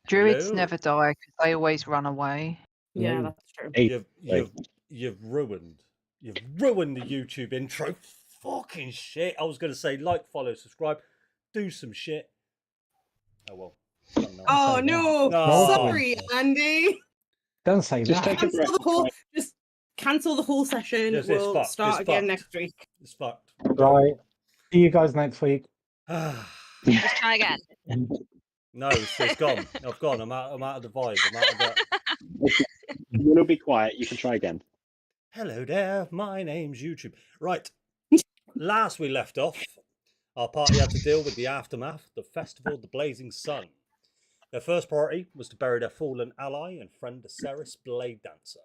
Druids Hello? never die because they always run away. Yeah, No. that's true. You've ruined the YouTube intro. Fucking shit. I was gonna say like, follow, subscribe, do some shit. Oh well. Oh no! No. Sorry, Andy. Don't say Just that. take a breath. Just cancel the whole session. Yes, it's we'll fucked. start It's again fucked. next week. It's fucked. Right. See you guys next week. Just try again. No, it's gone. I've gone. I'm out of the vibe. I'm out of the... You'll be quiet. You can try again. Hello there. My name's YouTube. Right. Last we left off, our party had to deal with the aftermath, the festival of the blazing sun. Their first priority was to bury their fallen ally and friend, the Ceres Blade Dancer.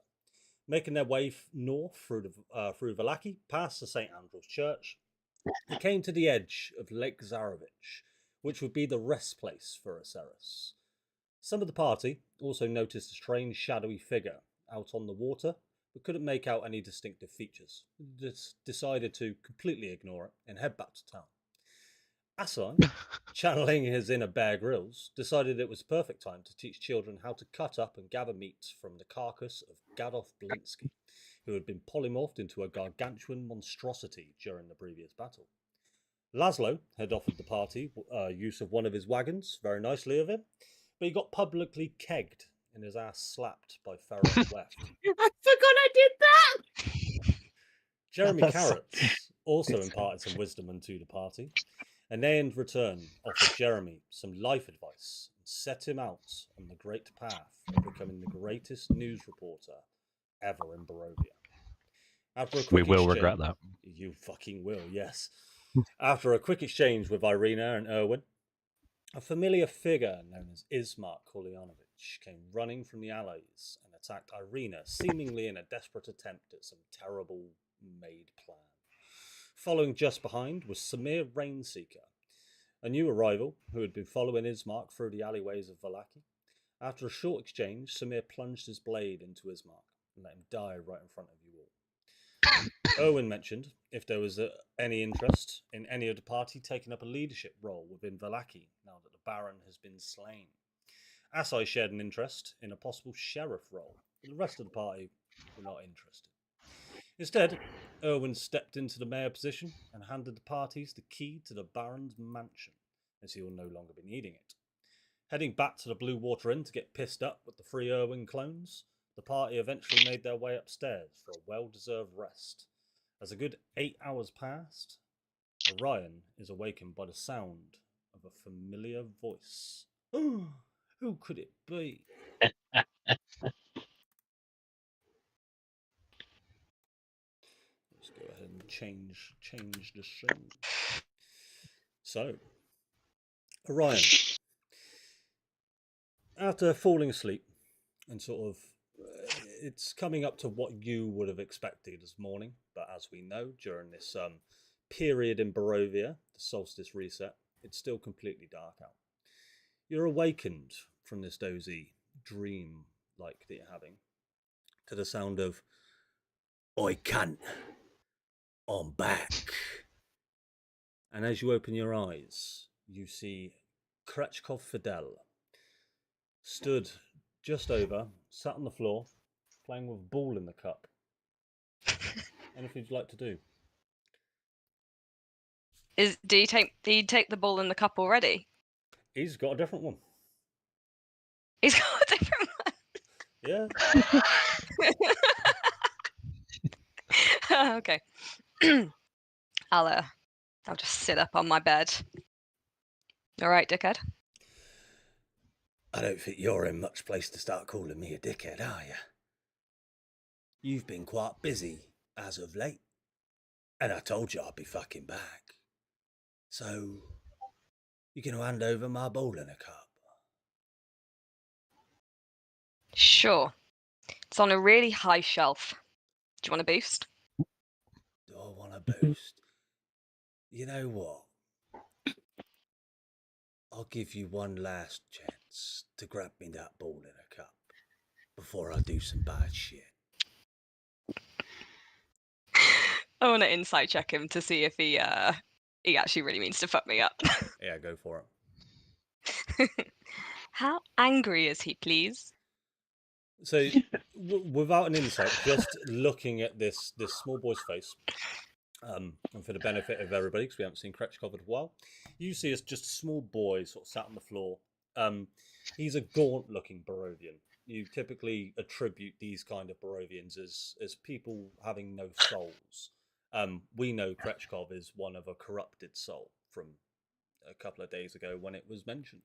Making their way north through Vallaki, past the St. Andrew's Church, they came to the edge of Lake Zarovich, which would be the rest place for Ceres. Some of the party also noticed a strange shadowy figure out on the water, but couldn't make out any distinctive features. Just decided to completely ignore it and head back to town. Asai, channeling his inner Bear Grylls, decided it was the perfect time to teach children how to cut up and gather meat from the carcass of Gadolf Blinsky, who had been polymorphed into a gargantuan monstrosity during the previous battle. Laszlo had offered the party use of one of his wagons, very nicely of him, but he got publicly kegged and his ass slapped by Pharaoh Weft. I forgot I did that! Jeremy Carrots also imparted some wisdom unto the party, and they in return offered Jeremy some life advice and set him out on the great path of becoming the greatest news reporter ever in Barovia. After a quick regret that. You fucking will, yes. After a quick exchange with Irina and Erwin, a familiar figure known as Ismark Kolyanovich came running from the alleys and attacked Irina, seemingly in a desperate attempt at some terrible made plan. Following just behind was Samir Rainseeker, a new arrival who had been following Ismark through the alleyways of Vallaki. After a short exchange, Samir plunged his blade into Ismark and let him die right in front of you all. Erwin mentioned if there was any interest in any of the party taking up a leadership role within Vallaki now that the Baron has been slain. Asai shared an interest in a possible sheriff role, but the rest of the party were not interested. Instead, Erwin stepped into the mayor position and handed the parties the key to the Baron's mansion, as he will no longer be needing it. Heading back to the Blue Water Inn to get pissed up with the 3 Erwin clones, the party eventually made their way upstairs for a well-deserved rest. As a good 8 hours passed, Orion is awakened by the sound of a familiar voice. Oh, who could it be? Let's go ahead and change the scene. So, Orion, after falling asleep and sort of it's coming up to what you would have expected as morning, but as we know, during this period in Barovia, the solstice reset, it's still completely dark out. You're awakened from this dozy dream like that you're having to the sound of "Oi cunt, I'm back." And as you open your eyes, you see Krechkov Fidel stood just over, sat on the floor, playing with a ball in the cup. Anything you'd like to do? Did he take the ball in the cup already? He's got a different one. He's got a different one. Yeah. Okay. I'll just sit up on my bed. All right, dickhead. I don't think you're in much place to start calling me a dickhead, are you? You've been quite busy as of late, and I told you I'd be fucking back. So, you gonna hand over my bowl in a cup? Sure. It's on a really high shelf. Do you want a boost? Do I want a boost? You know what? I'll give you one last chance to grab me that ball in a cup before I do some bad shit. I want to insight check him to see if he actually really means to fuck me up. Yeah, go for it. How angry is he, please? So, without an insight, just looking at this small boy's face, and for the benefit of everybody, because we haven't seen Kretchkov in a while, you see as just a small boy sort of sat on the floor. He's a gaunt-looking Barovian. You typically attribute these kind of Barovians as people having no souls. We know Kretchkov is one of a corrupted soul from a couple of days ago when it was mentioned.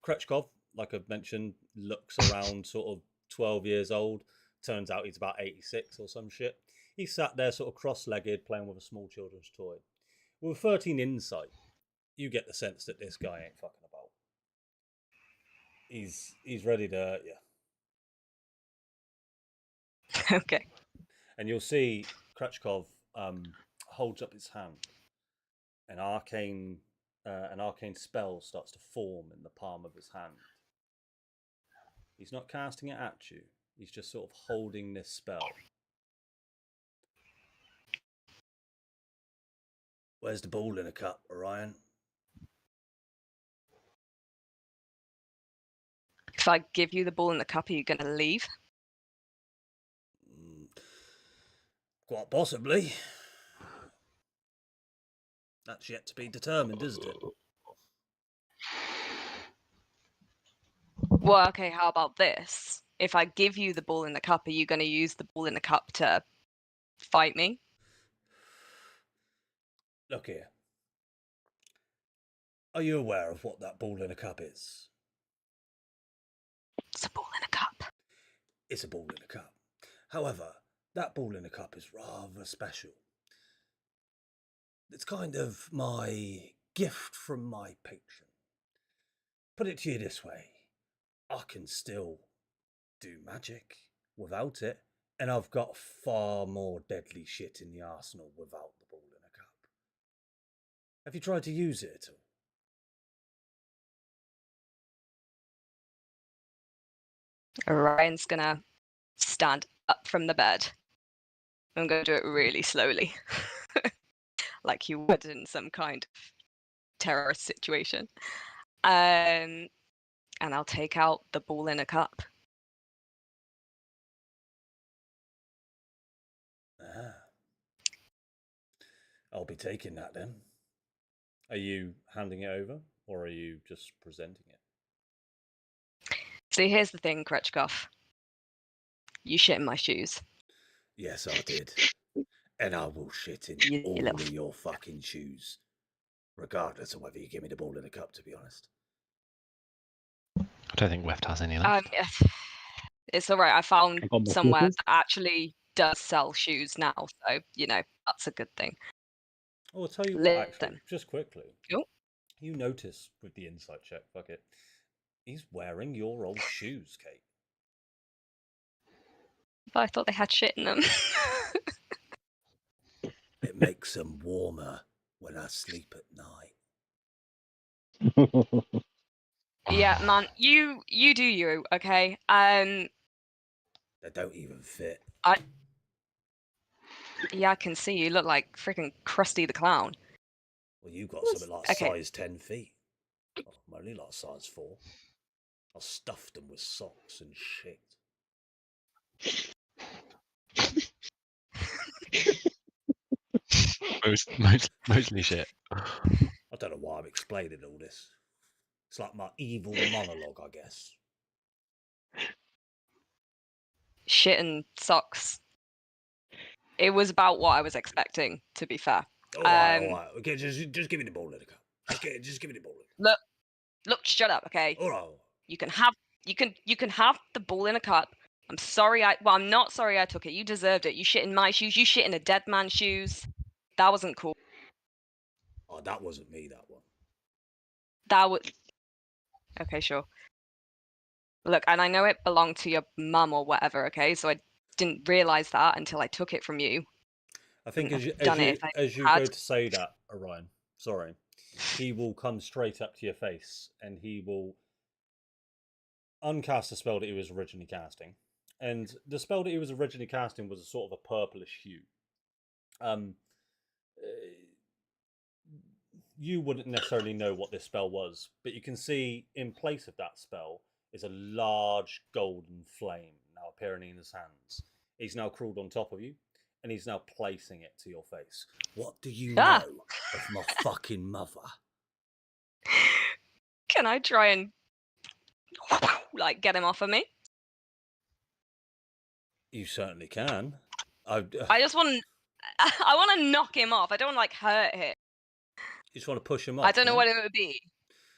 Kretchkov, like I've mentioned, looks around sort of 12 years old. Turns out he's about 86 or some shit. He sat there sort of cross-legged playing with a small children's toy. With 13 insight, you get the sense that this guy ain't fucking about. He's ready to hurt you. Okay. And you'll see Kretchkov holds up his hand. An arcane spell starts to form in the palm of his hand. He's not casting it at you. He's just sort of holding this spell. Where's the ball in a cup, Orion? If I give you the ball in the cup, are you going to leave? Quite possibly. That's yet to be determined, isn't it? Well, okay, how about this? If I give you the ball in the cup, are you going to use the ball in the cup to fight me? Look here. Are you aware of what that ball in a cup is? It's a ball in a cup. It's a ball in a cup. However, that ball in a cup is rather special. It's kind of my gift from my patron. Put it to you this way. I can still do magic without it, and I've got far more deadly shit in the arsenal without the ball in a cup. Have you tried to use it at all? Ryan's going to stand up from the bed. I'm going to do it really slowly. Like you would in some kind of terrorist situation. And I'll take out the ball in a cup. Ah. I'll be taking that then. Are you handing it over, or are you just presenting it? See, here's the thing, Kretchkov. You shit in my shoes. Yes, I did. And I will shit in You all little of your fucking shoes. Regardless of whether you give me the ball in a cup, to be honest. I don't think Weft has any left. It's all right. I found I got my somewhere slippers. that actually does sell shoes now, so that's a good thing. Oh, I'll tell you what, actually, Listen. just quickly. Oh. You notice with the insight check, fuck it, he's wearing your old shoes, Kate. But I thought they had shit in them. It makes them warmer when I sleep at night. Yeah, man, you do you, okay? They don't even fit. Yeah, I can see you look like freaking Krusty the Clown. Well, you got something like Okay. size 10 feet. Oh, I'm only like size 4. I stuffed them with socks and shit. Mostly shit. I don't know why I'm explaining all this. It's like my evil monologue, I guess. Shit and socks. It was about what I was expecting, to be fair. All right. Okay, just give me the ball in the cup. Just give me the ball in. Look, shut up, okay? All right. You can have the ball in a cup. I'm not sorry I took it. You deserved it. You shit in my shoes. You shit in a dead man's shoes. That wasn't cool. Oh, that wasn't me, that one. That was okay, sure. Look, and I know it belonged to your mum or whatever, okay? So I didn't realize that until I took it from you. I think as you had. go to say that, Orion, sorry, he will come straight up to your face and he will uncast the spell that he was originally casting. And the spell that he was originally casting was a sort of a purplish hue. you wouldn't necessarily know what this spell was, but you can see in place of that spell is a large golden flame now appearing in his hands. He's now crawled on top of you, and he's now placing it to your face. What do you know of my fucking mother? Can I try and like get him off of me? You certainly can. I just want I want to knock him off. I don't want to like hurt him. You just want to push him off. I don't know what it would be.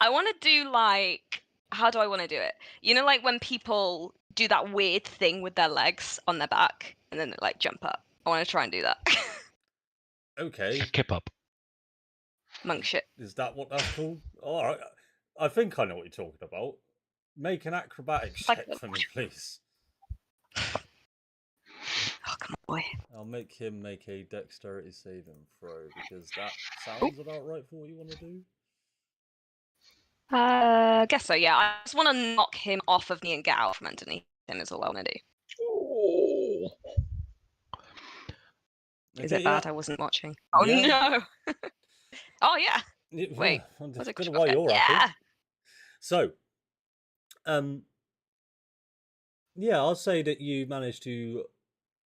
I want to do like, how do I want to do it? You know, like when people do that weird thing with their legs on their back and then they like jump up. I want to try and do that. Okay. Kip up. Monk shit. Is that what that's called? All right. I think I know what you're talking about. Make an acrobatics check for me, please. Oh, come on, boy. I'll make him make a dexterity saving throw because that sounds about right for what you want to do. Guess so, yeah. I just want to knock him off of me and get out from underneath him is all I want to do. Is it bad? I wasn't watching. Oh, no! Oh, yeah! Wait, I what's it don't know called? why you're Yeah! happy. So, yeah, I'll say that you managed to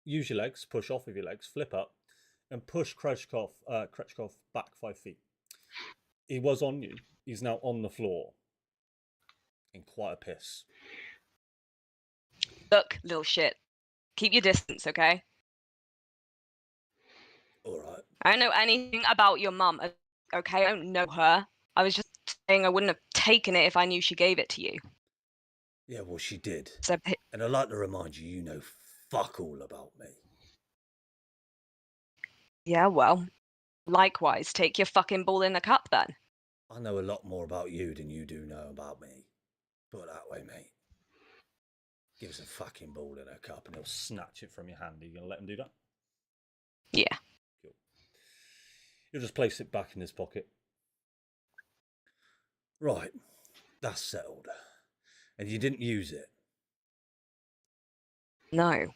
use your legs, push off of your legs, flip up, and push Kretschkov back 5 feet. He was on you. He's now on the floor in quite a piss. Look, little shit. Keep your distance, okay? All right. I don't know anything about your mum, okay? I don't know her. I was just saying I wouldn't have taken it if I knew she gave it to you. Yeah, well, she did. So, and I'd like to remind you, you know fuck all about me. Yeah, well, likewise, take your fucking ball in the cup then. I know a lot more about you than you do know about me. Put it that way, mate. Give us a fucking ball in a cup and he'll snatch it from your hand. Are you going to let him do that? Yeah. Cool. You'll just place it back in his pocket. Right. That's settled. And you didn't use it? No.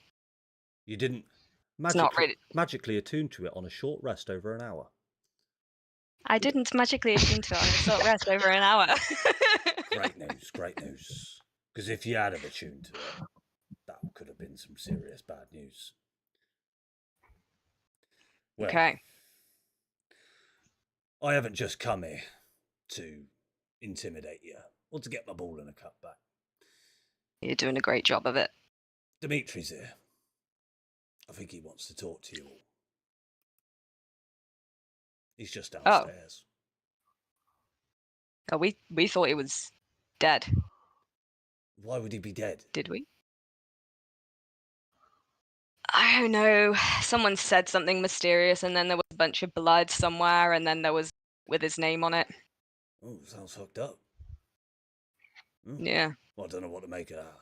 You didn't magically attune to it on a short rest over an hour? I didn't magically attune to it on a short rest over an hour. Great news, great news. Because if you had have attuned to it, that could have been some serious bad news. Well, okay. I haven't just come here to intimidate you or to get my ball in a cup back. You're doing a great job of it. Dimitri's here. I think he wants to talk to you all. He's just downstairs. Oh, we thought he was dead. Why would he be dead? Did we? I don't know. Someone said something mysterious and then there was a bunch of blood somewhere and then there was with his name on it. Oh, sounds fucked up. Yeah. Well, I don't know what to make of that.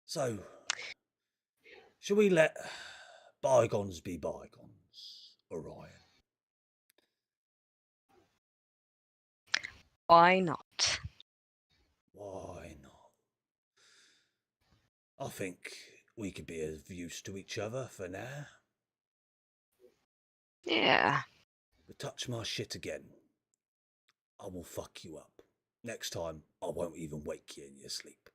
So, shall we let bygones be bygones, Orion? Why not? Why not? I think we could be of use to each other for now. Yeah. But touch my shit again, I will fuck you up. Next time, I won't even wake you in your sleep.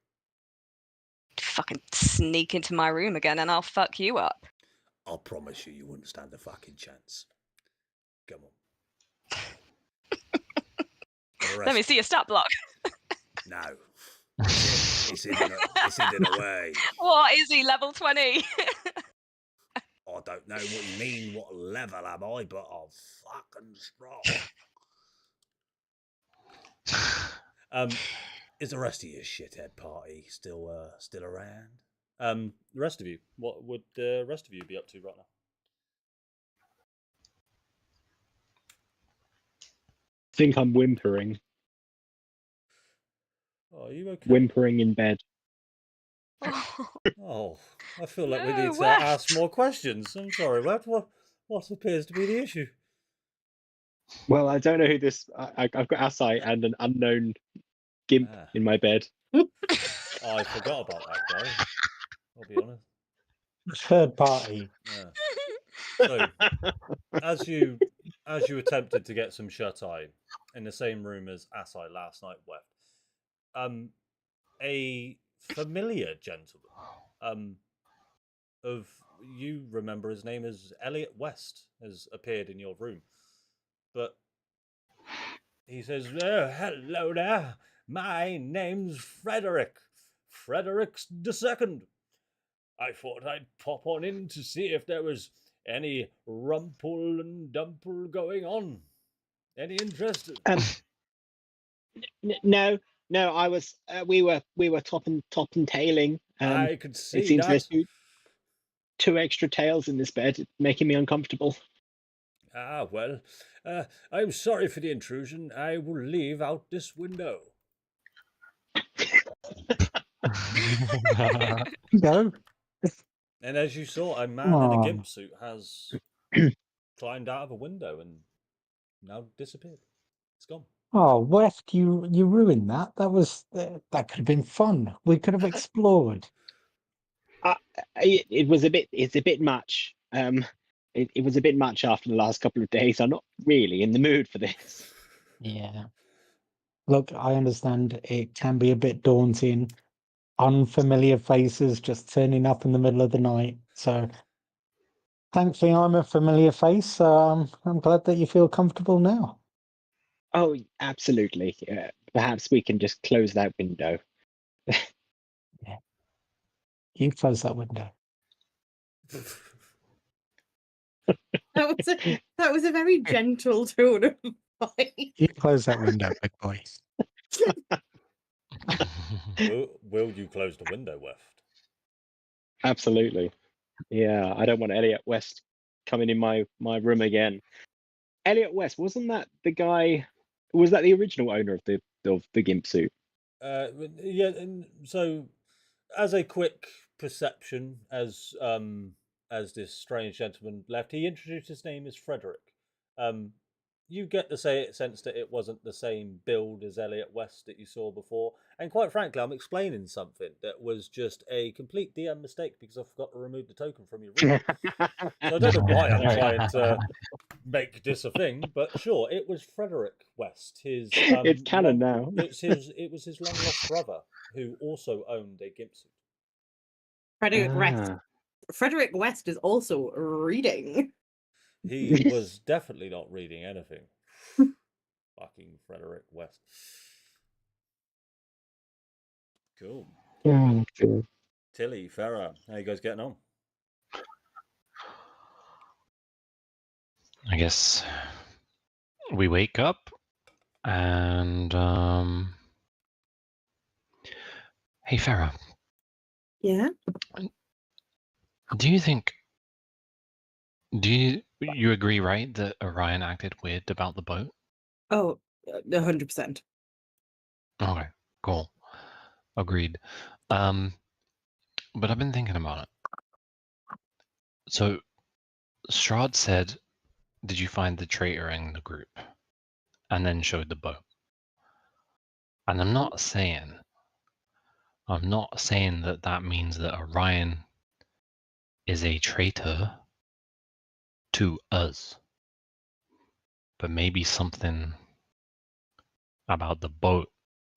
Fucking sneak into my room again and I'll fuck you up. I promise you, you wouldn't stand a fucking chance. Come on. Let me see your stat block. No. It's hidden away. What is he, level 20? I don't know what you mean, what level am I, but I'm fucking strong. Is the rest of your shithead party still around? The rest of you, what would the rest of you be up to right now? I think I'm whimpering. Oh, are you okay? Whimpering in bed. Oh, I feel like we No, need to Weft. ask more questions. I'm sorry, Weft. What appears to be the issue? Well, I don't know who this. I've got Asai and an unknown gimp in my bed. I forgot about that guy. I'll be honest. Third party. Yeah. So, as you as you attempted to get some shut-eye in the same room as Asai last night, Weft, a familiar gentleman, of you remember his name as Elliot West, has appeared in your room, but he says, "Oh, hello there. My name's Frederick II. I thought I'd pop on in to see if there was any rumple and dumple going on. Any interest?" No, no, I was. We were top and tailing. I could It see seems that. there's two extra tails in this bed, making me uncomfortable. Ah, well, I'm sorry for the intrusion. I will leave out this window. No. And as you saw, a man in a Aw. gimp suit has climbed out of a window and now disappeared. It's gone. Oh, West, you ruined that. That could have been fun. We could have explored. It was a bit. It's a bit much. It was a bit much after the last couple of days. I'm not really in the mood for this. Yeah. Look, I understand it can be a bit daunting. Unfamiliar faces just turning up in the middle of the night. So thankfully I'm a familiar face, so I'm glad that you feel comfortable now. Oh, absolutely. Perhaps we can just close that window. Yeah. You close that window. That was a very gentle tone of voice. You close that window, big boy. Will you close the window, Weft? Absolutely. Yeah, I don't want Elliot West coming in my room again. Elliot West, wasn't that the guy? Was that the original owner of the gimp suit? Yeah, and so as a quick perception, as this strange gentleman left, he introduced his name as Frederick. You get the sense that it wasn't the same build as Elliot West that you saw before, and quite frankly, I'm explaining something that was just a complete DM mistake because I forgot to remove the token from your room. So I don't know why I'm trying to make this a thing, but sure, it was Frederick West. His It's canon now. It was his long lost brother who also owned a gimp suit. Frederick West is also reading. He was definitely not reading anything. Fucking Frederick West. Cool. Yeah. Tilly, Farah, how you guys getting on? I guess we wake up and hey Farah, Yeah. do you agree, right, that Orion acted weird about the boat? Oh, 100%. Okay, cool. Agreed. But I've been thinking about it. So Strahd said, "Did you find the traitor in the group?" And then showed the boat. And I'm not saying that that means that Orion is a traitor to us, but maybe something about the boat,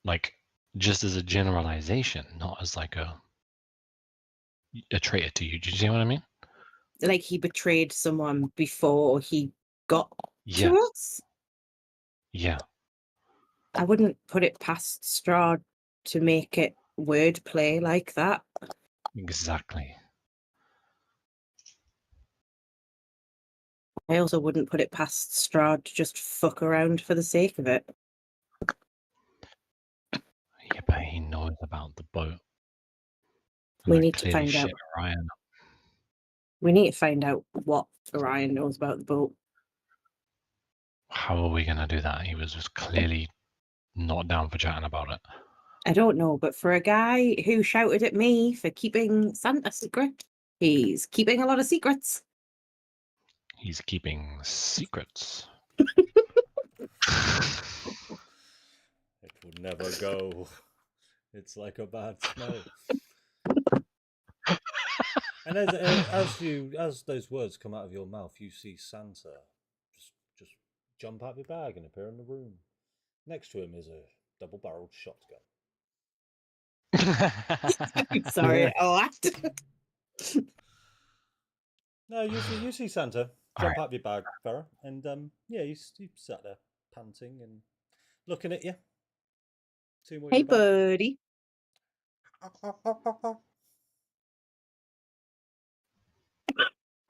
like just as a generalization, not as like a traitor to you. Do you see what I mean? Like he betrayed someone before he got Yeah, to us. yeah. I wouldn't put it past Strahd to make it wordplay like that. Exactly. I also wouldn't put it past Strahd to just fuck around for the sake of it. Yeah, but he knows about the boat. We need to find out. Orion. We need to find out what Orion knows about the boat. How are we going to do that? He was just clearly not down for chatting about it. I don't know, but for a guy who shouted at me for keeping Santa secret, he's keeping a lot of secrets. He's keeping secrets. It will never go. It's like a bad smell. And as those words come out of your mouth, you see Santa just jump out of your bag and appear in the room. Next to him is a double-barreled shotgun. I'm sorry, I laughed. No, you see Santa jump out of your bag, Farah, and yeah, you sat there panting and looking at you. Seeing what Hey, you're about. buddy.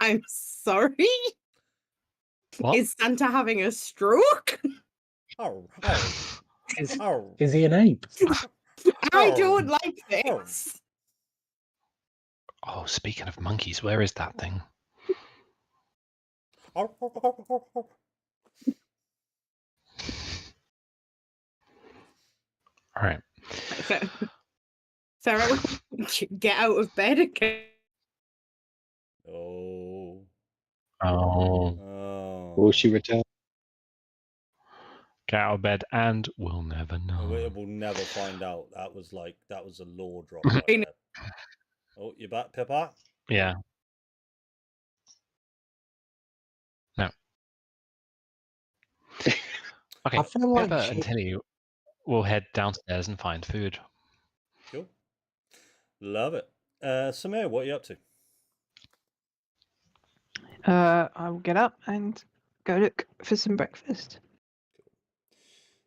I'm sorry. What? Is Santa having a stroke? Oh, Is, oh, is he an ape? I oh, don't like oh. this. Oh, speaking of monkeys, where is that thing? All right. Sarah, get out of bed. Oh. Oh, Oh. Will she return? get out of bed and we'll never know. We'll never find out. That was a law drop right there. Oh, you back, Pippa? Yeah. No. Okay, I feel like Pippa she- and Tilly will head downstairs and find food. Cool. Love it. Samir, what are you up to? I will get up and go look for some breakfast.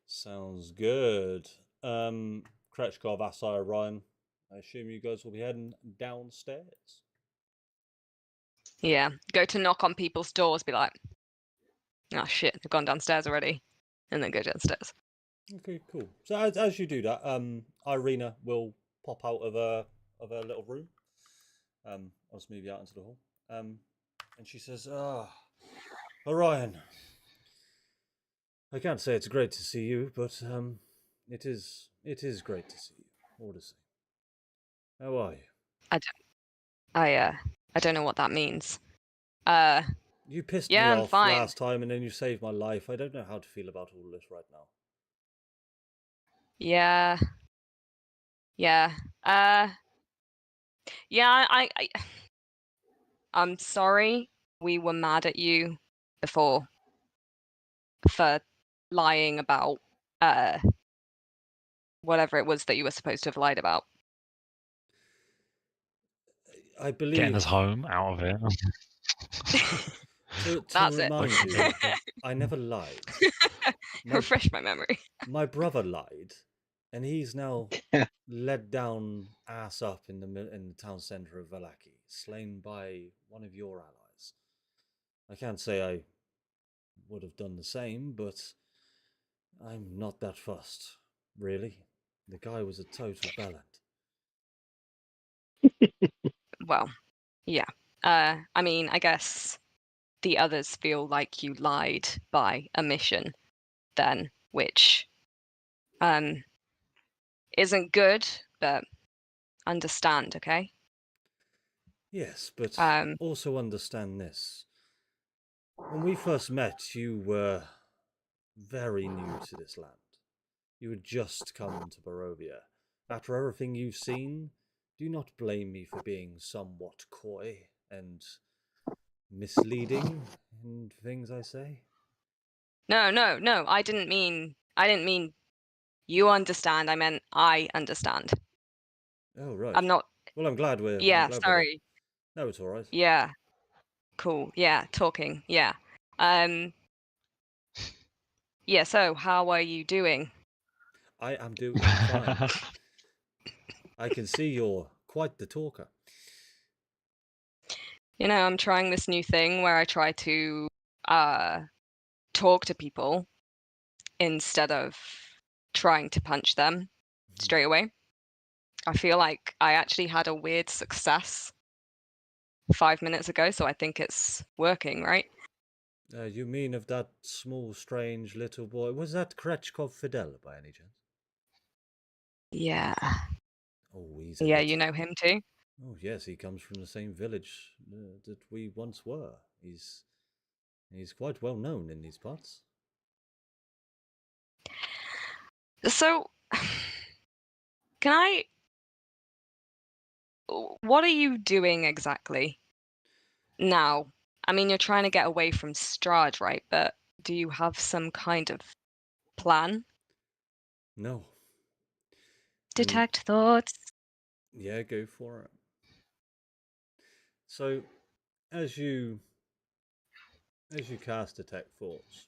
Sounds good. Kretchkov, Asai, Ryan, I assume you guys will be heading downstairs. Yeah, go to knock on people's doors, be like, oh shit, they've gone downstairs already, and then go downstairs. Okay, cool. So as you do that, Irina will pop out of her little room. I'll just move you out into the hall. And she says, Orion, I can't say it's great to see you, but it is great to see you. All to say. How are you? I don't know what that means. You pissed Yeah, me I'm off fine. last time, and then you saved my life. I don't know how to feel about all this right now. Yeah. I'm sorry we were mad at you before for lying about whatever it was that you were supposed to have lied about. I believe Getting us home out of it. to That's it. remind you, I never lied. Refresh my memory. My brother lied, and he's now led down ass up in the town centre of Valaki, slain by one of your allies. I can't say I would have done the same, but I'm not that fussed, really. The guy was a total bellend. Well, yeah. I mean, I guess the others feel like you lied by omission then, which isn't good, but understand, okay? Yes, but Um, also understand this. When we first met, you were very new to this land. You had just come to Barovia. After everything you've seen, do not blame me for being somewhat coy and misleading in things I say. no, I didn't mean you understand. I meant I understand. Oh right. I'm not. Well, I'm glad we're. Yeah, I'm glad sorry. No, it's all right. Yeah, cool. Yeah, talking. Yeah. Yeah. So, how are you doing? I am doing fine. I can see you're quite the talker. You know, I'm trying this new thing where I try to talk to people instead of trying to punch them straight away. I feel like I actually had a weird success 5 minutes ago, so I think it's working, right? You mean of that small, strange little boy? Was that Kretchkov Fidel by any chance? Yeah. Oh, he's Yeah, you know him too? Oh yes, he comes from the same village that we once were. He's quite well known in these parts. So, can I... What are you doing exactly now? I mean, you're trying to get away from Strahd, right? But do you have some kind of plan? No. And- Detect thoughts. Yeah, go for it. So, as you cast detect thoughts,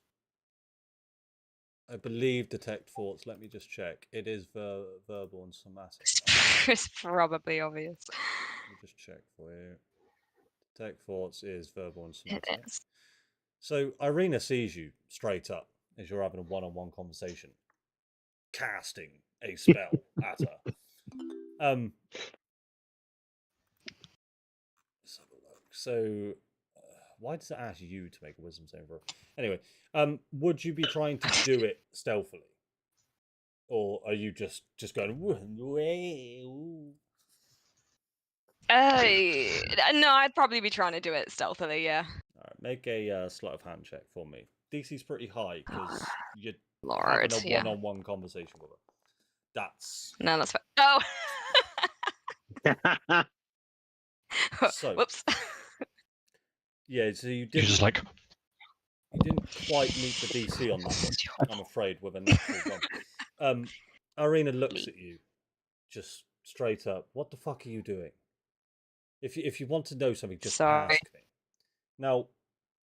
I believe detect thoughts. Let me just check. It is verbal and somatic. It's probably obvious. Let me just check for you. Detect thoughts is verbal and It somatic. is. So Irina sees you straight up as you're having a one-on-one conversation, casting a spell at her. Let's have a look. So, why does it ask you to make a wisdom saving throw? Anyway, would you be trying to do it stealthily, or are you just going? No, I'd probably be trying to do it stealthily. Yeah. All right, make a sleight of hand check for me. DC's pretty high because you're Lord, having a yeah. one-on-one conversation with her. That's No, that's fine. Oh. so. Whoops. Yeah, so you You're didn't. just like, You didn't quite meet the DC on that one, I'm afraid, with a natural one. Irina looks at you, just straight up. What the fuck are you doing? If you want to know something, just Sorry. ask me. Now,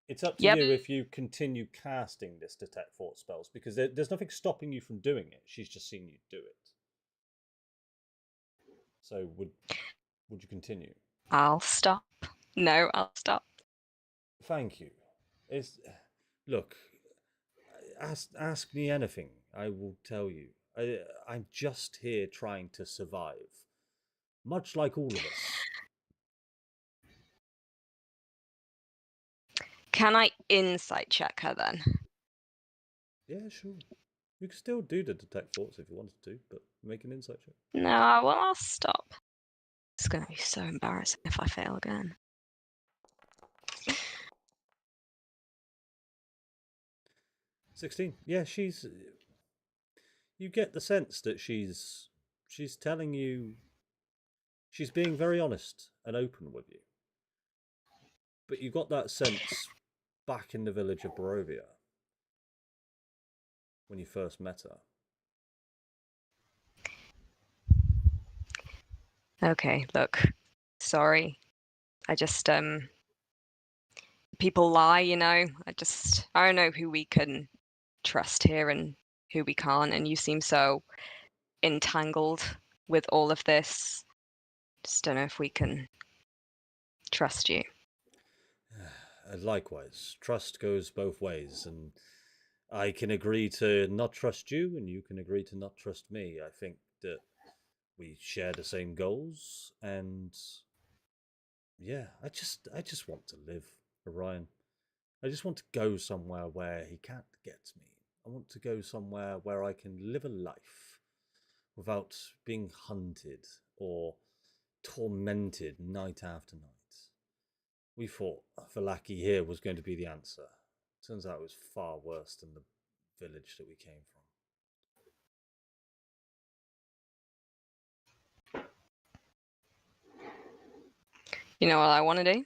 it's up to Yep. you if you continue casting this detect thought spells, because there's nothing stopping you from doing it. She's just seen you do it. So would you continue? I'll stop. No, I'll stop. Thank you. Look, ask me anything. I will tell you. I'm just here trying to survive, much like all of us. Can I insight check her then? Yeah, sure. You could still do the detect thoughts if you wanted to, but make an insight check. No, well, I'll stop. It's going to be so embarrassing if I fail again. 16. Yeah, you get the sense that she's telling you, she's being very honest and open with you. But you got that sense back in the village of Barovia when you first met her. Okay, look. Sorry. I just, people lie, you know? I don't know who we can trust here and who we can't, and you seem so entangled with all of this. Just don't know if we can trust you. Likewise, trust goes both ways, and I can agree to not trust you, and you can agree to not trust me. I think that we share the same goals, and yeah, I just want to live, Orion. I just want to go somewhere where he can't get me. I want to go somewhere where I can live a life without being hunted or tormented night after night. We thought Valaki here was going to be the answer. Turns out it was far worse than the village that we came from. You know what I want to do?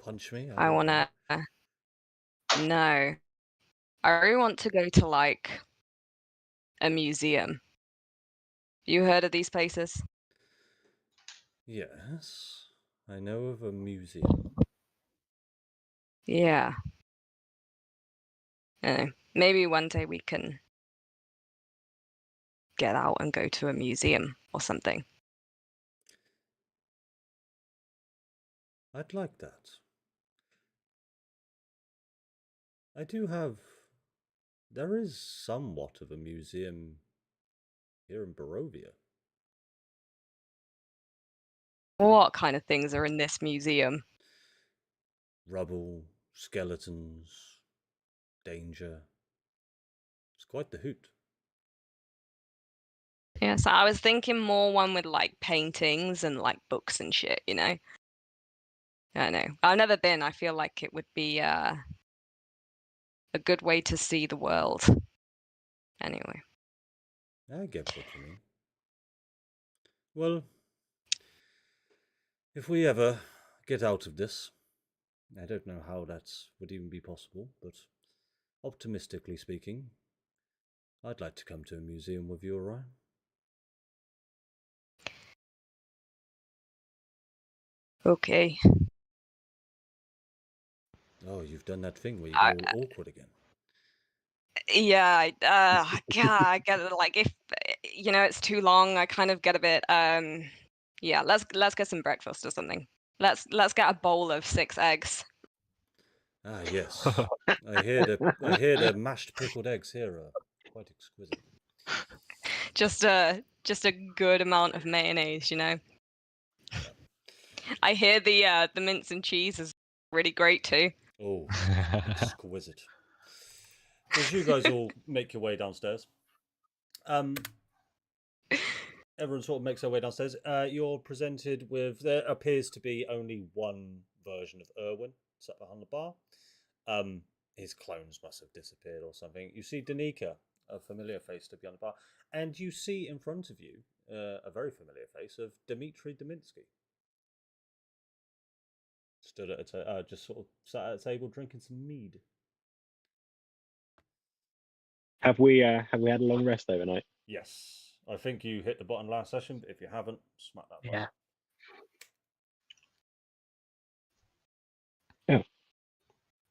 Punch me? I want to. No. I really want to go to, like, a museum. You heard of these places? Yes, I know of a museum. Yeah. Maybe one day we can get out and go to a museum or something. I'd like that. I do have. There is somewhat of a museum here in Barovia. What kind of things are in this museum? Rubble, skeletons, danger. It's quite the hoot. Yeah, so I was thinking more one with, like, paintings and, like, books and shit, you know? I don't know. I've never been. I feel like it would be a good way to see the world. Anyway. I get what you mean. Well, if we ever get out of this, I don't know how that would even be possible, but optimistically speaking, I'd like to come to a museum with you, Orion. Okay. Oh, you've done that thing where you get all awkward again. Yeah, I get it. Like, if it's too long, I kind of get a bit. Yeah, let's get some breakfast or something. Let's get a bowl of 6 eggs. Ah, yes. I hear the mashed pickled eggs here are quite exquisite. Just a good amount of mayonnaise, Yeah. I hear the mince and cheese is really great too. Oh, exquisite. So as you guys all make your way downstairs, everyone sort of makes their way downstairs. You're presented with, there appears to be only one version of Erwin sat behind the bar. His clones must have disappeared or something. You see Danica, a familiar face, stood behind the bar, and you see in front of you a very familiar face of Dmitri Dominsky. Stood at a just sort of sat at a table drinking some mead. Have we had a long rest overnight? Yes, I think you hit the button last session, but if you haven't, smack that button. Yeah.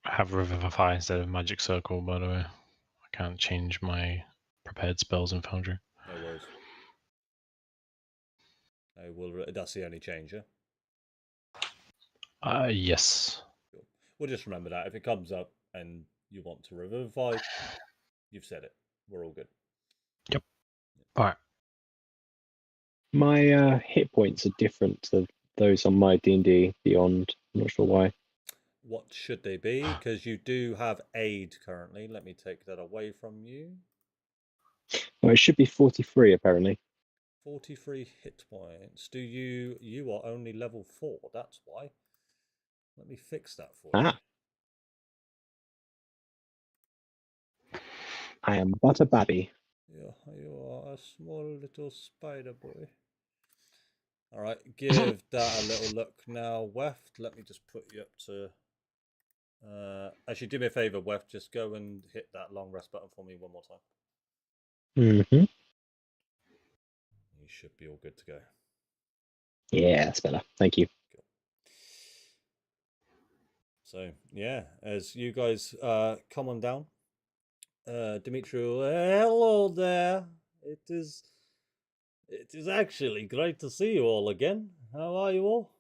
I have Revivify instead of Magic Circle, by the way. I can't change my prepared spells in Foundry. No worries. That's the only change, yeah? Yes. Cool. We'll just remember that. If it comes up and you want to revivify, you've said it. We're all good. Yep. Alright. My hit points are different to those on my D&D Beyond. I'm not sure why. What should they be? Because you do have aid currently. Let me take that away from you. Well, it should be 43 apparently. 43 hit points. You are only level 4. That's why. Let me fix that for you. I am but a babby. Yeah, you are a small little spider boy. All right, give that a little look now, Weft. Let me just put you up to. Actually, do me a favor, Weft. Just go and hit that long rest button for me one more time. Mm-hmm. You should be all good to go. Yeah, that's better. Thank you. Cool. So yeah, as you guys come on down, Dimitri, hello there. It is actually great to see you all again. How are you all?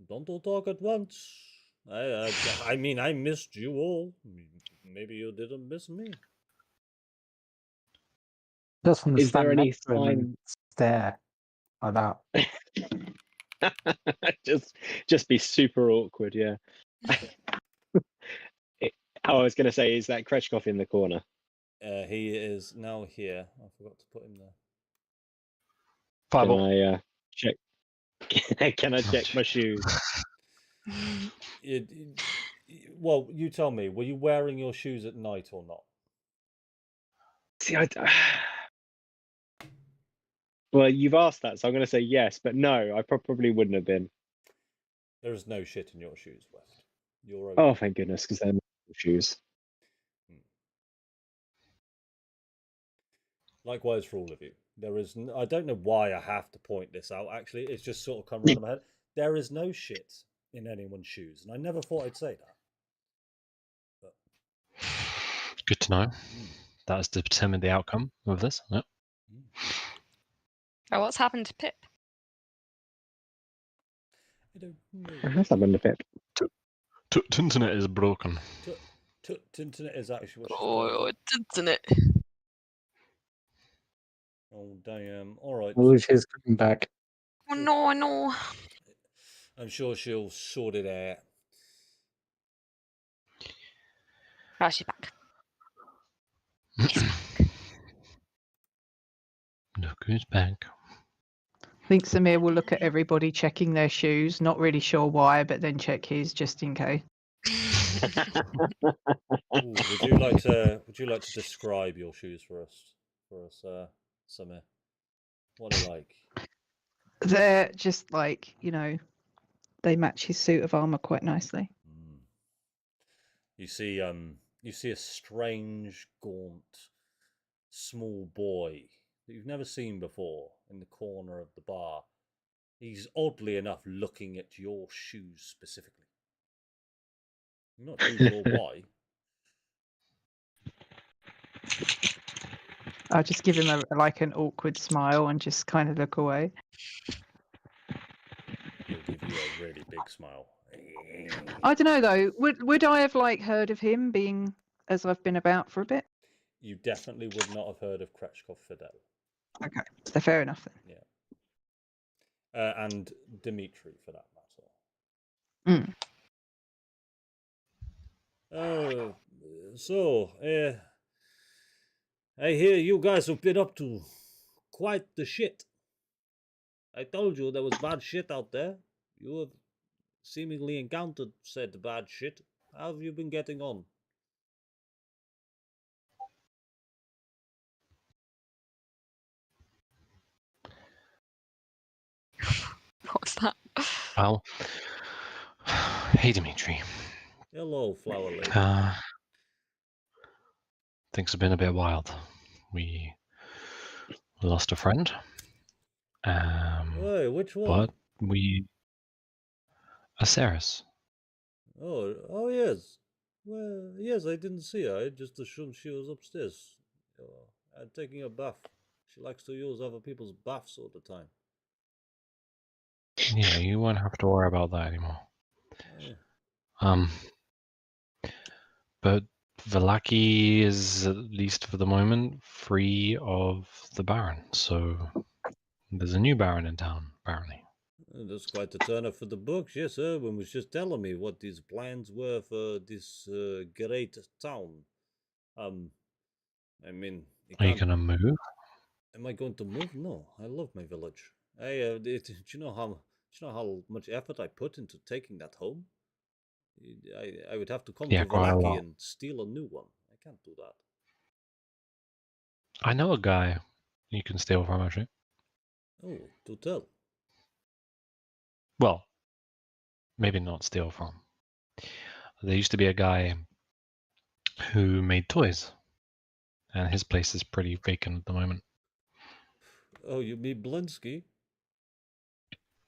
Don't all talk at once. I mean, I missed you all. Maybe you didn't miss me. Just want to Is there stand any next to him and stare like that. just be super awkward, yeah. I was going to say, is that Kretschkov in the corner? He is now here. I forgot to put him there. Fireball. Can I check? Can I check my shoes? Well, you tell me. Were you wearing your shoes at night or not? See, well, you've asked that, so I'm going to say yes, but no, I probably wouldn't have been. There is no shit in your shoes, West. You're okay. Oh, thank goodness, because they're shoes. Likewise for all of you. There is. I don't know why I have to point this out. Actually, it's just sort of come around my head. There is no shit in anyone's shoes, and I never thought I'd say that. But... Good to know. That has determined the outcome of this. Yep. Oh, what's happened to Pip? I don't know. What has happened to Pip? Tinternet is broken. Tinternet is actually what she's Oh, Tinternet. Oh, damn. All right. Oh, she's coming back. Oh, no, no. I'm sure she'll sort it out. Oh, she's back. Look who's back. I think Samir will look at everybody checking their shoes, not really sure why, but then check his just in case. Ooh, would you like to describe your shoes for us, Samir? What are they like? They're just like, they match his suit of armor quite nicely. You see a strange, gaunt, small boy that you've never seen before in the corner of the bar. He's oddly enough looking at your shoes specifically. I'm not too sure why. I'll just give him an awkward smile and just kind of look away. He'll give you a really big smile. I don't know though. Would I have heard of him being as I've been about for a bit? You definitely would not have heard of Kretschkov Fidel. Okay, so fair enough then. Yeah. And Dmitri, for that matter. So, I hear you guys have been up to quite the shit. I told you there was bad shit out there. You have seemingly encountered said bad shit. How have you been getting on? What's that? Well, hey, Dimitri. Hello, flower lady. Things have been a bit wild. We lost a friend. Hey, which one? But Aceres. Oh yes. Well, yes, I didn't see her. I just assumed she was upstairs. I'm taking a bath. She likes to use other people's baths all the time. Yeah, you won't have to worry about that anymore. Yeah. But Velaki is, at least for the moment, free of the Baron. So there's a new Baron in town, apparently. That's quite a turn up for the books. Yes, Erwin was just telling me what his plans were for this great town. I mean, Are you gonna move? Am I going to move? No, I love my village. Do you know how much effort I put into taking that home? I would have to come to quite a Velaki lot. and steal a new one. I can't do that. I know a guy you can steal from, actually. Oh, do tell. Well, maybe not steal from. There used to be a guy who made toys, and his place is pretty vacant at the moment. Oh, you mean Blinsky?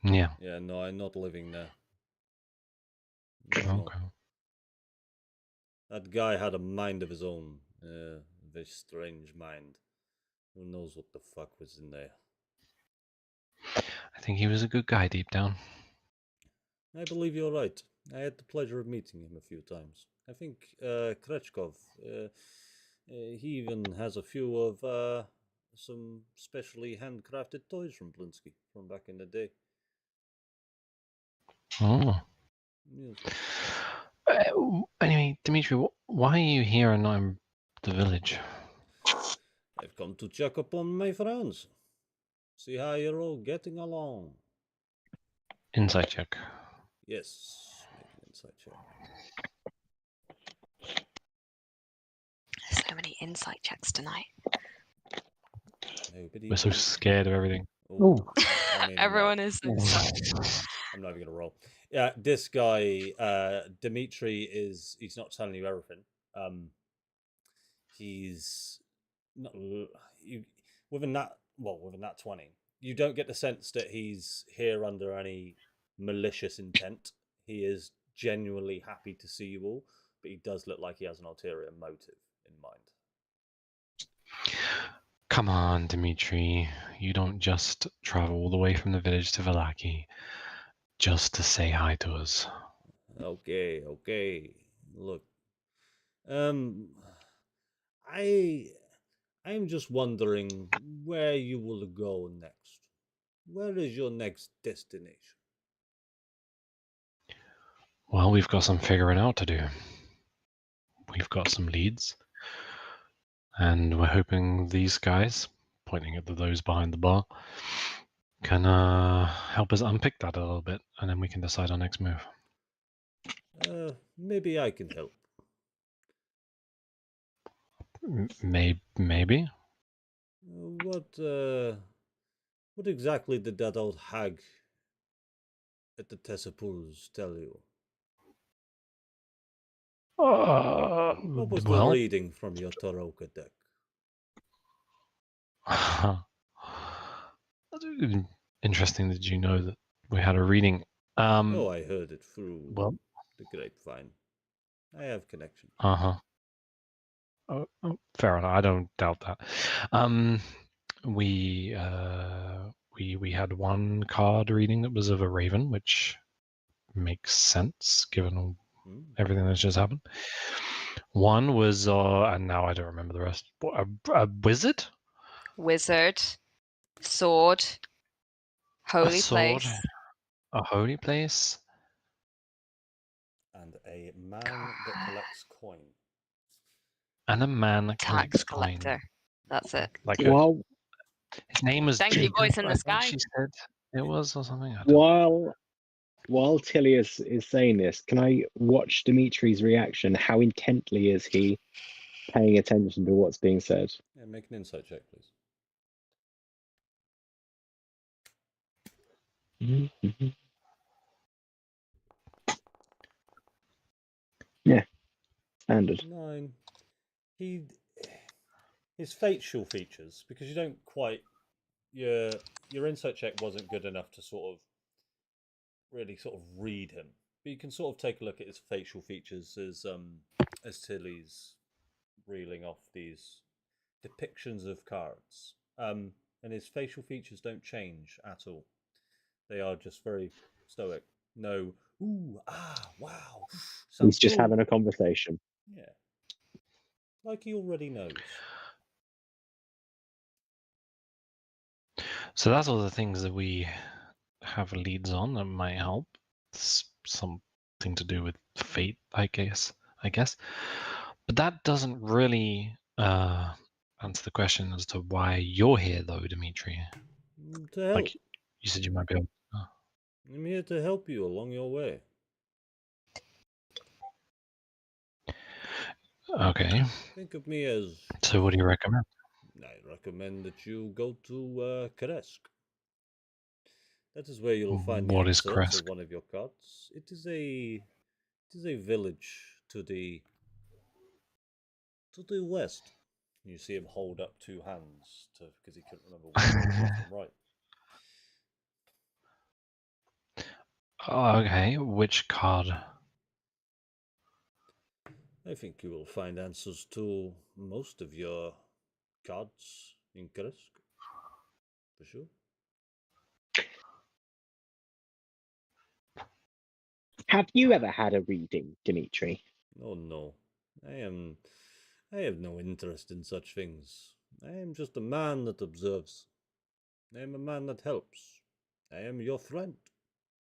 Yeah. Yeah, no, I'm not living there. Okay. No. That guy had a mind of his own. A very strange mind. Who knows what the fuck was in there? I think he was a good guy deep down. I believe you're right. I had the pleasure of meeting him a few times. I think Kretschkov, he even has a few of some specially handcrafted toys from Blinsky from back in the day. Oh. Yes. Anyway, Dimitri, why are you here and not in the village? I've come to check upon my friends. See how you're all getting along. Insight check. Yes, make an insight check. There's so many insight checks tonight. We're so scared of everything. Oh, I mean, Everyone is so I'm not even gonna roll. Yeah, this guy, Dimitri, he's not telling you everything. He's not within that 20. You don't get the sense that he's here under any malicious intent. He is genuinely happy to see you all, but he does look like he has an ulterior motive in mind. Come on, Dimitri. You don't just travel all the way from the village to Velaki just to say hi to us. Okay. Look, I'm just wondering where you will go next. Where is your next destination? Well, we've got some figuring out to do. We've got some leads, and we're hoping these guys, pointing at those behind the bar, can help us unpick that a little bit, and then we can decide our next move. Maybe I can help. Maybe? What exactly did that old hag let the Tessipools tell you. What was the Well, reading from your Taroka deck? interesting that you know that we had a reading. Oh, I heard it through Well, the grapevine. I have connection. uh-huh. Oh, fair enough. I don't doubt that. We had one card reading that was of a raven, which makes sense given everything that's just happened. One was, and now I don't remember the rest. A wizard? Wizard, sword, holy a sword, place. a holy place, And a man that collects coin. and a man that Tax collects collector. coin. That's it. Like While his name was Thank you, Jacob. voice in the I think sky. she said it was or something. I don't know. while Tilly is saying this, can I watch Dimitri's reaction? How intently is he paying attention to what's being said? Yeah, make an insight check, please. Yeah, standard. 9. His facial features, because you don't quite your insight check wasn't good enough to sort of really sort of read him, but you can sort of take a look at his facial features as Tilly's reeling off these depictions of cards, and his facial features don't change at all. They are just very stoic. No, ooh, ah, wow. He's just cool. having a conversation. Yeah, like he already knows. So that's all the things that we have leads on that might help. It's something to do with fate, I guess. But that doesn't really answer the question as to why you're here, though, Dimitri. To help. Like you said, you might be able. I'm here to help you along your way. Okay. Think of me as. So, what do you recommend? I recommend that you go to Kresk. That is where you'll find the What is answer Kresk? to one of your cards. It is a village to the west. You see him hold up 2 hands because he couldn't remember which way was left and right. Oh, okay. Which card? I think you will find answers to most of your cards in Kresk. For sure. Have you ever had a reading, Dimitri? Oh no. I have no interest in such things. I am just a man that observes. I am a man that helps. I am your friend.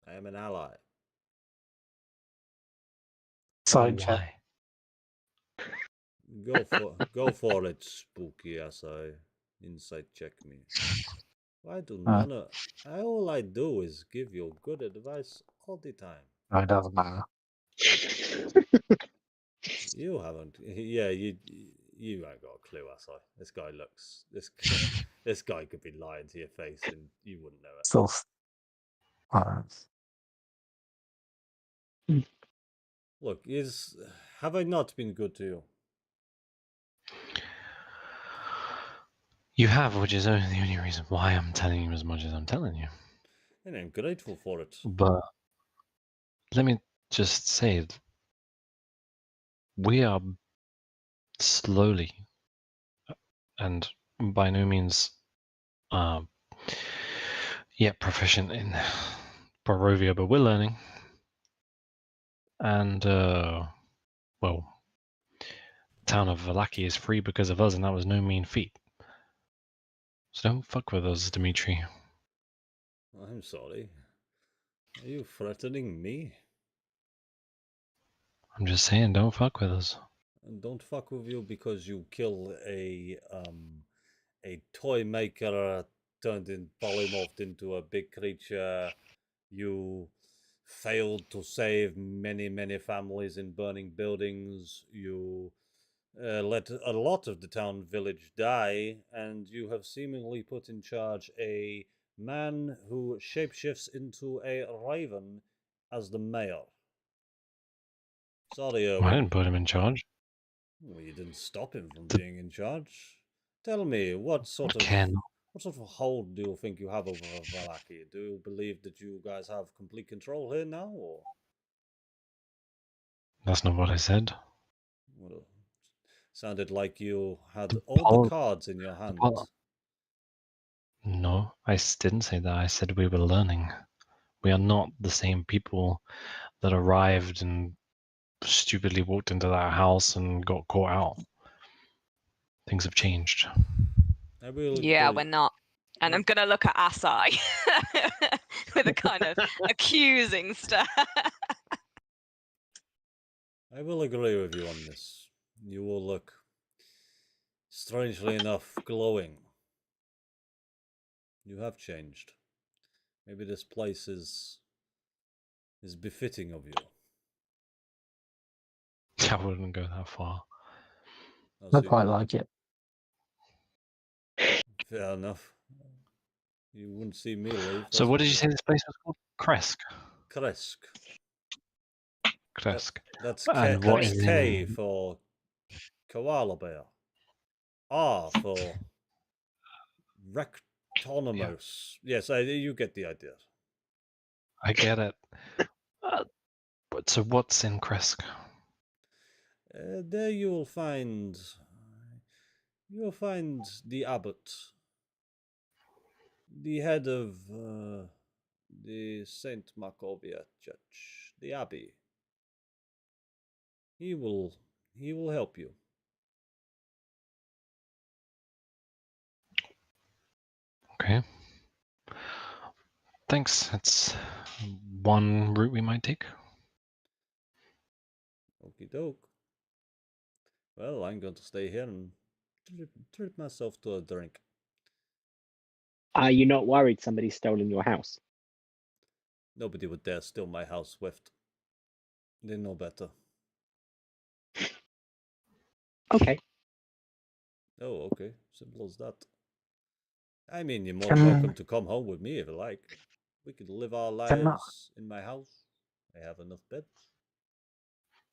I am an ally. Side check. Why? Go for it, spooky as I insight check me. Why do none of all I do is give you good advice all the time. No, it doesn't matter. You haven't. Yeah, you ain't got a clue, as I. This guy looks. This guy could be lying to your face, and you wouldn't know it. Still. Look, have I not been good to you? You have, which is only the only reason why I'm telling you as much as I'm telling you. And I'm grateful for it. But let me just say, we are slowly, and by no means yet proficient in Barovia, but we're learning. And, well, town of Valaki is free because of us, and that was no mean feat. So don't fuck with us, Dimitri. I'm sorry. Are you threatening me? I'm just saying, don't fuck with us. And don't fuck with you because you kill a toy maker turned in polymorphed into a big creature. You failed to save many families in burning buildings. You let a lot of the town village die, and you have seemingly put in charge a Man who shapeshifts into a raven as the mayor. Sorry, I Erwin. didn't put him in charge. Well, you didn't stop him from being in charge. Tell me, what sort of hold do you think you have over Valaki? Do you believe that you guys have complete control here now, or? That's not what I said. Well, sounded like you had The all pol- the cards in your hand. No, I didn't say that. I said we were learning. We are not the same people that arrived and stupidly walked into that house and got caught out. Things have changed. I will Yeah, agree. we're not. And I'm gonna look at Asai with a kind of accusing stare. I will agree with you on this. You will look, strangely enough, glowing. You have changed. Maybe this place is befitting of you. I wouldn't go that far. I quite like it. Fair enough. You wouldn't see me leave. So what did you say this place was called? Kresk. Kresk. Kresk. That's And what is K in... for koala bear. R for rectonomos. Yes, you get the idea. I get it. But so what's in Kresk? There you'll find the abbot, the head of the Saint Macovia Church, the abbey. He will help you. Okay. Thanks. That's one route we might take. Okie doke. Well, I'm going to stay here and treat myself to a drink. Are you not worried somebody's stolen your house? Nobody would dare steal my house, Swift. They know better. Okay. Oh, okay. Simple as that. I mean, you're more than welcome to come home with me if you like. We could live our lives in my house. I have enough beds.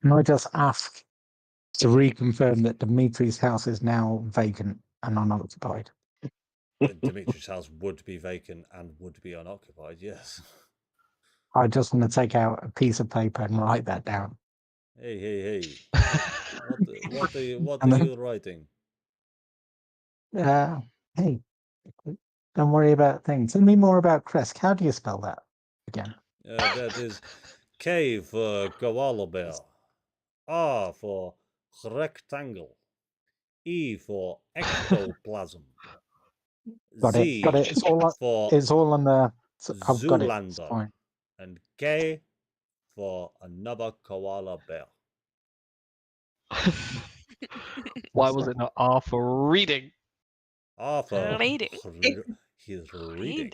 Can I just ask to reconfirm that Dimitri's house is now vacant and unoccupied? Dimitri's house would be vacant and would be unoccupied, yes. I just want to take out a piece of paper and write that down. Hey. What are And then- you writing? Hey, don't worry about things. Tell me more about Kresk. How do you spell that again? That is K for koala bear, R for rectangle, E for ectoplasm, Got Z it. It's all on the. I've got it. It's Zoolander, fine. and K for another koala bear. Why was it not R for reading? R for Reading. he's reading.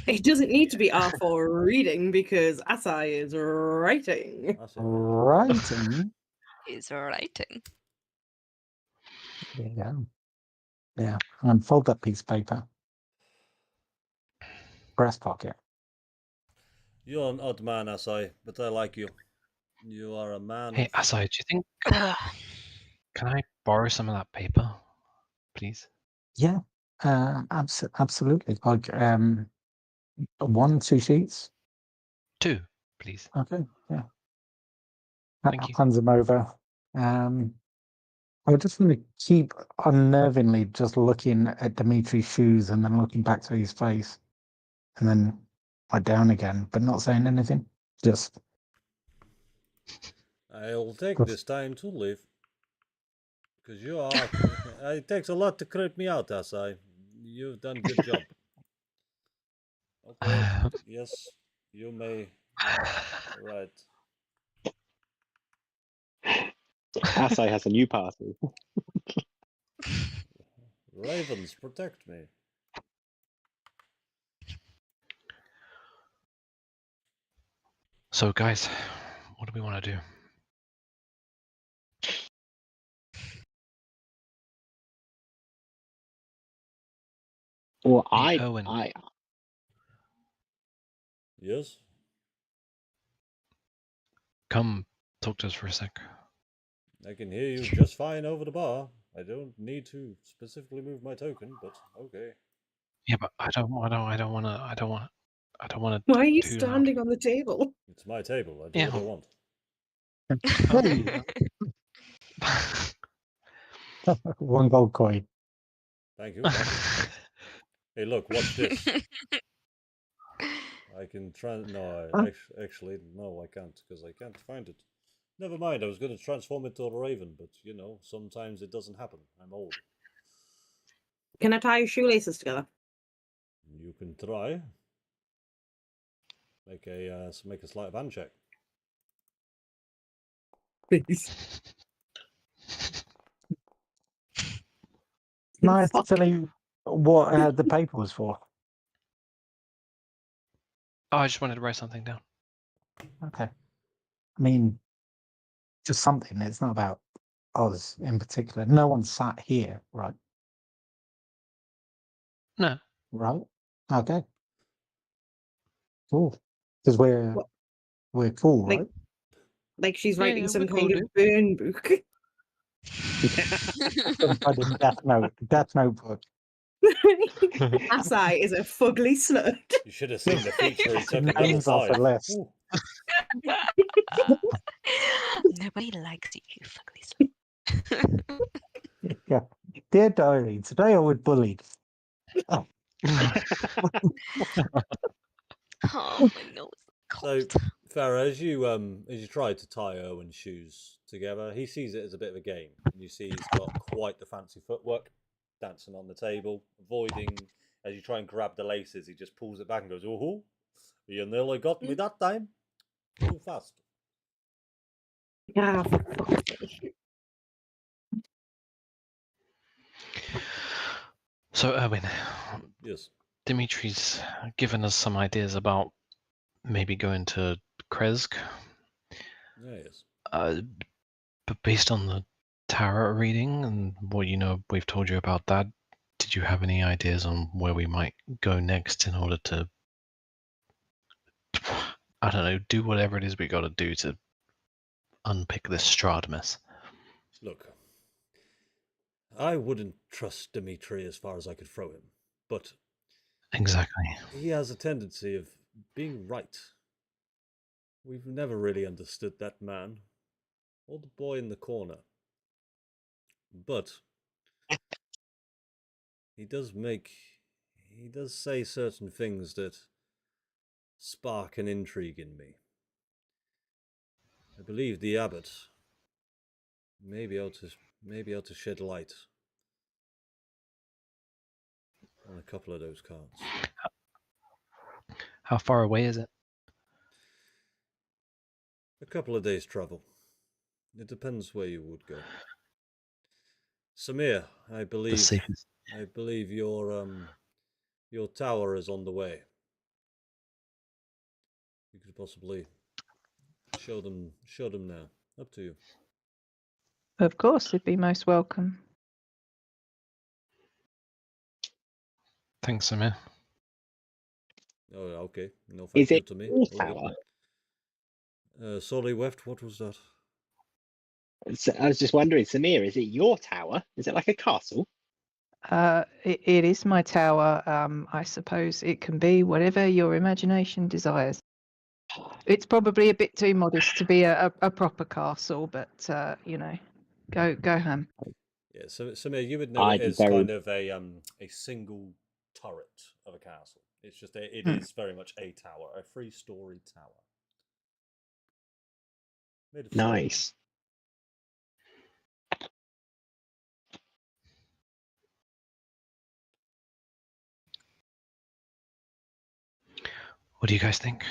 It doesn't need to be R for reading because Asai is writing. Writing. He's writing. There you go. Yeah, and fold that piece of paper. Breast pocket. You're an odd man, Asai, but I like you. You are a man. Hey, Asai, do you think... Can I borrow some of that paper, please? Yeah, absolutely. Like 1, 2 sheets. 2, please. Okay, yeah. Thank you. Hands them over. I just want to keep unnervingly just looking at Dimitri's shoes and then looking back to his face, and then down again, but not saying anything. Just. I'll take this time to leave. Because you are. It takes a lot to creep me out, Asai. You've done a good job. Okay. Yes, you may. Right. Asai has a new party. Ravens, protect me. So, guys, what do we want to do? Or Hey, I, Owen. I, Yes? Come talk to us for a sec. I can hear you just fine over the bar. I don't need to specifically move my token, but okay. Yeah, but I don't want to Why are you too standing on the table? It's my table. I do Yeah. what I want. loud. Okay. One gold coin. Thank you. Thank you. Hey, look, watch this. I can try. No, actually, no, I can't because I can't find it. Never mind. I was going to transform it to a raven, but you know, sometimes it doesn't happen. I'm old. Can I tie your shoelaces together? You can try. Make a sleight of hand check. Please. Nice to Fuck. tell you what the paper was for. Oh, I just wanted to write something down. Okay. I mean, just something. It's not about Oz in particular. No one sat here, right? No. Right? Okay. Cool. Because we're cool, Like- right? Like she's Yeah, writing yeah, some we're kind cool, of burn book. Some kind of Death Note book. Assai is a fugly slut. You should have seen the feature he took at level Names off a 5. list. Ooh. Nobody likes you, fugly slut. Yeah. Dear Diary, today I was bullied. Oh, my nose. So, Cold. Farah, as you try to tie Owen's shoes together, he sees it as a bit of a game, and you see he's got quite the fancy footwork, dancing on the table, avoiding. As you try and grab the laces, he just pulls it back and goes, "Oh, you nearly got me that time. Too fast." Yeah, for fuck's sake. So, Erwin, Yes. Dimitri's given us some ideas about maybe going to Kresk. Yeah, yes. But based on the tarot reading and what we've told you about that, did you have any ideas on where we might go next in order to, I don't know, do whatever it is we got to do to unpick this Strahd mess? Look, I wouldn't trust Dimitri as far as I could throw him, but Exactly. he has a tendency of being right. We've never really understood that man, or the boy in the corner. But he does say certain things that spark an intrigue in me. I believe the abbot may be able to shed light on a couple of those cards. How far away is it? A couple of days' travel. It depends where you would go. Samir, I The believe safest. your tower is on the way. You could possibly show them now. Up to you. Of course, they'd be most welcome. Thanks, Samir. Oh, okay. No, is thank you it to me. your All tower? good. Sorry, Weft, what was that? I was just wondering, Samir, is it your tower? Is it like a castle? It is my tower. I suppose it can be whatever your imagination desires. It's probably a bit too modest to be a proper castle, but go ham. Yeah, so Samir, you would know it I'd be as very kind of a single turret of a castle. It's just it Hmm. is very much a tower, a 3-story tower. Made of stone. nice. What do you guys think?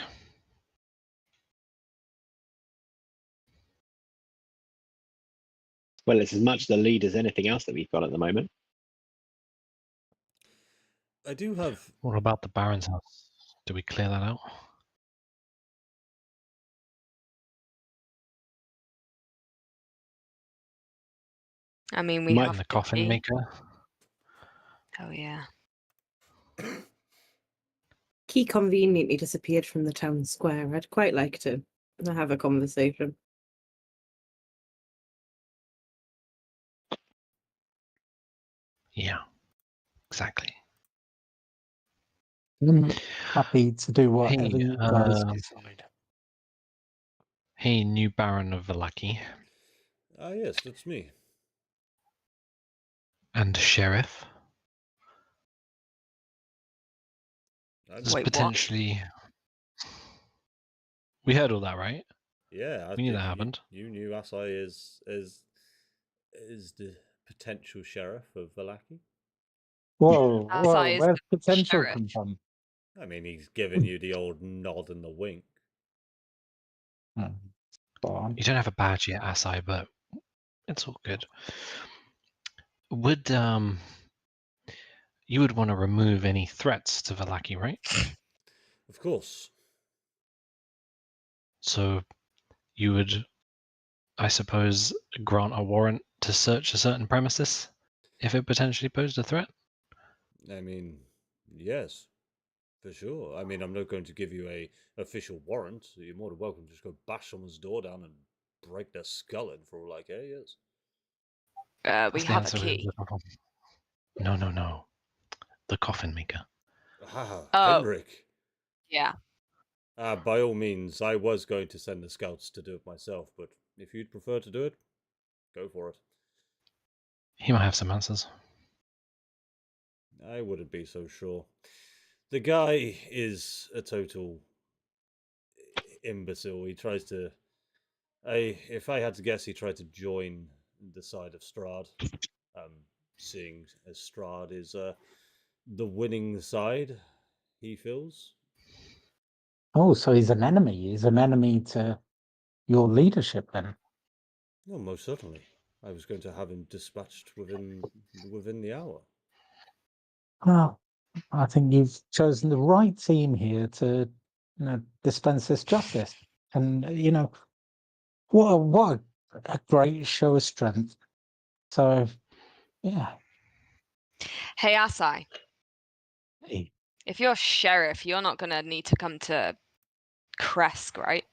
Well, it's as much the lead as anything else that we've got at the moment. I do have What about the Baron's house? Do we clear that out? I mean, we Might- have And the the coffin key. maker? Oh, yeah. He conveniently disappeared from the town square. I'd quite like to have a conversation. Yeah, exactly. I'm happy to do whatever Hey, you guys decide. hey, new Baron of Vallaki Ah, yes, that's me. and Sheriff. This is Wait, what? potentially. We heard all that, right? Yeah, We knew that happened. You knew Asai is the potential sheriff of Vallaki. Whoa, Asai is where's the potential sheriff. come from? I mean, he's given you the old nod and the wink. Go on. You don't have a badge yet, Asai, but it's all good. Would you would want to remove any threats to Vallaki, right? Of course. So you would, I suppose, grant a warrant to search a certain premises if it potentially posed a threat? I mean, yes, for sure. I mean, I'm not going to give you a official warrant. You're more than welcome to just go bash someone's door down and break their skull in for all I care, yes. We That's the have a answer we were key. looking for. No. The coffin maker. Ah, Oh. Henrik. Yeah. By all means, I was going to send the scouts to do it myself, but if you'd prefer to do it, go for it. He might have some answers. I wouldn't be so sure. The guy is a total imbecile. He tries to. If I had to guess, he tried to join the side of Strahd, seeing as Strahd is the winning side. He feels. Oh, so he's an enemy. He's an enemy to your leadership then. No, most certainly. I was going to have him dispatched within the hour. Well, I think you've chosen the right team here to, dispense this justice. And what a great show of strength. So, yeah. Hey, Asai. Hey, If you're sheriff, you're not gonna need to come to Kresk, right?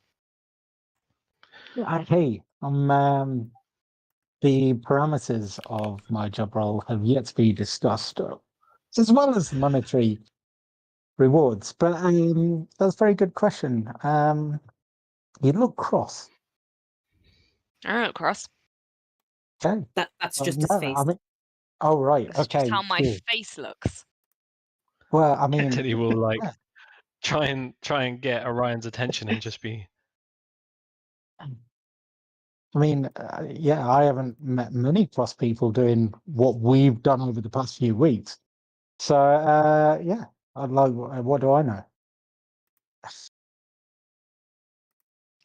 the parameters of my job role have yet to be discussed, as well as the monetary rewards. But that's a very good question. You look cross. I don't cross. Okay. That's just his No, face. I mean, oh right, That's okay. just how my Cool. face looks. Well, I mean, Teddy will like yeah. try and get Orion's attention and just be. I mean, yeah, I haven't met many cross people doing what we've done over the past few weeks. So, yeah, I'd like. What do I know?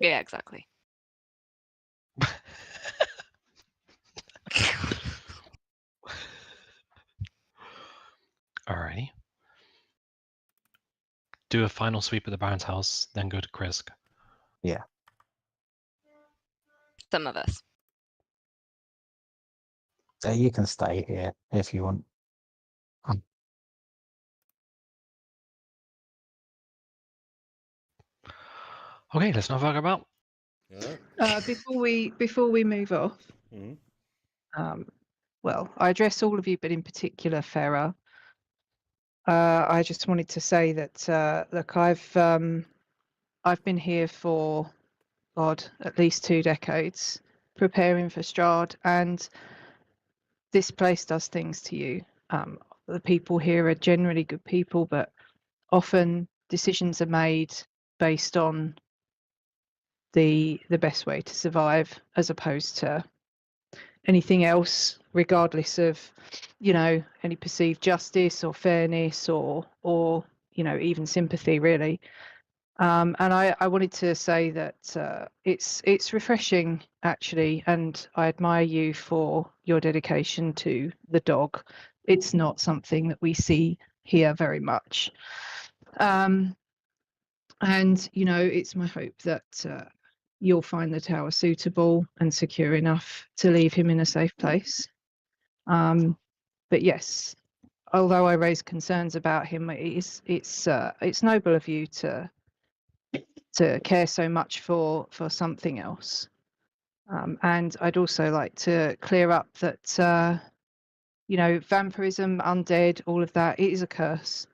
Yeah, exactly. Alrighty. Do a final sweep at the Baron's house, then go to Kresk. Yeah. Some of us. So you can stay here if you want. Okay, let's not fuck about. Yeah. Before we move off, Mhm. well, I address all of you, but in particular, Farah. I just wanted to say that look, I've been here for at least 2 decades, preparing for Strahd, and this place does things to you. The people here are generally good people, but often decisions are made based on the best way to survive, as opposed to anything else, regardless of any perceived justice or fairness or even sympathy, really. And I wanted to say that it's refreshing, actually, and I admire you for your dedication to the dog. It's not something that we see here very much. And it's my hope that you'll find the tower suitable and secure enough to leave him in a safe place. But yes, although I raise concerns about him, it's noble of you to care so much for something else. And I'd also like to clear up that vampirism, undead, all of that, it is a curse.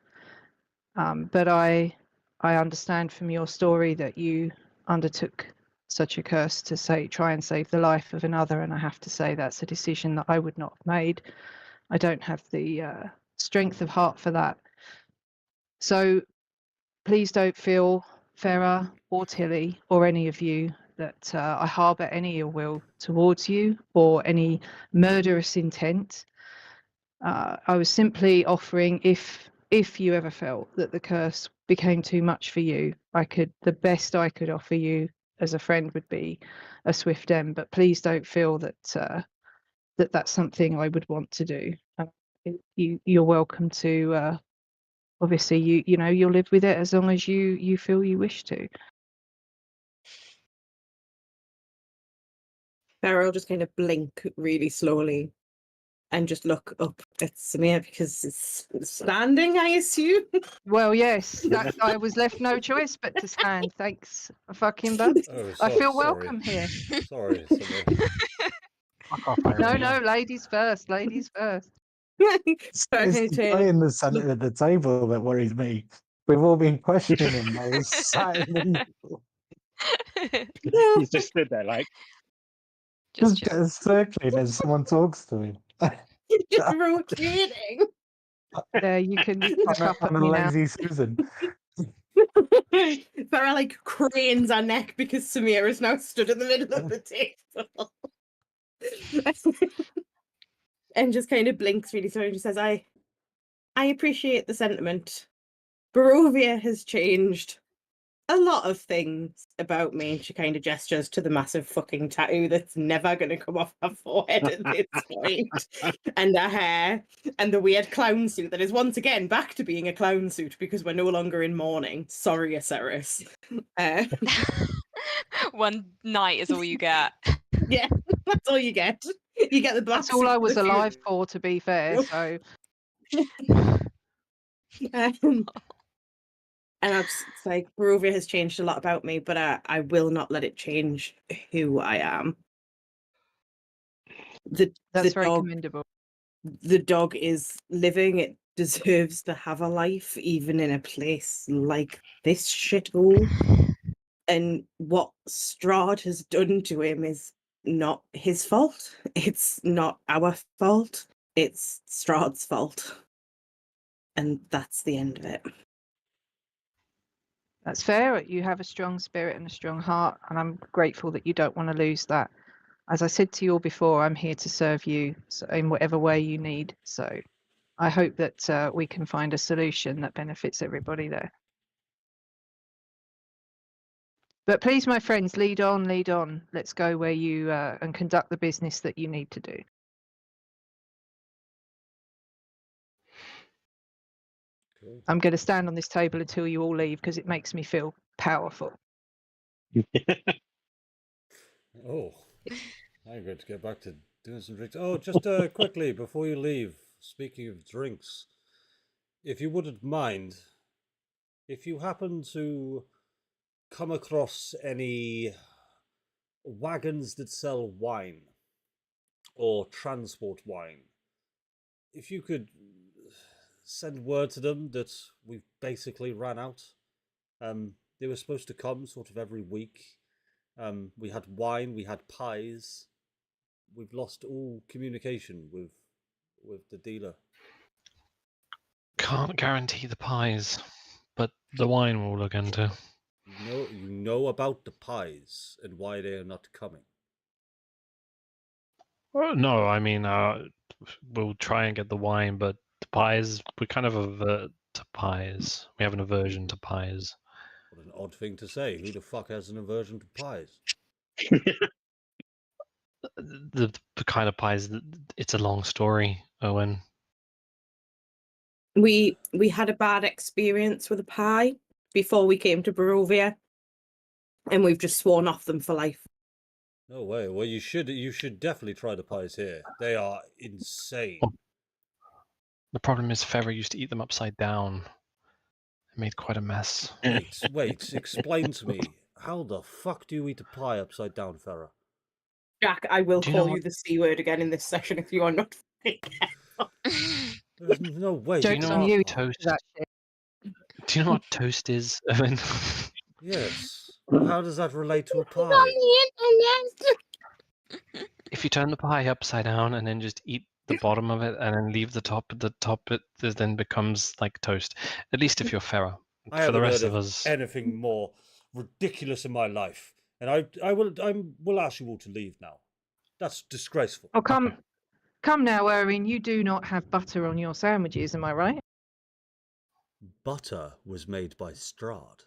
But I understand from your story that you undertook such a curse to try and save the life of another, and I have to say that's a decision that I would not have made. I don't have the strength of heart for that. So please don't feel, Farah or Tilly or any of you, that I harbour any ill will towards you or any murderous intent. I was simply offering, if you ever felt that the curse became too much for you, the best I could offer you as a friend would be a swift end. But please don't feel that that's something I would want to do. You're welcome to. Obviously, you'll live with it as long as you feel you wish to. Farah will just kind of blink really slowly and just look up at Samir because it's standing, I assume. Well, yes, I was left no choice but to stand. Thanks, fucking bud. Oh, I feel sorry. welcome here. Sorry, Samir. Fuck off, No, Irina. ladies first. Ladies first. It's the guy in the center of the table that worries me. We've all been questioning him. I was sat in the middle, He's just stood there like, Just just circling as someone talks to him. just rotating. There, you can look up at I'm a me now. lazy Susan. Farah like cranes her neck because Samir is now stood in the middle of the table. And just kind of blinks really slowly and just says, I appreciate the sentiment. Barovia has changed a lot of things about me. She kind of gestures to the massive fucking tattoo that's never going to come off her forehead at this point, and her hair, and the weird clown suit that is once again back to being a clown suit because we're no longer in mourning. Sorry, Aceris. one night is all you get. Yeah, that's all you get. You get the black That's all suit I for was the funeral. alive for, to be fair. So And I'm just like, Barovia has changed a lot about me, but I will not let it change who I am. that's very commendable. The dog is living. It deserves to have a life, even in a place like this shithole. And what Strahd has done to him is not his fault. It's not our fault. It's Strahd's fault. And that's the end of it. That's fair. You have a strong spirit and a strong heart, and I'm grateful that you don't want to lose that. As I said to you all before, I'm here to serve you in whatever way you need. So I hope that we can find a solution that benefits everybody there. But please, my friends, lead on, lead on. Let's go where you and conduct the business that you need to do. Cool. I'm going to stand on this table until you all leave because it makes me feel powerful. Oh, I'm going to get back to doing some drinks. Oh, just quickly before you leave, speaking of drinks, if you wouldn't mind, if you happen to come across any wagons that sell wine or transport wine, if you could send word to them that we've basically ran out. They were supposed to come sort of every week. We had wine, we had pies. We've lost all communication with the dealer. Can't guarantee the pies, but the wine we'll look into. You know about the pies and why they are not coming. No, I mean, we'll try and get the wine, but the pies, we kind of avert to pies. We have an aversion to pies. What an odd thing to say. Who the fuck has an aversion to pies? The kind of pies, it's a long story, Owen. We had a bad experience with a pie before we came to Barovia, and we've just sworn off them for life. No way. Well, you should definitely try the pies here. They are insane. The problem is Farah used to eat them upside down. It made quite a mess. Wait, explain to me. How the fuck do you eat a pie upside down, Farah? Jack, I will Do you know call you what- the C word again in this session if you are not careful. There's no way. Do you Joke's know on what you. toast? That shit. Do you know what toast is? I mean, Yes. Well, how does that relate to a pie? if you turn the pie upside down and then just eat the bottom of it and then leave the top it then becomes like toast. At least if you're Farah. I For haven't the rest heard of of us, anything more ridiculous in my life, and I will ask you all to leave now. That's disgraceful. Oh, come, Okay. come now, Erwin. You do not have butter on your sandwiches, am I right? Butter was made by Strahd.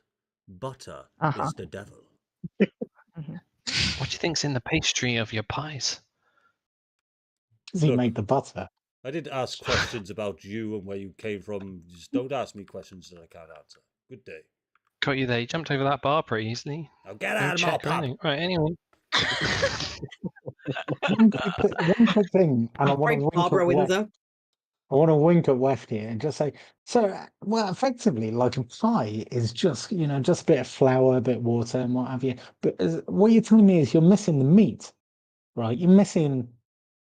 Butter Uh-huh. is the devil. Mhm. What do you think's in the pastry of your pies? Does he Look. make the butter? I did ask questions about you and where you came from. Just don't ask me questions that I can't answer. Good day. Got you there. You jumped over that bar pretty easily. Now get No out of my check or pub. anything. Right, anyway. One quick thing, and I want Right, to wink Barbara at Wef. Windsor. I want to wink at Weft here and just say, so, well, effectively, like a pie is just, just a bit of flour, a bit of water, and what have you. But what you're telling me is you're missing the meat, right? You're missing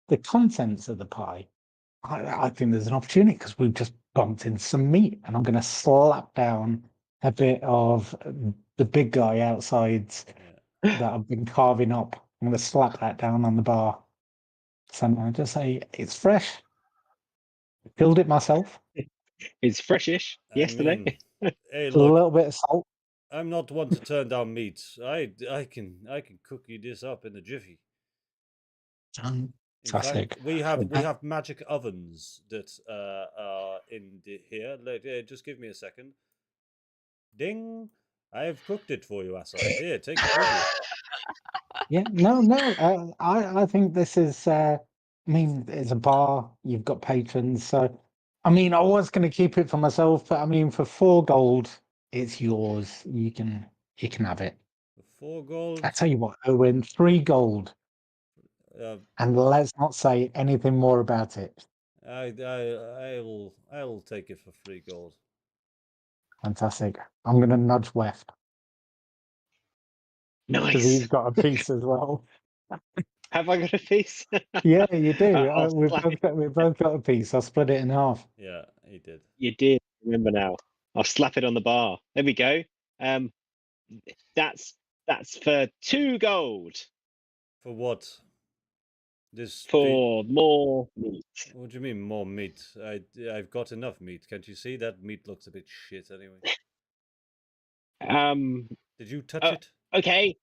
the contents of the pie. I think there's an opportunity because we've just bumped in some meat, and I'm going to slap down a bit of the big guy outside that I've been carving up. I'm going to slap that down on the bar. So I just say it's fresh. Filled it myself. It's freshish. I Yesterday. mean, hey, A look, little bit of salt. I'm not one to turn down meat. I can cook you this up in a jiffy. In Fantastic. fact, we have magic ovens that are in here. Just give me a second. Ding! I've cooked it for you, Assai. Here, take it with you. Yeah, no. I think this is. I mean, it's a bar. You've got patrons, so I mean, I was going to keep it for myself, but I mean, for 4 gold, it's yours. You can have it. For 4 gold. I tell you what, Owen, 3 gold, and let's not say anything more about it. I'll take it for 3 gold. Fantastic. I'm going to nudge Weft because he's Nice. got a piece as well. Have I got a piece? Yeah, you do. I'll We've slap both got a piece. I'll split it in half. Yeah, he did. You did. Remember now. I'll slap it on the bar. There we go. That's for 2 gold For what? This for more meat. What do you mean more meat? I've got enough meat. Can't you see that meat looks a bit shit anyway? Did you touch it? Okay.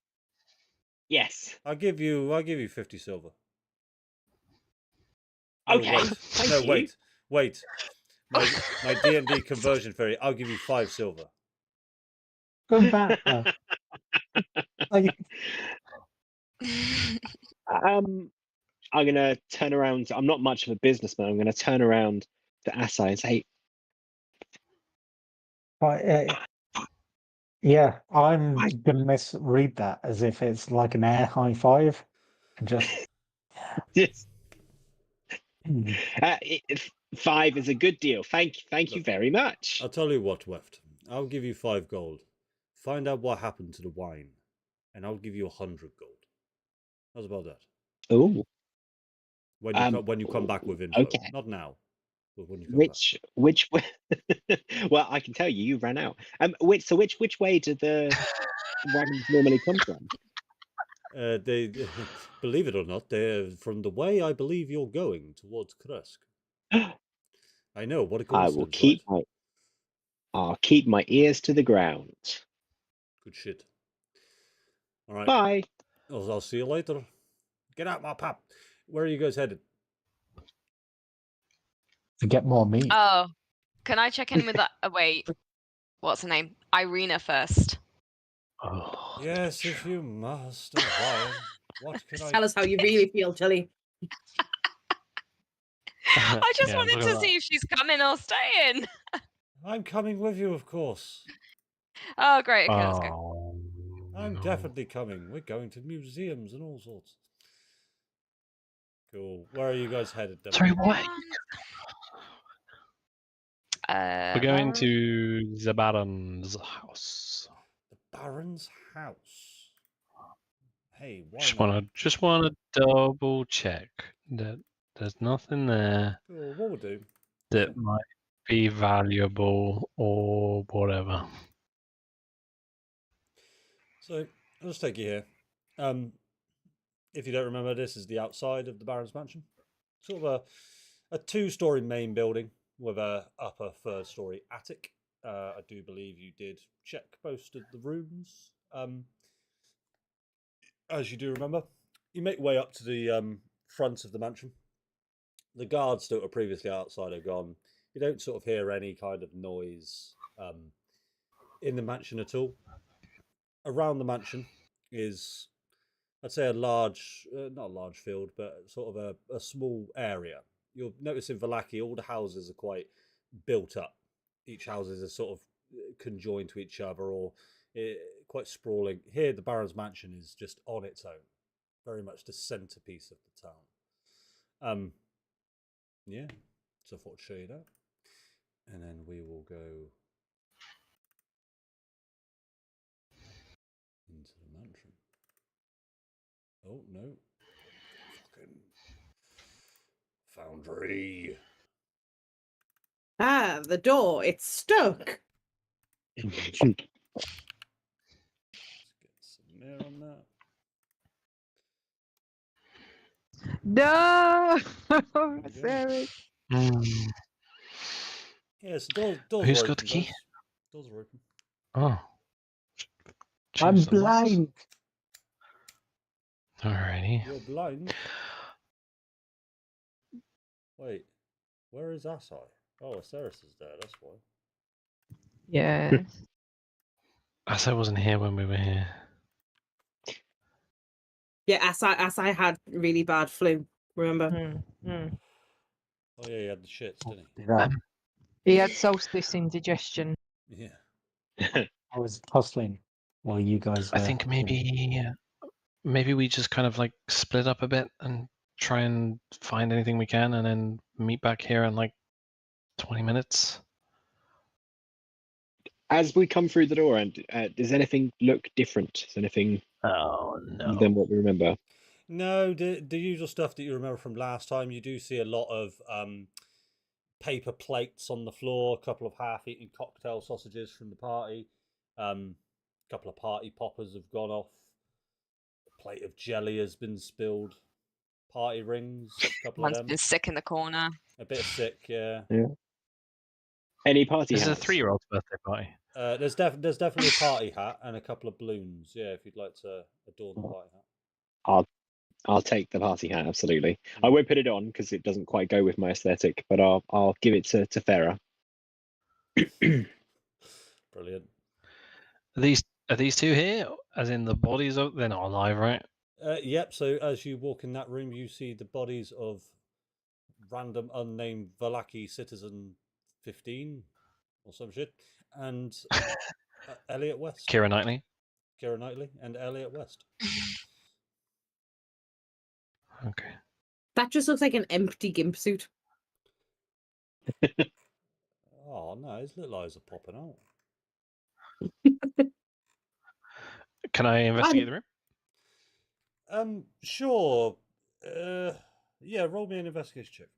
Yes. I'll give you 50 silver. Okay. Wait. Thank No, you. wait. My D&D conversion fairy. I'll give you 5 silver. Going back. Like, I'm gonna turn around. I'm not much of a businessman. I'm gonna turn around to Assai and say, yeah, I'm gonna misread that as if it's like an air high five, and just yes. 5 is a good deal. Thank you Look, very much. I'll tell you what, Weft. I'll give you 5 gold. Find out what happened to the wine, and I'll give you 100 gold. How's about that? Oh. When you come back with info, okay. not now, but when you come Which way? Well, I can tell you, you ran out. Which way do the wagons normally come from? They believe it or not, they're from the way I believe you're going towards Kresk. I know, what a coincidence. I'll keep my ears to the ground. Good shit. All right. Bye. I'll see you later. Get out my pub. Where are you guys headed? to get more meat. Oh, can I check in with that? Wait, what's her name? Irina first. Oh, Yes, if you must. Orion. What can Tell us how you really feel, Tilly. I just Yeah, wanted look at to that. see if she's coming or staying. I'm coming with you, of course. Oh, great. Okay, let's go. Oh, I'm no. definitely coming. We're going to museums and all sorts. Cool. Where are you guys headed then? Sorry, what? We're going Baron? to the Baron's house. The Baron's house. Hey, why Just not? wanna double check that there's nothing there Well, what we'll do. that might be valuable or whatever. So I'll just take you here. If you don't remember, this is the outside of the Baron's mansion. Sort of a two-story main building with a upper third-story attic. I do believe you did check most of the rooms. As you do remember, you make way up to the front of the mansion. The guards that were previously outside are gone. You don't sort of hear any kind of noise in the mansion at all. Around the mansion is, I'd say, a large, not a large field, but sort of a small area. You'll notice in Vallaki, all the houses are quite built up. Each houses are sort of conjoined to each other or quite sprawling. Here, the Baron's mansion is just on its own, very much the centerpiece of the town. Yeah, so I thought I'd show you that. And then we will go into the mansion. Oh, no. Fucking foundry. Ah, the door. It's stuck. Let's get some air on that. No, go. Sarah. Yes, doors Who's are got the open, key? guys. Doors are open. Oh. I'm Choose the locks. blind. Alrighty. You're blind? Wait, where is Asai? Oh, Aceris is there, that's why. Yes. Asa wasn't here when we were here. Yeah, as I had really bad flu. Remember? Oh yeah, he had the shits, didn't Did I? He had solstice indigestion. he? Yeah. I was hustling while you guys I were. think maybe we just kind of like split up a bit and try and find anything we can and then meet back here in like 20 minutes. As we come through the door, and does anything look different? Is anything Oh than what we remember? No, the usual stuff that you remember from last time. You do see a lot of paper plates on the floor, a couple of half-eaten cocktail sausages from the party, a couple of party poppers have gone off, a plate of jelly has been spilled, party rings, a couple One's of them, been sick in the corner. a bit of sick, yeah. Any party This is a hats? 3-year-old's birthday party. There's definitely a party hat and a couple of balloons, yeah, if you'd like to adorn the party hat. I'll take the party hat, absolutely. I won't put it on because it doesn't quite go with my aesthetic, but I'll give it to Farah. Brilliant. Are these two here? As in the bodies of they're not alive, right? Yep, so as you walk in that room, you see the bodies of random unnamed Vallaki citizen 15 or some shit, and Elliot West. Keira Knightley. Keira Knightley and Elliot West. Okay. That just looks like an empty gimp suit. Oh no, his little eyes are popping out. Can I investigate the room? Sure. Yeah, roll me an investigation check.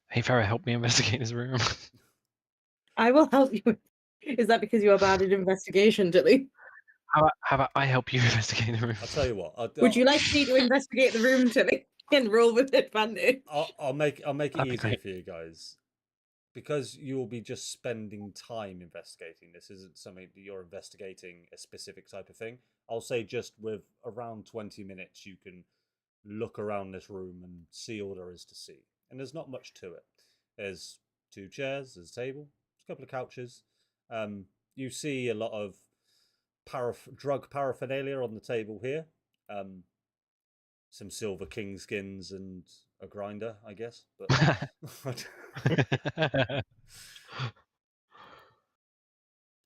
Hey Farah, help me investigate this room. I will help you. Is that because you are bad at investigation, Dilly? How about I help you investigate the room? I'll tell you what. Would you like me to investigate the room, Tilly, and roll with advantage? I'll make it That'd be easy great. for you guys, because you will be just spending time investigating. This isn't something that you're investigating a specific type of thing. I'll say just with around 20 minutes, you can look around this room and see all there is to see. And there's not much to it. There's 2 chairs, there's a table, there's a couple of couches. You see a lot of drug paraphernalia on the table here. Some silver king skins and a grinder, I guess. But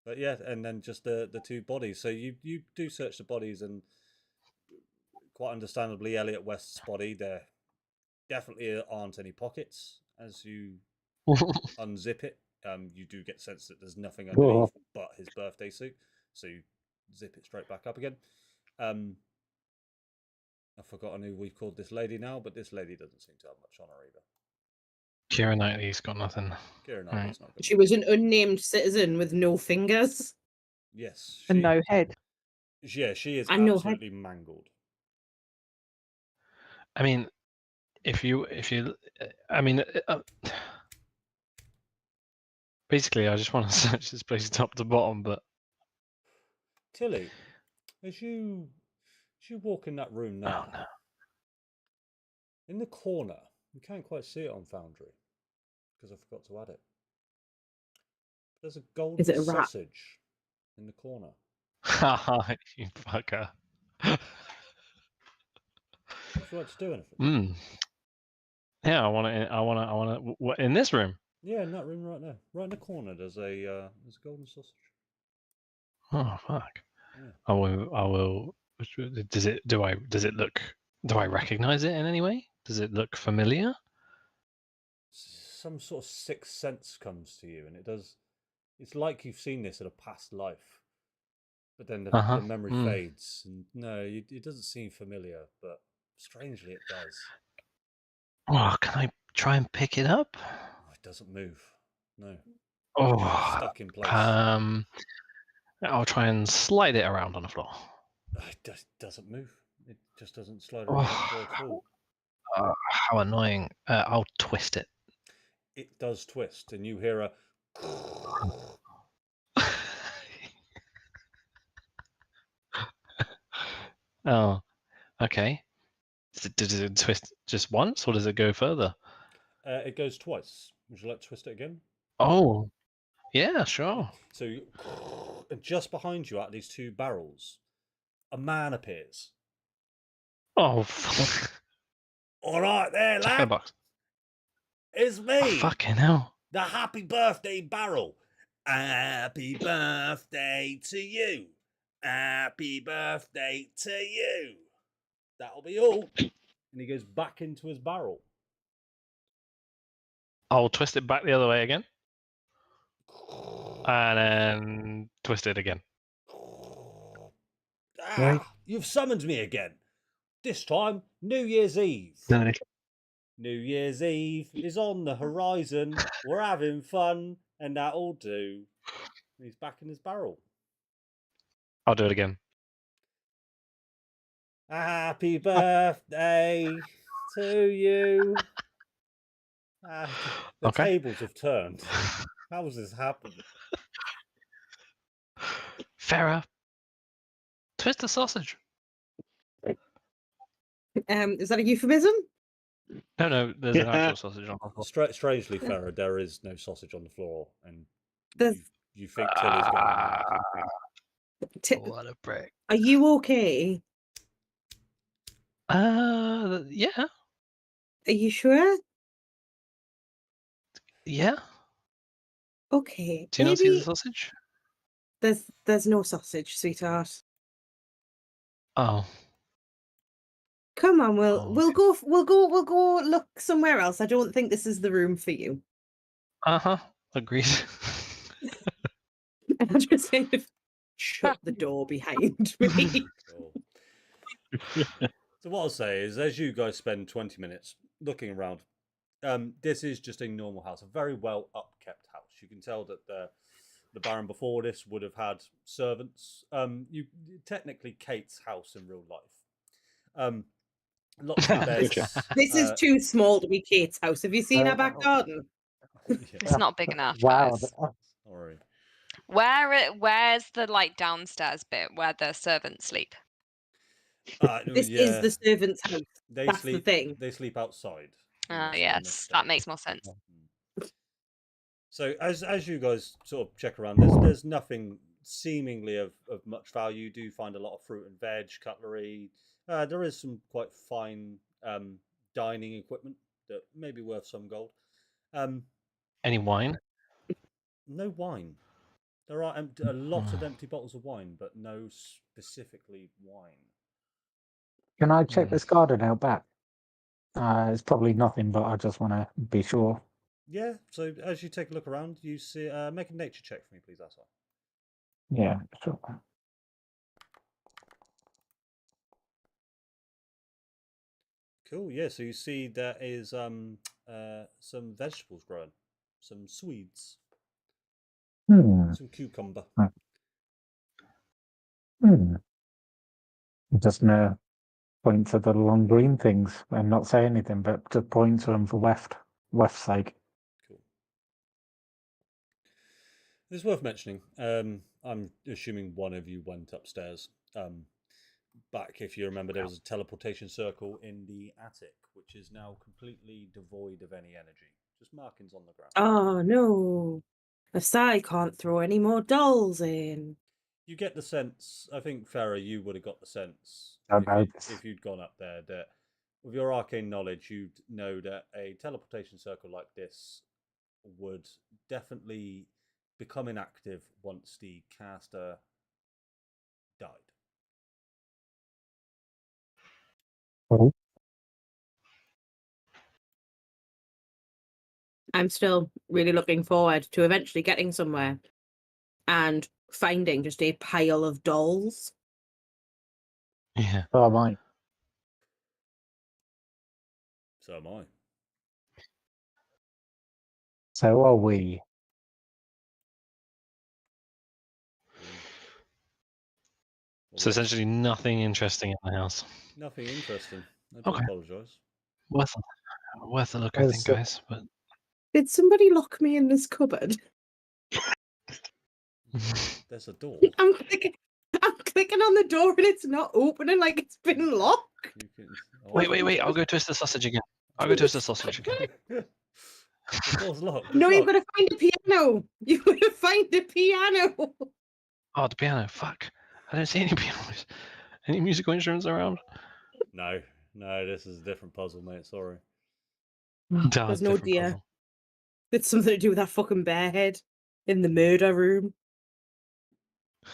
but yeah, and then just the 2 bodies. So you do search the bodies, and quite understandably, Elliot West's body, there definitely aren't any pockets, as you unzip it, you do get sense that there's nothing Whoa. underneath but his birthday suit. So you zip it straight back up again. I've forgotten who we've called this lady now, but this lady doesn't seem to have much on her either. Kira Knightley's got nothing. Kira Knightley's not good. She was an unnamed citizen with no fingers. Yes, And no head. Yeah, she is And no head. absolutely mangled. I mean, if you, I mean, basically, I just want to search this place top to bottom, but Tilly, as you walk in that room now, oh no. in the corner, you can't quite see it on Foundry because I forgot to add it. There's a golden Is it a rat? sausage in the corner. Haha, you fucker. Would you like to do anything? Mm. Yeah, I want to. What in this room? Yeah, in that room right now, right in the corner. There's a golden sausage. Oh fuck. Yeah. I will. Does it look? Do I recognize it in any way? Does it look familiar? Some sort of sixth sense comes to you, and it does. It's like you've seen this in a past life, but then the memory fades. And no, it doesn't seem familiar, but strangely it does. Oh, can I try and pick it up? Oh, it doesn't move. No. Oh, Stuck in place. I'll try and slide it around on the floor. It doesn't move. It just doesn't slide around the floor at all. How annoying. I'll twist it. It does twist, and you hear a. Oh, okay. Does it twist just once, or does it go further? It goes twice. Would you like to twist it again? Oh, yeah, sure. So, and just behind you, out of these two barrels, a man appears. Oh, All right, there, lad. box. It's me. Oh, fucking hell. The happy birthday barrel. Happy birthday to you. Happy birthday to you. That'll be all. And he goes back into his barrel. I'll twist it back the other way again. And then twist it again. Right. You've summoned me again. This time, New Year's Eve. No. New Year's Eve is on the horizon. We're having fun, and that'll do. He's back in his barrel. I'll do it again. Happy birthday to you. The Okay. tables have turned. How has this happened? Farah, twist the sausage. Is that a euphemism? No, there's an actual sausage on the floor. Strangely, Farah, there is no sausage on the floor, and There's... you think Tilly's gone. What a prick. Are you okay? Yeah. Are you sure? Yeah. Okay. Do you not see the sausage? There's no sausage, sweetheart. Oh. Come on, we'll go look somewhere else. I don't think this is the room for you. Agreed. And I just kind of shut the door behind me. So what I'll say is, as you guys spend 20 minutes looking around, this is just a normal house, a very well upkept house. You can tell that the Baron before this would have had servants. Technically Kate's house in real life. Lots of beds. This is too small to be Kate's house. Have you seen our back garden? It's not big enough. Wow. guys. Sorry. Where's the downstairs bit where the servants sleep? This is the servant's house. That's sleep, the thing. They sleep outside. Yes, that makes more sense. So as you guys sort of check around, there's nothing seemingly of much value. You do find a lot of fruit and veg, cutlery. There is some quite fine dining equipment that may be worth some gold. Any wine? No wine. There are a lot of empty bottles of wine, but no specifically wine. Can I check this garden out back? It's probably nothing, but I just want to be sure. Yeah. So as you take a look around, you see. Make a nature check for me, please, Asar. Yeah, sure. Cool. Yeah. So you see there is some vegetables growing, some Swedes, Hmm. some cucumber. Hmm. Just gonna point to the long green things and not say anything, but just point to them for Weft's sake. Cool. It's worth mentioning. I'm assuming one of you went upstairs. Back, if you remember, there was a teleportation circle in the attic, which is now completely devoid of any energy. Just markings on the ground. Oh no. Asai can't throw any more dolls in. You get the sense, I think, Farah, you would have got the sense if you'd gone up there that with your arcane knowledge, you'd know that a teleportation circle like this would definitely become inactive once the caster died. Oh. I'm still really looking forward to eventually getting somewhere and finding just a pile of dolls. Yeah. So am I. So am I. So are we. So essentially nothing interesting in the house. Nothing interesting. I do Okay. apologise. Worth a look, I think, guys. But Did somebody lock me in this cupboard? There's a door. I'm clicking on the door and it's not opening, like it's been locked. You can. wait. I'll go twist the sausage again. I'll go twist the sausage again. The door's locked. No, you've locked. got to find a piano. You've got to find a piano. Oh, the piano. Fuck. I don't see any pianos. Any musical instruments around? No, this is a different puzzle, mate. Sorry. There's no deer. Puzzle. It's something to do with that fucking bear head in the murder room.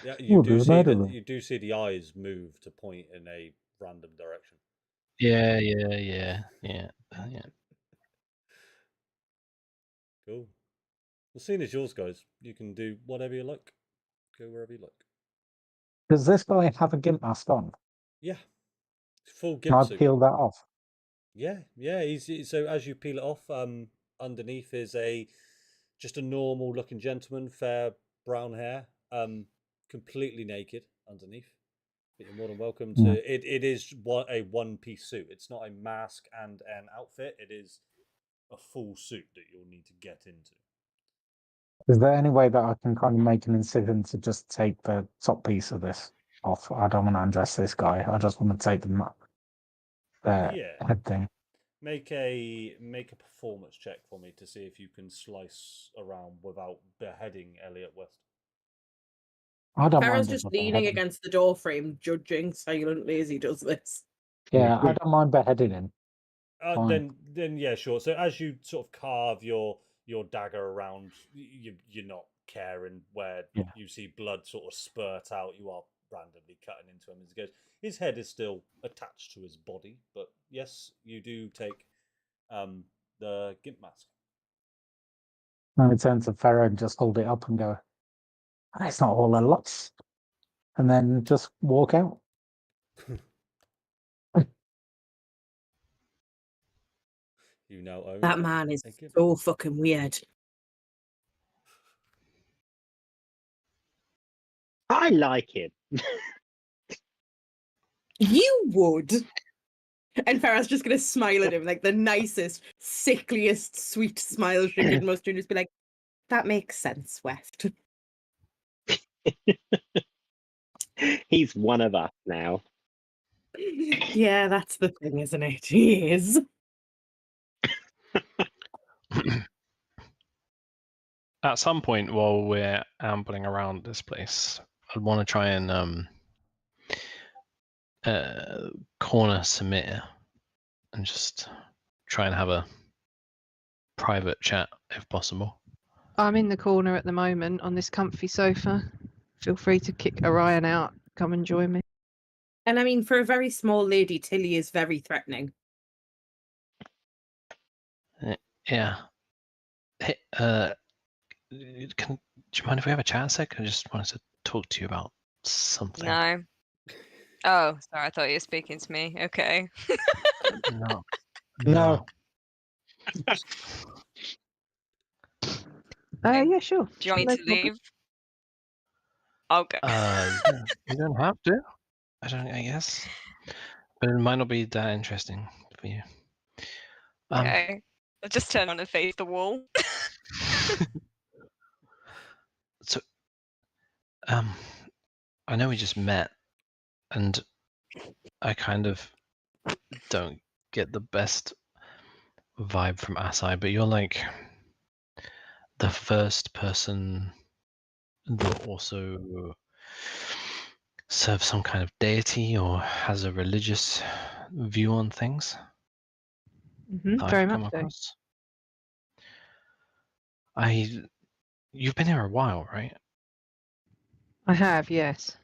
Yeah, you Ooh, do there's a see murder that. room. You do see the eyes move to point in a random direction. Yeah. Cool. The scene is yours, guys. You can do whatever you like. Go wherever you like. Does this guy have a gimp mask on? Yeah, full Can I gimp suit. peel that off? Yeah. So as you peel it off, underneath is just a normal looking gentleman, fair brown hair, completely naked underneath. But you're more than welcome to. It is a one-piece suit. It's not a mask and an outfit. It is a full suit that you'll need to get into. Is there any way that I can kind of make an incision to just take the top piece of this off? I don't want to undress this guy. I just want to take the head thing. Make a performance check for me to see if you can slice around without beheading Elliot West. I don't Farrah's mind just if leaning against the door frame, judging silently as he does this. Yeah, I don't mind beheading him. Then yeah, sure. So as you sort of carve your dagger around, you're not caring where you see blood sort of spurt out. You are randomly cutting into him as he goes. His head is still attached to his body, but yes, you do take the gimp mask. I turn to Farrah and just hold it up and go, "It's not all a lot," and then just walk out. You now own that man is so fucking weird. I like him. You would. And Farrah's just going to smile at him like the nicest, sickliest, sweet smile she could muster and just be like, that makes sense, Weft. He's one of us now. Yeah, that's the thing, isn't it? He is. At some point while we're ambling around this place, I'd want to try and corner Samir and just try and have a private chat if possible. I'm in the corner at the moment on this comfy sofa. Feel free to kick Orion out. Come and join me. And I mean, for a very small lady, Tilly is very threatening. Yeah. Hey, do you mind if we have a chat a sec? I just wanted to talk to you about something. No. Oh, sorry. I thought you were speaking to me. Okay. No. No. Yeah, sure. Do you want me No to problem. leave? I'll go. You don't have to. I guess. But it might not be that interesting for you. Okay. I'll just turn on and face the wall. So, I know we just met, and I kind of don't get the best vibe from Asai, but you're like the first person that also serves some kind of deity or has a religious view on things that Very I've much come so. across. You've been here a while, right? I have, yes.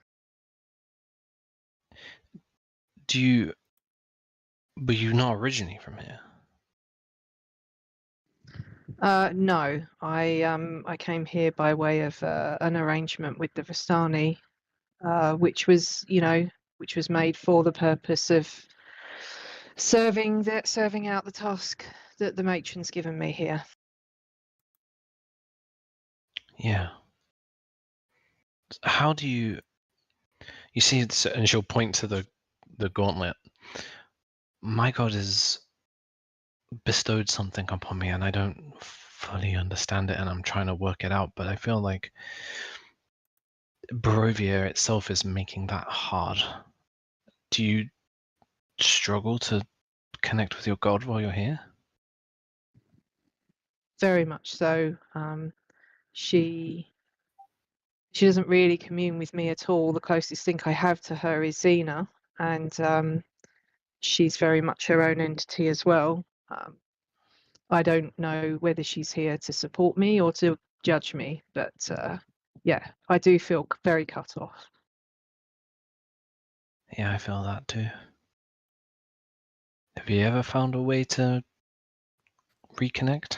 But you're not originally from here. No, I came here by way of an arrangement with the Vistani, which was made for the purpose of serving out the task that the matron's given me here. Yeah. How do you see? And she'll point to the gauntlet. My god has bestowed something upon me, and I don't fully understand it, and I'm trying to work it out. But I feel like Barovia itself is making that hard. Do you struggle to connect with your god while you're here? Very much so. She doesn't really commune with me at all. The closest thing I have to her is Xena, and she's very much her own entity as well. I don't know whether she's here to support me or to judge me, but yeah, I do feel very cut off. Yeah, I feel that too. Have you ever found a way to reconnect?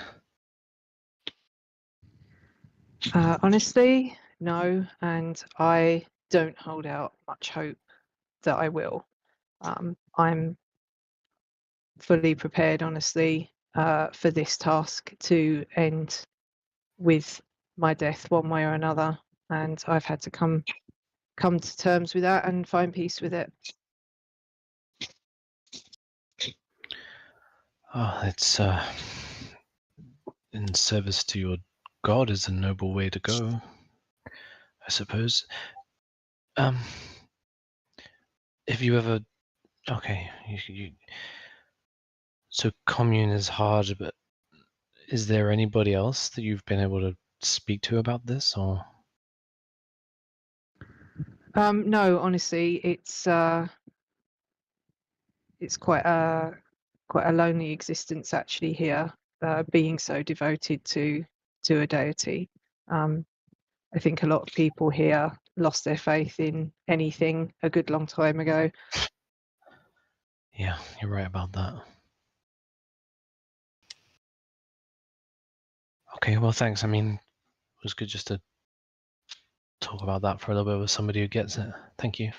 Honestly, no, and I don't hold out much hope that I will. I'm fully prepared, honestly, for this task to end with my death one way or another, and I've had to come to terms with that and find peace with it. Oh, it's in service to your god is a noble way to go, I suppose. If you ever, okay, so commune is hard, but is there anybody else that you've been able to speak to about this, or? No, honestly, it's quite a lonely existence actually here, being so devoted to a deity. I think a lot of people here lost their faith in anything a good long time ago. Yeah, you're right about that. Okay, well, thanks. I mean, it was good just to talk about that for a little bit with somebody who gets it. Thank you.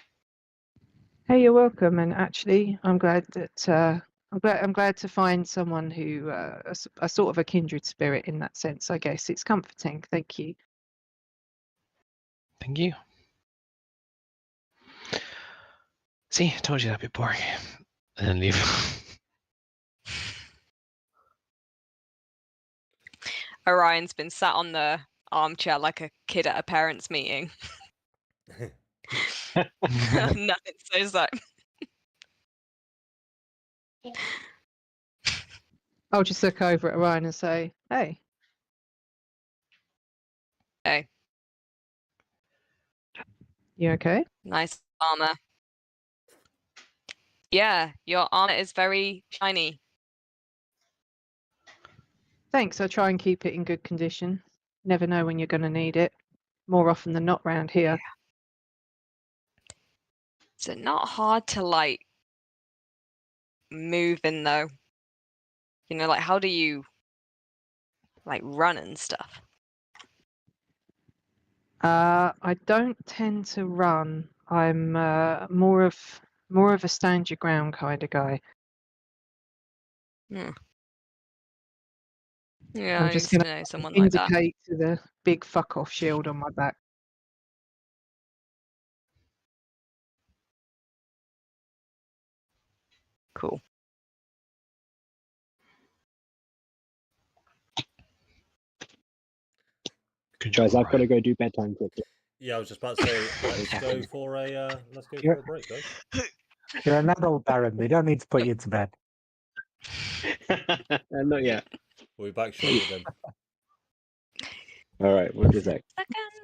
Hey, you're welcome. And actually, I'm glad that I'm glad to find someone who a sort of a kindred spirit in that sense. I guess it's comforting. Thank you. Thank you. See, I told you that'd be boring. And then leave. Orion's been sat on the armchair like a kid at a parents' meeting. Nothing. So it's like, I'll just look over at Orion and say, "Hey, hey, you okay?" nice armor. Yeah, your armor is very shiny. Thanks. I try and keep it in good condition. Never know when you're going to need it. More often than not round here. Is it not hard to like move in though? You know, like how do you Like run and stuff. I don't tend to run. I'm more of a stand your ground kind of guy. Yeah, I'm I just used to going know to someone like that. indicate to the big fuck off shield on my back. Cool. Good Guys, job, I've got to Ryan. go do bedtime quickly. Yeah, I was just about to say, let's go for Yeah. a break, guys. You're an adult, Darren. They don't need to put you to bed. Not yet. We'll be back shortly then. All right, we'll be back. Second.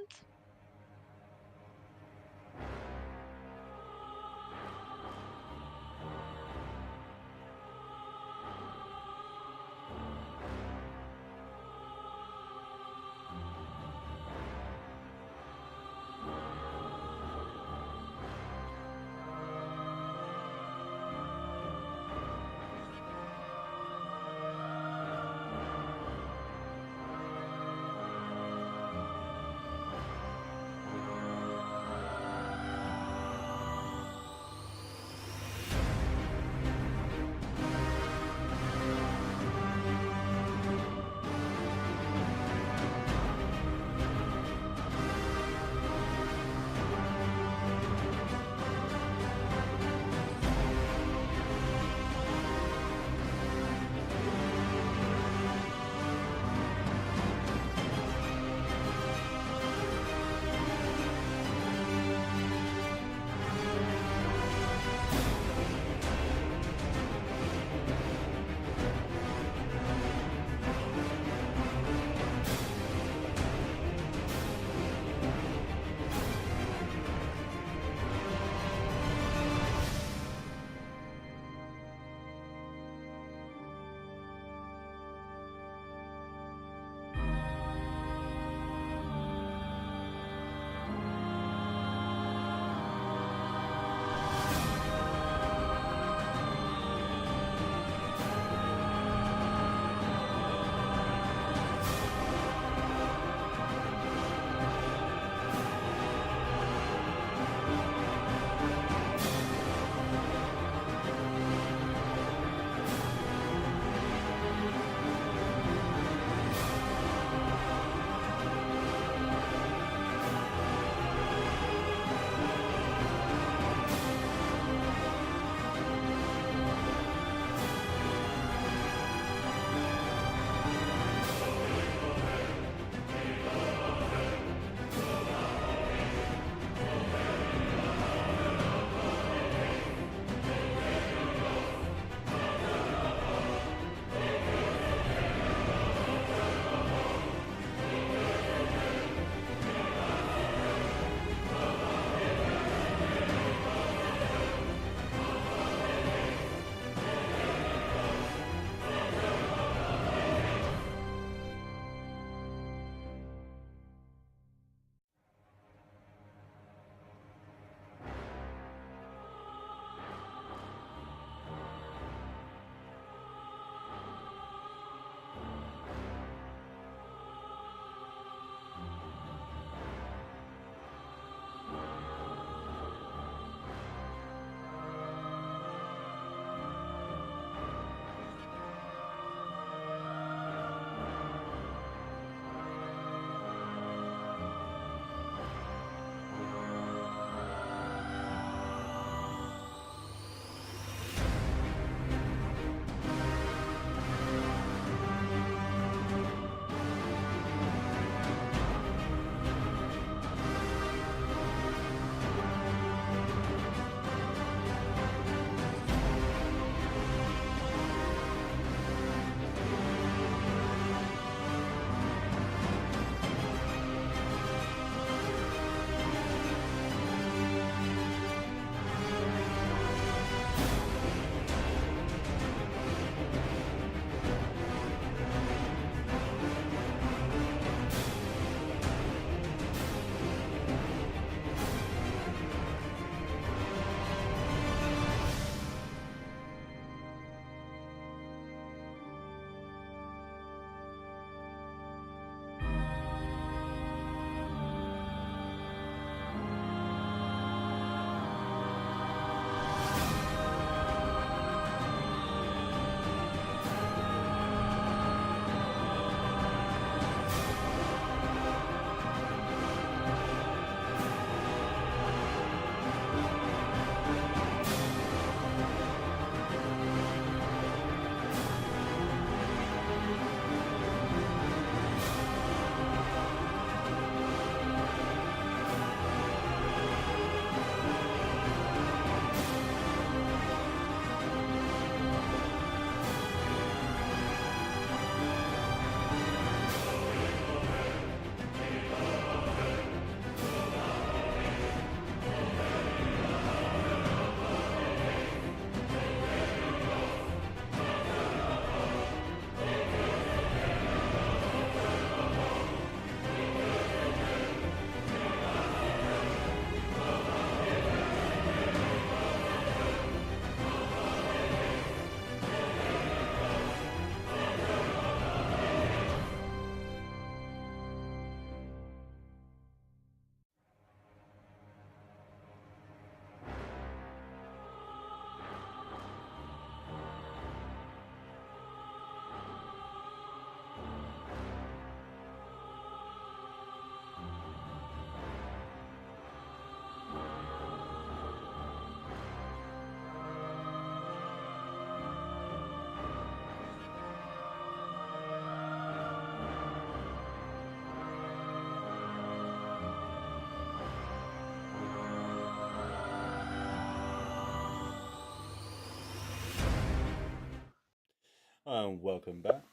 And welcome back.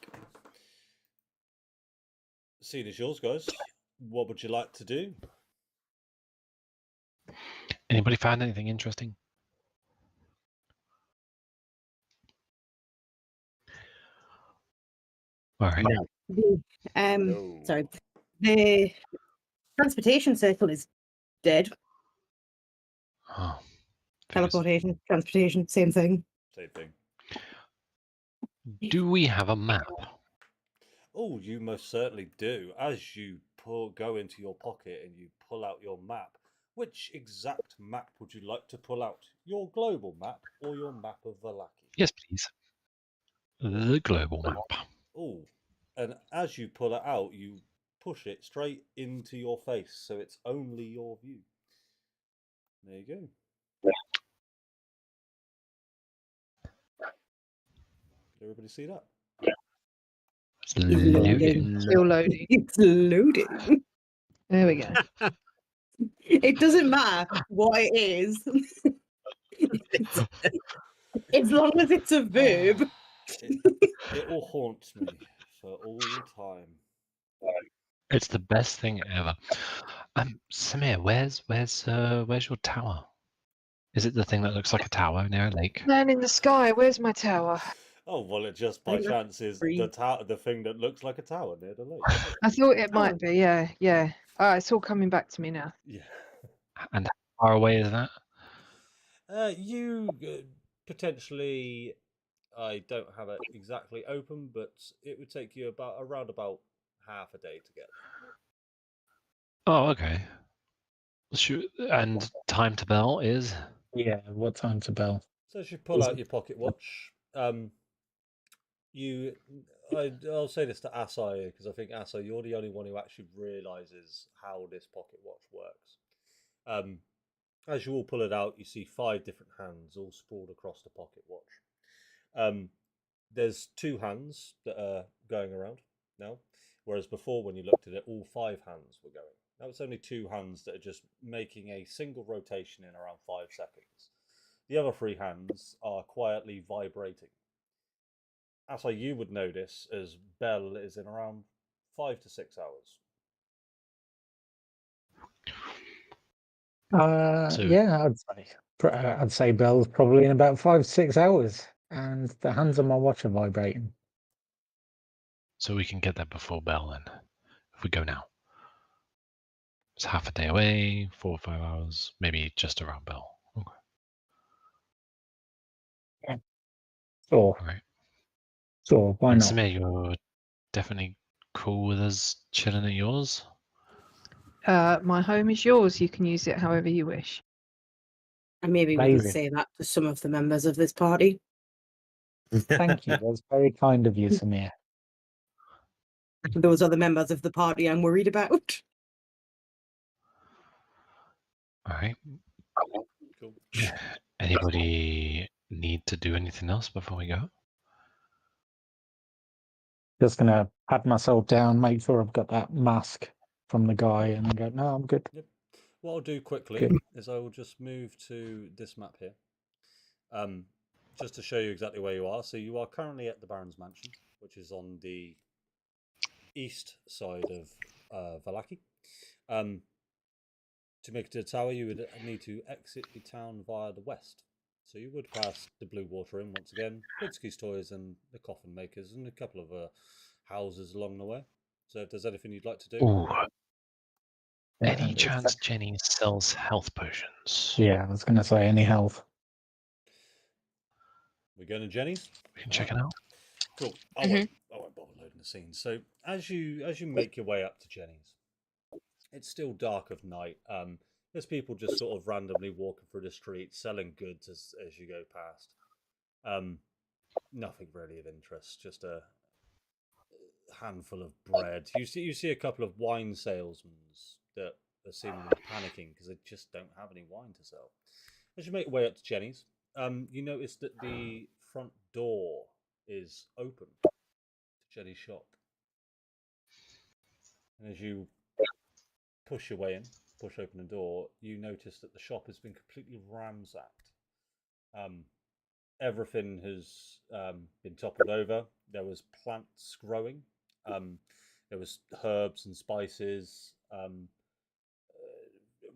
Scene is yours, guys. What would you like to do? Anybody found anything interesting? All right. No. No. Sorry. The transportation circle is dead. Oh, figures. Teleportation, transportation, same thing. Same thing. Do we have a map? Oh, you most certainly do. As you go into your pocket and you pull out your map, which exact map would you like to pull out? Your global map or your map of Vallaki? Yes, please. The global map. Oh, and as you pull it out, you push it straight into your face, so it's only your view. There you go. Everybody see that? It's loading. Still loading. It's loading. There we go. It doesn't matter what it is. As long as it's a verb. It will haunt me for all time. It's the best thing ever. Samir, where's your tower? Is it the thing that looks like a tower near a lake? Man in the sky, where's my tower? Oh well, it just by think that's chance is free. the thing that looks like a tower near the lake. I thought it might be, yeah, yeah. It's all coming back to me now. Yeah. And how far away is that? You potentially, I don't have it exactly open, but it would take you around about half a day to get there. Oh, okay. Shoot. And time to bell is? Yeah, what time to bell? So as you pull out your pocket watch, I'll say this to Asai because I think Asai, you're the only one who actually realizes how this pocket watch works. As you all pull it out, you see 5 different hands all sprawled across the pocket watch. There's 2 hands that are going around now, whereas before when you looked at it, all 5 hands were going. Now it's only 2 hands that are just making a single rotation in around 5 seconds. The other 3 hands are quietly vibrating. As you would notice, as Bell is in around 5 to 6 hours. Yeah, I'd say Bell's probably in about 5-6 hours, and the hands on my watch are vibrating. So we can get there before bell then, if we go now. It's half a day away, 4 or 5 hours, maybe just around bell. Okay. Sure, All right. sure, why And not? Samir, you're definitely cool with us chilling at yours? My home is yours. You can use it however you wish. And maybe we can Amazing. say that to some of the members of this party. Thank you. That's very kind of you, Samir. Those are the members of the party I'm worried about. All right. Cool. Anybody need to do anything else before we go? Just gonna pat myself down, make sure I've got that mask from the guy, and then go, no, I'm good. Yep. What I'll do quickly Good. is I will just move to this map here, just to show you exactly where you are. So you are currently at the Baron's Mansion, which is on the east side of Vallaki. To make it to the tower, you would need to exit the town via the west. So you would pass the Blue Water Inn once again, Blitzky's Toys and the Coffin Makers, and a couple of houses along the way. So if there's anything you'd like to do, Ooh. Any Yeah, chance Jenny sells health potions? Yeah, I was gonna say any health. we're going to Jenny's. We can check it out. Cool. I won't bother loading the scene. So as you make your way up to Jenny's, it's still dark of night. There's people just sort of randomly walking through the streets, selling goods as you go past. Nothing really of interest. Just a handful of bread. You see a couple of wine salesmen that are seemingly panicking because they just don't have any wine to sell. As you make your way up to Jenny's, you notice that the front door is open to Jenny's shop. And as you push your way in, push open the door, you notice that the shop has been completely ransacked. everything has been toppled over. There was plants growing. There was herbs and spices.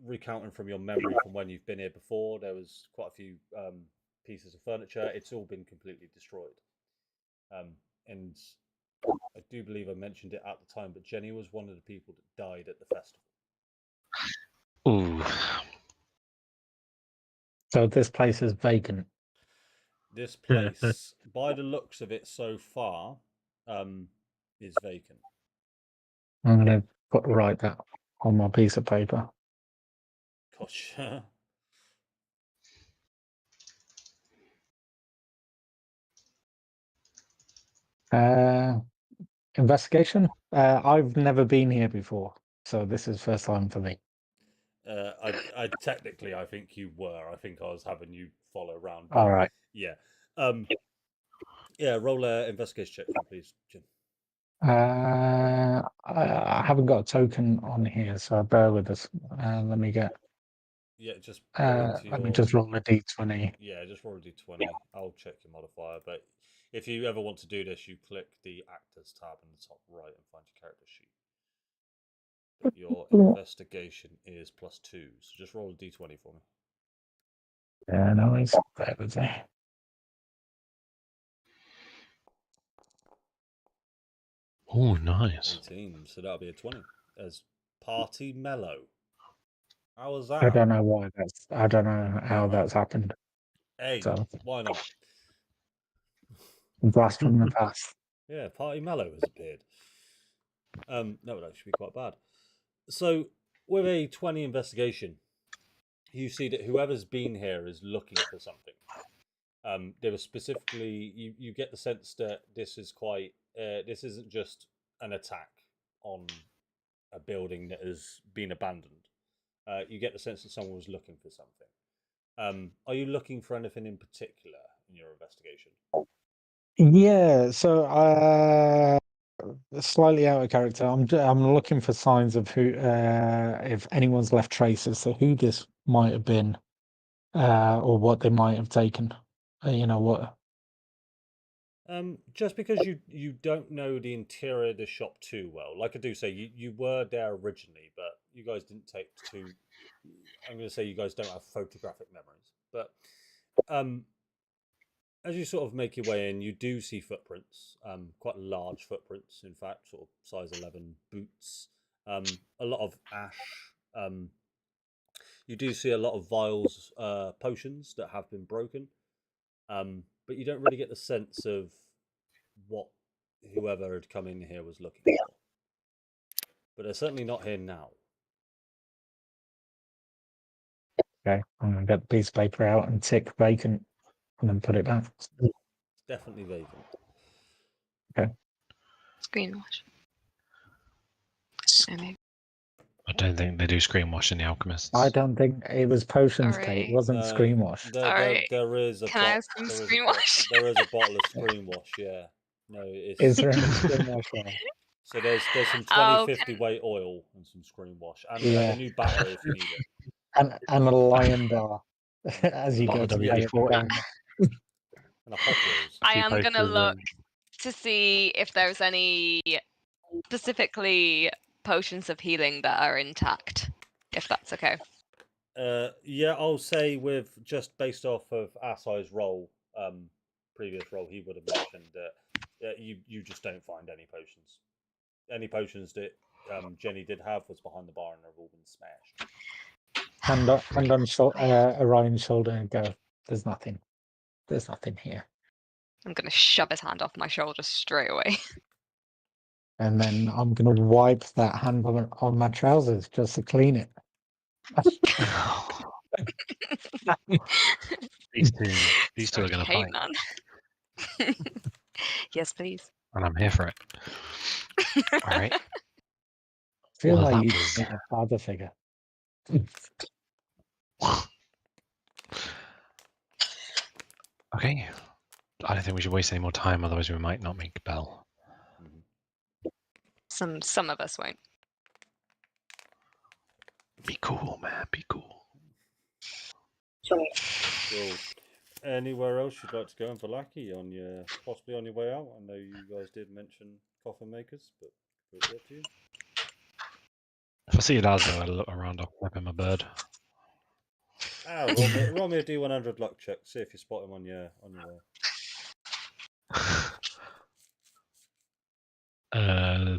Recounting from your memory from when you've been here before, there was quite a few pieces of furniture. It's all been completely destroyed. And I do believe I mentioned it at the time, but Jenny was one of the people that died at the festival. Ooh. So this place is vacant. This place, by the looks of it so far, is vacant. I'm going to write that on my piece of paper. Gosh. Investigation? I've never been here before, so this is first time for me. I technically, I think you were. I think I was having you follow around. All right. Yeah. Yeah. Roll a investigation check for me, please, Jim. I haven't got a token on here, so bear with us. Let me get. Yeah, just go into Let me your. just roll a d20. Yeah, just roll a d20. I'll check your modifier. But if you ever want to do this, you click the actors tab in the top right and find your character sheet. But your investigation is +2, so just roll a d20 for me. Yeah, no, it's bear with me. Oh, nice. 18, so that'll be a 20. As Party Mellow. How was I that? don't know why that's. I don't know how that's happened. Hey, So why not? blast from the past. Yeah, Party Mellow has appeared. That would actually be quite bad. So, with a 20 investigation, you see that whoever's been here is looking for something. There was specifically, you get the sense that this is quite, this isn't just an attack on a building that has been abandoned. You get the sense that someone was looking for something. Are you looking for anything in particular in your investigation? Yeah, so slightly out of character. I'm looking for signs of who, if anyone's left traces, so who this might have been, or what they might have taken. You know what? Just because you don't know the interior of the shop too well, like I do say, you were there originally, but you guys didn't take too. I'm going to say you guys don't have photographic memories, but as you sort of make your way in, you do see footprints, quite large footprints, in fact, sort of size 11 boots, a lot of ash. You do see a lot of vials, potions that have been broken, but you don't really get the sense of what whoever had come in here was looking for. But they're certainly not here now. Okay, I'm gonna get the piece of paper out and tick vacant, and then put it back. It's definitely vacant. Okay. Screen wash. Maybe. I don't think they do screen wash in the Alchemists. I don't think it was potions, Kate. It Sorry. wasn't No, screen wash. Sorry. there is a Can I have some screen wash? There is a bottle of screen wash. Yeah, no, it's. Is there any screen wash there? So there's some 20, Oh, 50 weight oil and some screen wash and Yeah. a new batter if you need it. And a lion bar as you Lot go of to pay it WD-40. down. And a Hot Wheels. I Two am going to posters look and- to see if there's any specifically potions of healing that are intact, if that's okay. Yeah, I'll say with just based off of Asai's role, previous role, he would have mentioned that you just don't find any potions. Any potions that Jenny did have was behind the bar and have all been smashed. Hand on Orion's shoulder and go, there's nothing. There's nothing here. I'm going to shove his hand off my shoulder straight away. And then I'm going to wipe that hand on my trousers just to clean it. These two are going to Hey, fight, man. Yes, please. and I'm here for it. All right. I feel Well, like that you was- need a father figure. Okay. I don't think we should waste any more time, otherwise we might not make Bell. Some of us won't. Be cool, man. Be cool. Cool. Anywhere else you'd like to go in Valaki on your possibly on your way out? I know you guys did mention coffin makers, but completely up to you. If I see it as I look around, I'll flip him a bird. Roll me a D100 luck check. See if you spot him on your way.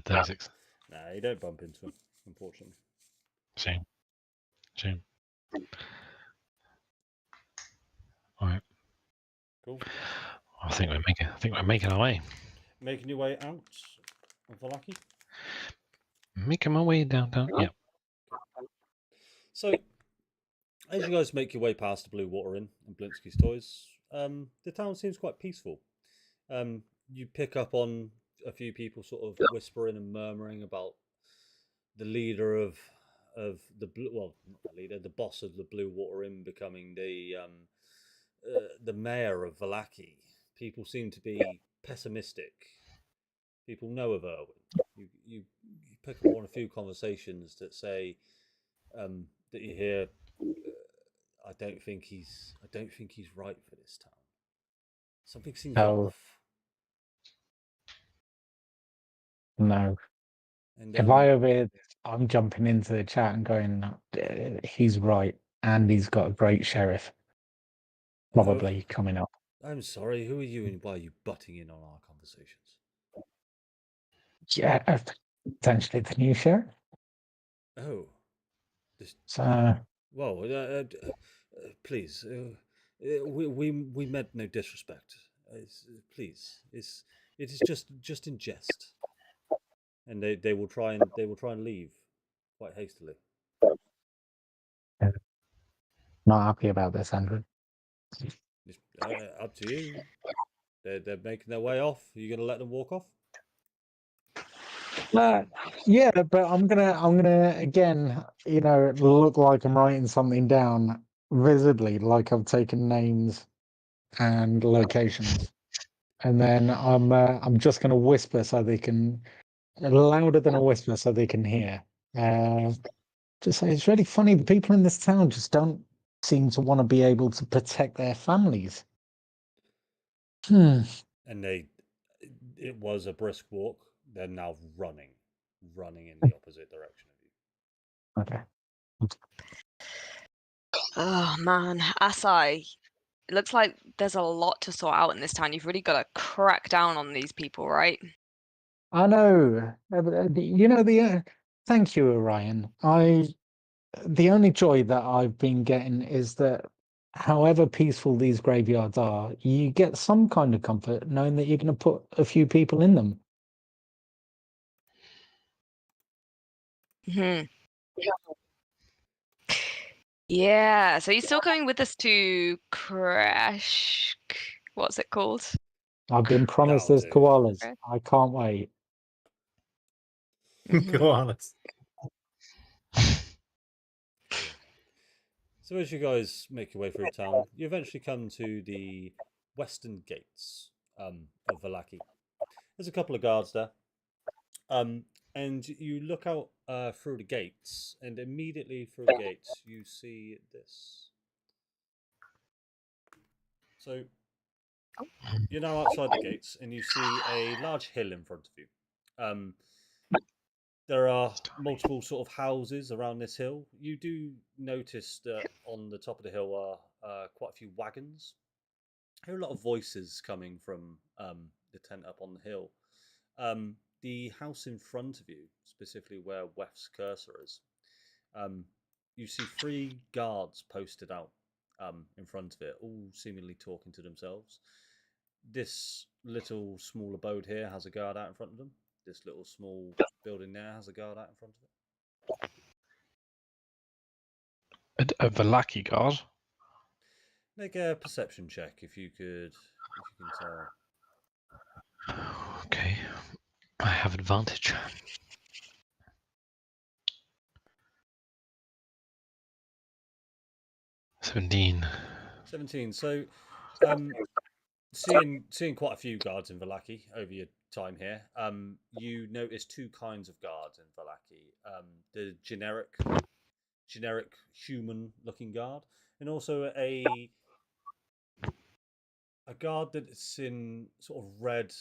36. Nah, you don't bump into him, unfortunately. Shame. All right. Cool. I think we're making our way. Making your way out of Valaki. Making my way downtown. Yeah. So, as you guys make your way past the Blue Water Inn and Blinsky's Toys, the town seems quite peaceful. You pick up on a few people sort of whispering and murmuring about the leader of the not the leader, the boss of the Blue Water Inn becoming the mayor of Valaki. People seem to be pessimistic. People know of Erwin. You pick up on a few conversations that say that you hear. I don't think he's right for this town. Something seems No. off. No. And If I overhear this, I'm jumping into the chat and going, he's right. And he's got a great sheriff probably coming up. I'm sorry. Who are you, and why are you butting in on our conversations? Yeah, potentially the new sheriff. Oh, this. So, Well, please. We meant no disrespect. Please, it is just in jest. And they will try and leave quite hastily. not happy about this, Andrew. It's, up to you. They're making their way off. Are you going to let them walk off? Yeah, but I'm gonna again, look like I'm writing something down visibly, like I've taken names and locations, and then I'm just gonna whisper so they can louder than a whisper so they can hear. Just say it's really funny. The people in this town just don't seem to want to be able to protect their families. And it was a brisk walk. They're now running in the opposite direction of you. Okay. Oh man, Asai, it looks like there's a lot to sort out in this town. You've really got to crack down on these people, right? I know. Thank you, Orion. The only joy that I've been getting is that however peaceful these graveyards are, you get some kind of comfort knowing that you're going to put a few people in them. Hmm. Yeah. So you're still coming with us to Crash? What's it called? I've been promised That'll there's do. koalas. Okay. I can't wait. Mhm. Koalas. So as you guys make your way through town, you eventually come to the western gates of Valaki. There's a couple of guards there. And you look out through the gates, and immediately through the gates, you see this. So you're now outside the gates, and you see a large hill in front of you. There are multiple sort of houses around this hill. You do notice that on the top of the hill are quite a few wagons. I hear a lot of voices coming from the tent up on the hill. The house in front of you, specifically where Wef's cursor is, you see 3 guards posted out in front of it, all seemingly talking to themselves. This little small abode here has a guard out in front of them. This little small building there has a guard out in front of it. A Valaki guard. Make a perception check if you can tell. Okay, I have advantage. 17. 17. So, seeing quite a few guards in Valaki over your time here, you notice 2 kinds of guards in Valaki. The generic human-looking guard, and also a a guard that's in sort of red,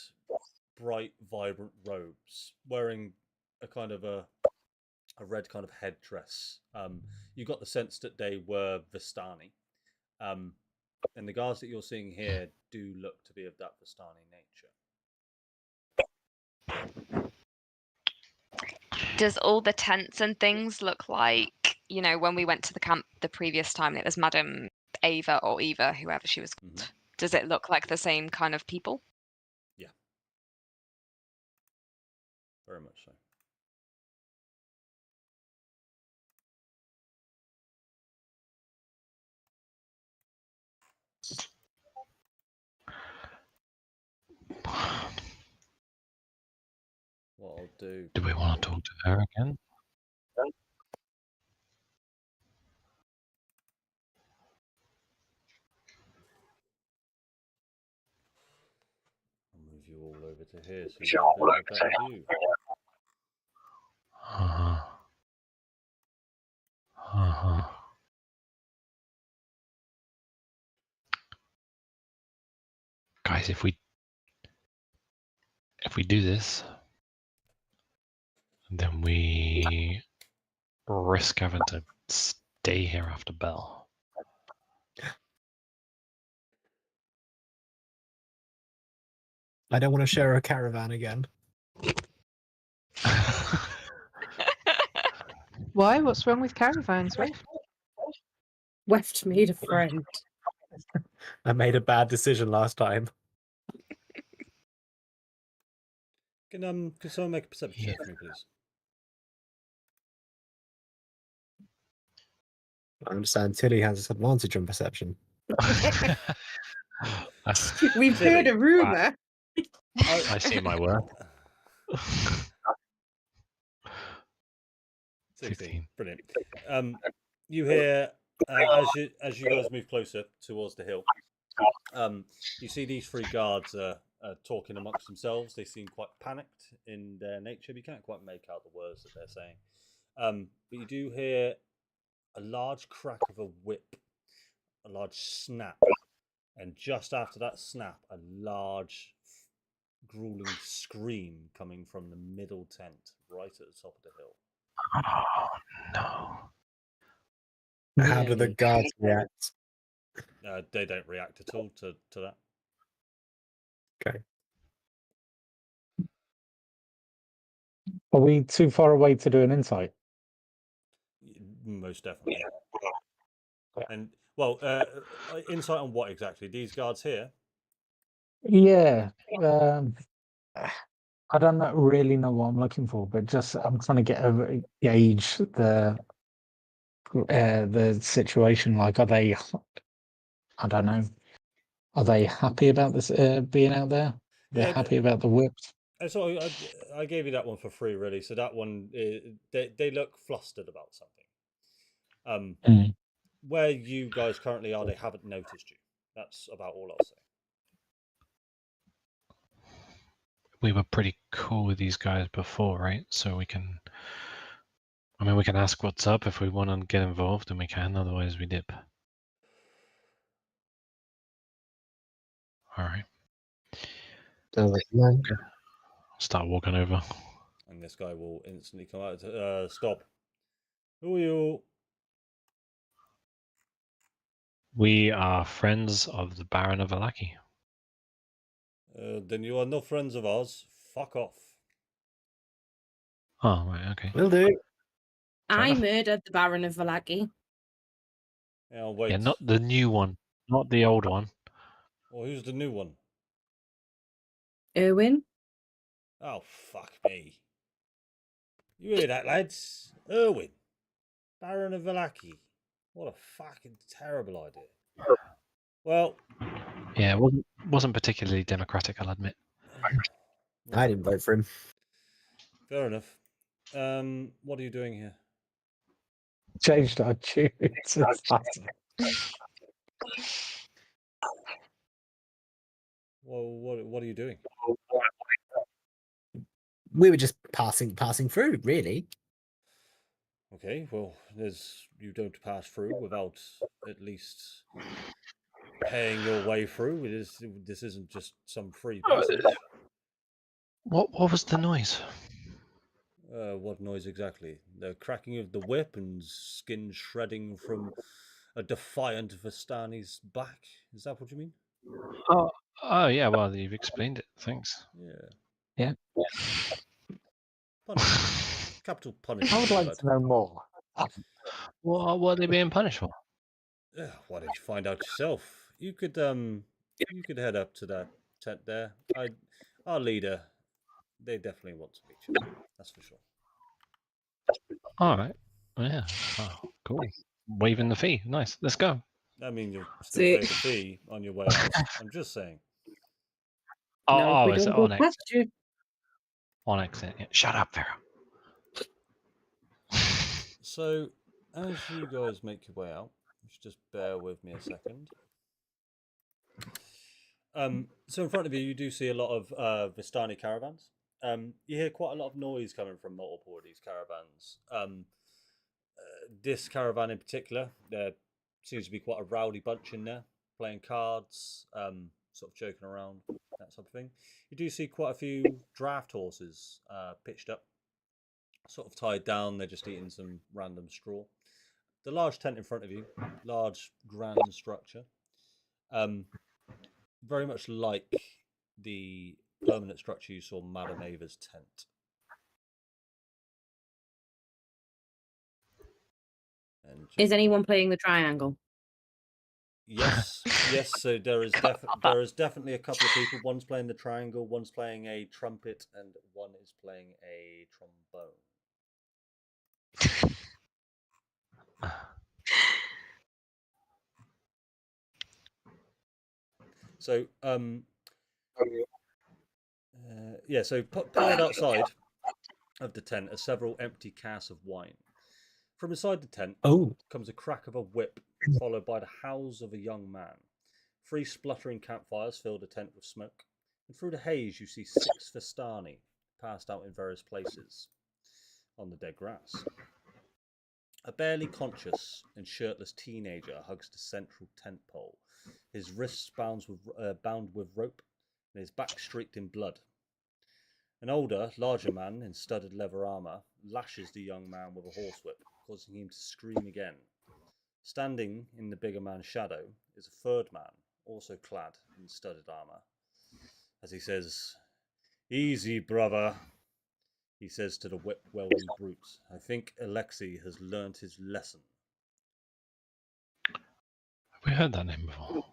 bright, vibrant robes, wearing a kind of a red kind of headdress. You got the sense that they were Vistani. And the guards that you're seeing here do look to be of that Vistani nature. Does all the tents and things look like, when we went to the camp the previous time, it was Madam Ava or Eva, whoever she was called. Does it look like the same kind of people? Yeah. Very much so. What I'll do. Do we want to talk to her again? I'll move you all over to here so you get a bit of a better view. Guys, if we do this, then we risk having to stay here after bell. I don't want to share a caravan again. Why? What's wrong with caravans, Weft? Weft made a friend. I made a bad decision last time. Can someone make a perception check for me, please? I understand Tilly has this advantage on perception. We've heard a rumor. I see my worth. 16. Brilliant. You hear as you guys move closer towards the hill, you see these three guards talking amongst themselves. They seem quite panicked in their nature. But you can't quite make out the words that they're saying. But you do hear a large crack of a whip, a large snap, and just after that snap, a large grueling scream coming from the middle tent, right at the top of the hill. Oh no! How do the guards react? They don't react at all to that. Okay. Are we too far away to do an insight? Most definitely. And well, insight on what exactly? These guards here? Yeah. I don't really know what I'm looking for, but just I'm trying to gauge the situation. Like, are they? I don't know. Are they happy about this being out there? They're happy about the whips. So I gave you that one for free, really. So that one, they look flustered about something. Where you guys currently are, they haven't noticed you. That's about all I'll say. We were pretty cool with these guys before, right? So we can ask what's up if we want to get involved, and we can. Otherwise, we dip. All right. Start walking over. And this guy will instantly come out. Stop. Who are you? We are friends of the Baron of Alaki. Then you are no friends of ours. Fuck off. Oh, right, okay. Will do. I murdered the Baron of Valaki. Yeah, wait. Yeah, not the new one. Not the old one. Well, who's the new one? Erwin? Oh, fuck me. You hear that, lads? Erwin. Baron of Valaki. What a fucking terrible idea. Well... Yeah, it wasn't particularly democratic, I'll admit. I didn't vote for him. Fair enough. What are you doing here? Changed our tune. Well, what are you doing? We were just passing through, really. Okay, well, you don't pass through without at least paying your way through. This isn't just some free passage. What was the noise? What noise exactly? The cracking of the whip and skin shredding from a defiant Vistani's back? Is that what you mean? Oh yeah, well you've explained it. Thanks. Yeah. Yeah. Punishment. Capital punishment. I would like to know more. What are they being punished for? Why don't you find out yourself? You could head up to that tent there. Our leader, they definitely want to meet you. That's for sure. All right. Yeah. Oh, cool. Waiving the fee. Nice. Let's go. I mean, you'll still See- pay the fee on your way out. I'm just saying. No, we Is don't it go on exit? past you. On exit. Yeah. Shut up, Vera. So, as you guys make your way out, just bear with me a second. So in front of you, you do see a lot of Vistani caravans. You hear quite a lot of noise coming from multiple of these caravans. This caravan in particular, there seems to be quite a rowdy bunch in there, playing cards, sort of joking around, that sort of thing. You do see quite a few draft horses pitched up, sort of tied down. They're just eating some random straw. The large tent in front of you, large grand structure, very much like the permanent structure you saw Madame Ava's tent. And Is anyone playing the triangle? yes. So there is definitely a couple of people. One's playing the triangle, one's playing a trumpet, and one is playing a trombone. So so paired outside of the tent are several empty casks of wine. From inside the tent comes a crack of a whip, followed by the howls of a young man. 3 spluttering campfires fill the tent with smoke, and through the haze you see 6 Vistani passed out in various places on the dead grass. A barely conscious and shirtless teenager hugs the central tent pole, his wrists bound with rope, and his back streaked in blood. An older, larger man in studded leather armour lashes the young man with a horsewhip, causing him to scream again. Standing in the bigger man's shadow is a third man, also clad in studded armour. As he says, "Easy, brother," he says to the whip-welding brute. "I think Alexei has learnt his lesson." Have we heard that name before?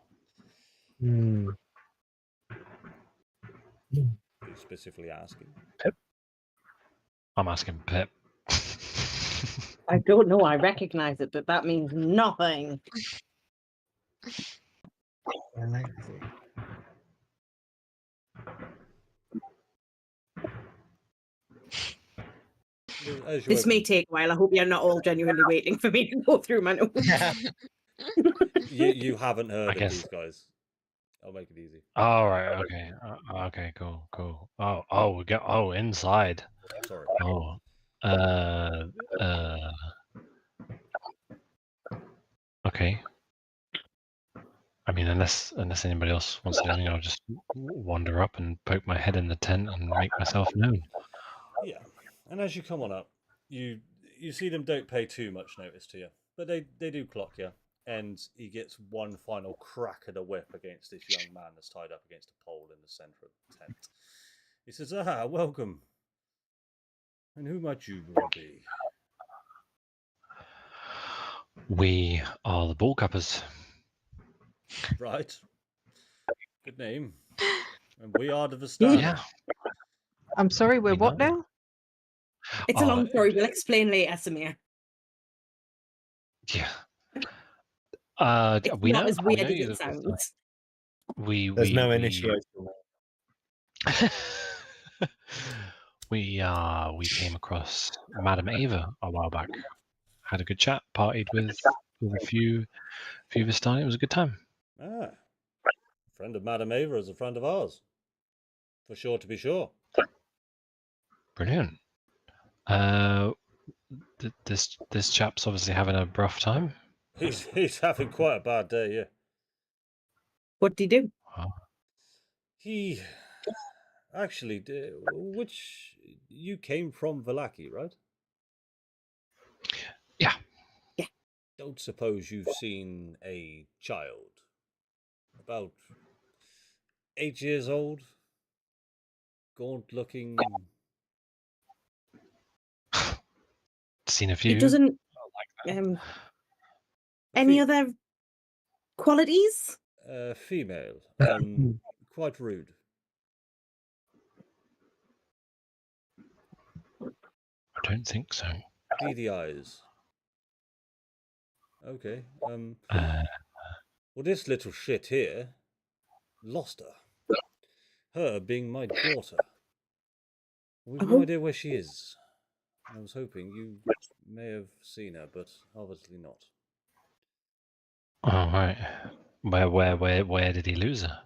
Are you specifically asking? Pip? I'm asking Pip. I don't know. I recognize it, but that means nothing. This may take a while. I hope you're not all genuinely waiting for me to go through my notes. You haven't heard of guess. these guys. I'll make it easy. All right. Okay. Okay. Cool. We go. Oh, inside. Sorry. Oh. Okay. I mean, unless anybody else wants to do anything, I'll just wander up and poke my head in the tent and make myself known. Yeah, and as you come on up, you see them don't pay too much notice to you, but they do clock you, and he gets one final crack of the whip against this young man that's tied up against a pole in the centre of the tent. He says, welcome. And who might you be?" We are the ball cuppers. "Right. Good name. And we are the Vistani." Yeah. I'm sorry, we're We what know. now? It's a long story. We'll explain later, Samir. Yeah. It's We not know. as we weird know as you're it the sounds. There's no initiation. We came across Madame Ava a while back. Had a good chat. Partied with a few Vistani. It was a good time. "Ah, friend of Madame Ava is a friend of ours. For sure to be sure." Brilliant. This chap's obviously having a rough time. He's having quite a bad day, yeah. What did he do? He actually, which you came from Vallaki, right? Yeah. Yeah. Don't suppose you've seen a child about 8 years old, gaunt-looking. Seen a few. He doesn't. Like that. Any other qualities? Female. Quite rude. I don't think so. Beady eyes. Okay. Uh, Well, this little shit here lost her. Her being my daughter. We've no Oh. idea where she is. I was hoping you may have seen her, but obviously not. all right. Where did he lose her?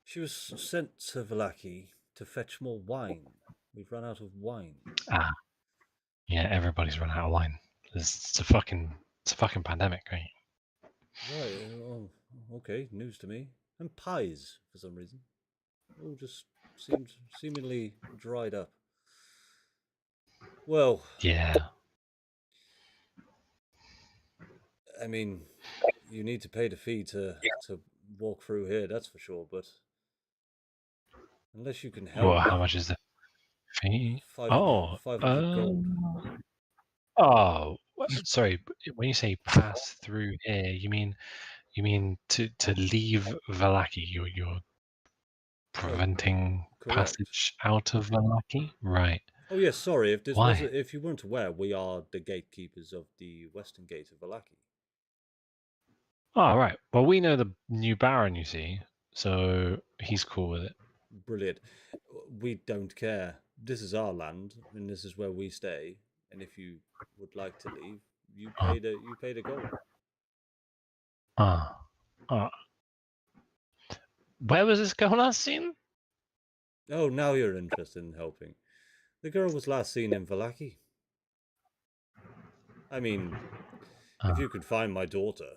She was sent to Vallaki to fetch more wine. We've run out of wine. Ah, yeah. Everybody's run out of wine. It's a fucking pandemic, right? Right. Oh, okay. News to me. And pies for some reason. All just seemed seemingly dried up. Well, Yeah. I mean, you need to pay the fee to walk through here. That's for sure. But unless you can help, Well, how much is the fee? 500 gold. Oh, sorry. When you say pass through here, you mean to leave Vallaki? You're preventing correct. passage out of Vallaki, right? Oh yes, sorry. If this Why? was, if you weren't aware, we are the gatekeepers of the western gate of Vallaki. Oh, right. Well, we know the new Baron, you see, so he's cool with it. Brilliant. We don't care. This is our land, and this is where we stay. And if you would like to leave, you pay the gold. Ah. Where was this girl last seen? Oh, now you're interested in helping. The girl was last seen in Vallaki. I mean, if you could find my daughter,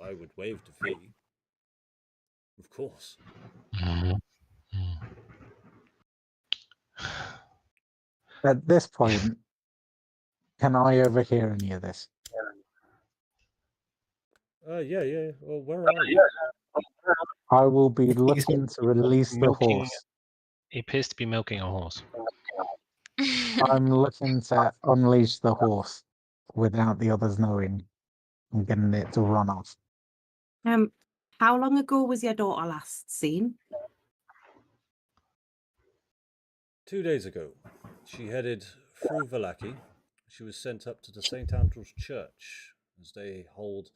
I would waive the fee. Of course. At this point, can I overhear any of this? Yeah. Well, where are you? I will be looking to release the milking- horse. He appears to be milking a horse. I'm looking to unleash the horse without the others knowing. I'm getting it to run off. How long ago was your daughter last seen? 2 days ago, she headed through Vallaki. She was sent up to the St. Andrew's Church, as they hold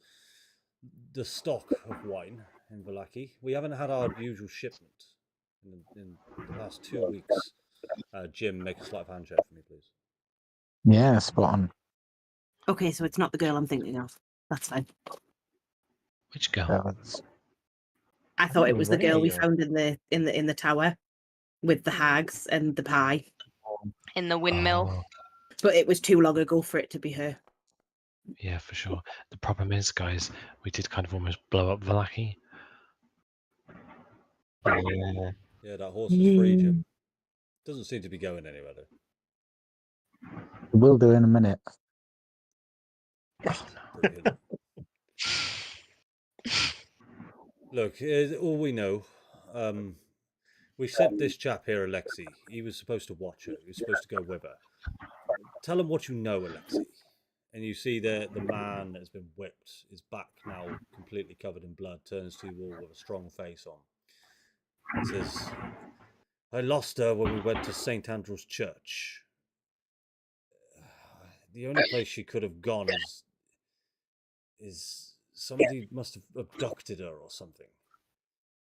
the stock of wine in Vallaki. We haven't had our usual shipment in the past 2 weeks. Jim, make a sleight of hand check for me, please. Yeah, spot on. Okay, so it's not the girl I'm thinking of. That's fine. Which girl? That's- I thought it was the girl we Radio. found in the tower with the hags and the pie, In the windmill. Oh, but it was too long ago for it to be her. yeah, for sure. The problem is, guys, we did kind of almost blow up Vallaki. Yeah, that horse is free, Jim. Doesn't seem to be going anywhere, though. We'll do in a minute. Brilliant. Look, all we know. We sent this chap here, Alexei. He was supposed to watch her. He was supposed to go with her. Tell him what you know, Alexei. And you see the man that's been whipped, his back now completely covered in blood, turns to you all with a strong face on. He says, I lost her when we went to St. Andrew's Church. The only place she could have gone is somebody must have abducted her or something.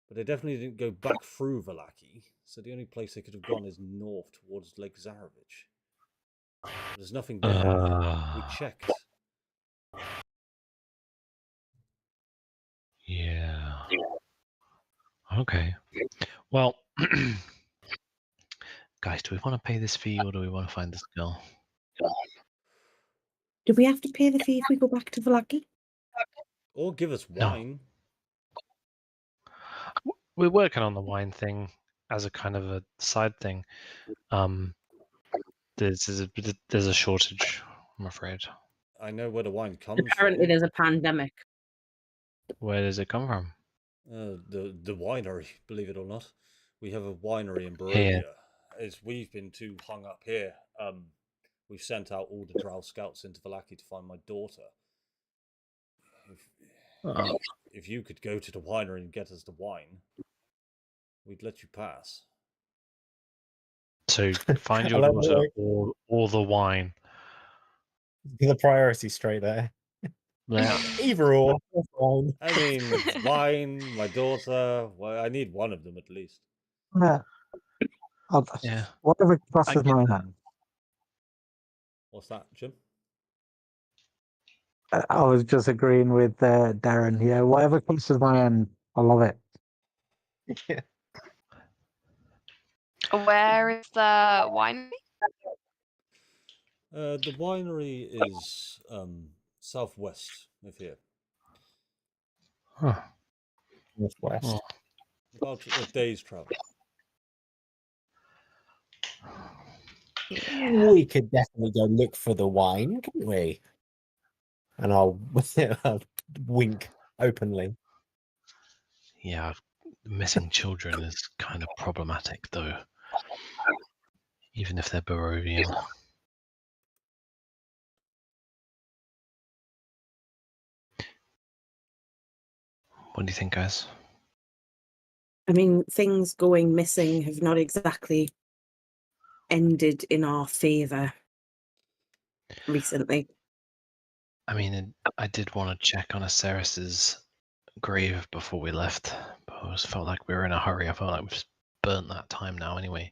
But they definitely didn't go back through Vallaki, so the only place they could have gone is north towards Lake Zarovich. There's nothing there. We checked. Yeah. Okay. Well, guys, do we want to pay this fee or do we want to find this girl? Do we have to pay the fee if we go back to Vallaki? Or give us No. wine. we're working on the wine thing as a kind of a side thing. There's a shortage, I'm afraid. I know where the wine comes Apparently, from. there's a pandemic. Where does it come from? The winery, believe it or not. We have a winery in Here. Barovia. As we've been too hung up here, we've sent out all the Drow scouts into Vallaki to find my daughter. If you could go to the winery and get us the wine, we'd let you pass. So find I your love daughter the or the wine. the priority straight there. Yeah. Either or. That's fine. I mean, wine, my daughter. Well, I need one of them at least. Yeah. Yeah. Whatever I crosses get my that. hand. What's that, Jim? I was just agreeing with Darren. Yeah, whatever crosses my hand, I love it. Yeah. Where is the winery? The winery is southwest of here, Huh. Northwest. Oh. about a day's travel. We could definitely go look for the wine, couldn't we? And I'll wink openly. Yeah, missing children is kind of problematic, though. Even if they're Barovian. What do you think, guys? I mean, things going missing have not exactly ended in our favour recently. I mean, I did want to check on Aceris's grave before we left, but I just felt like we were in a hurry. I felt like we've burnt that time now anyway.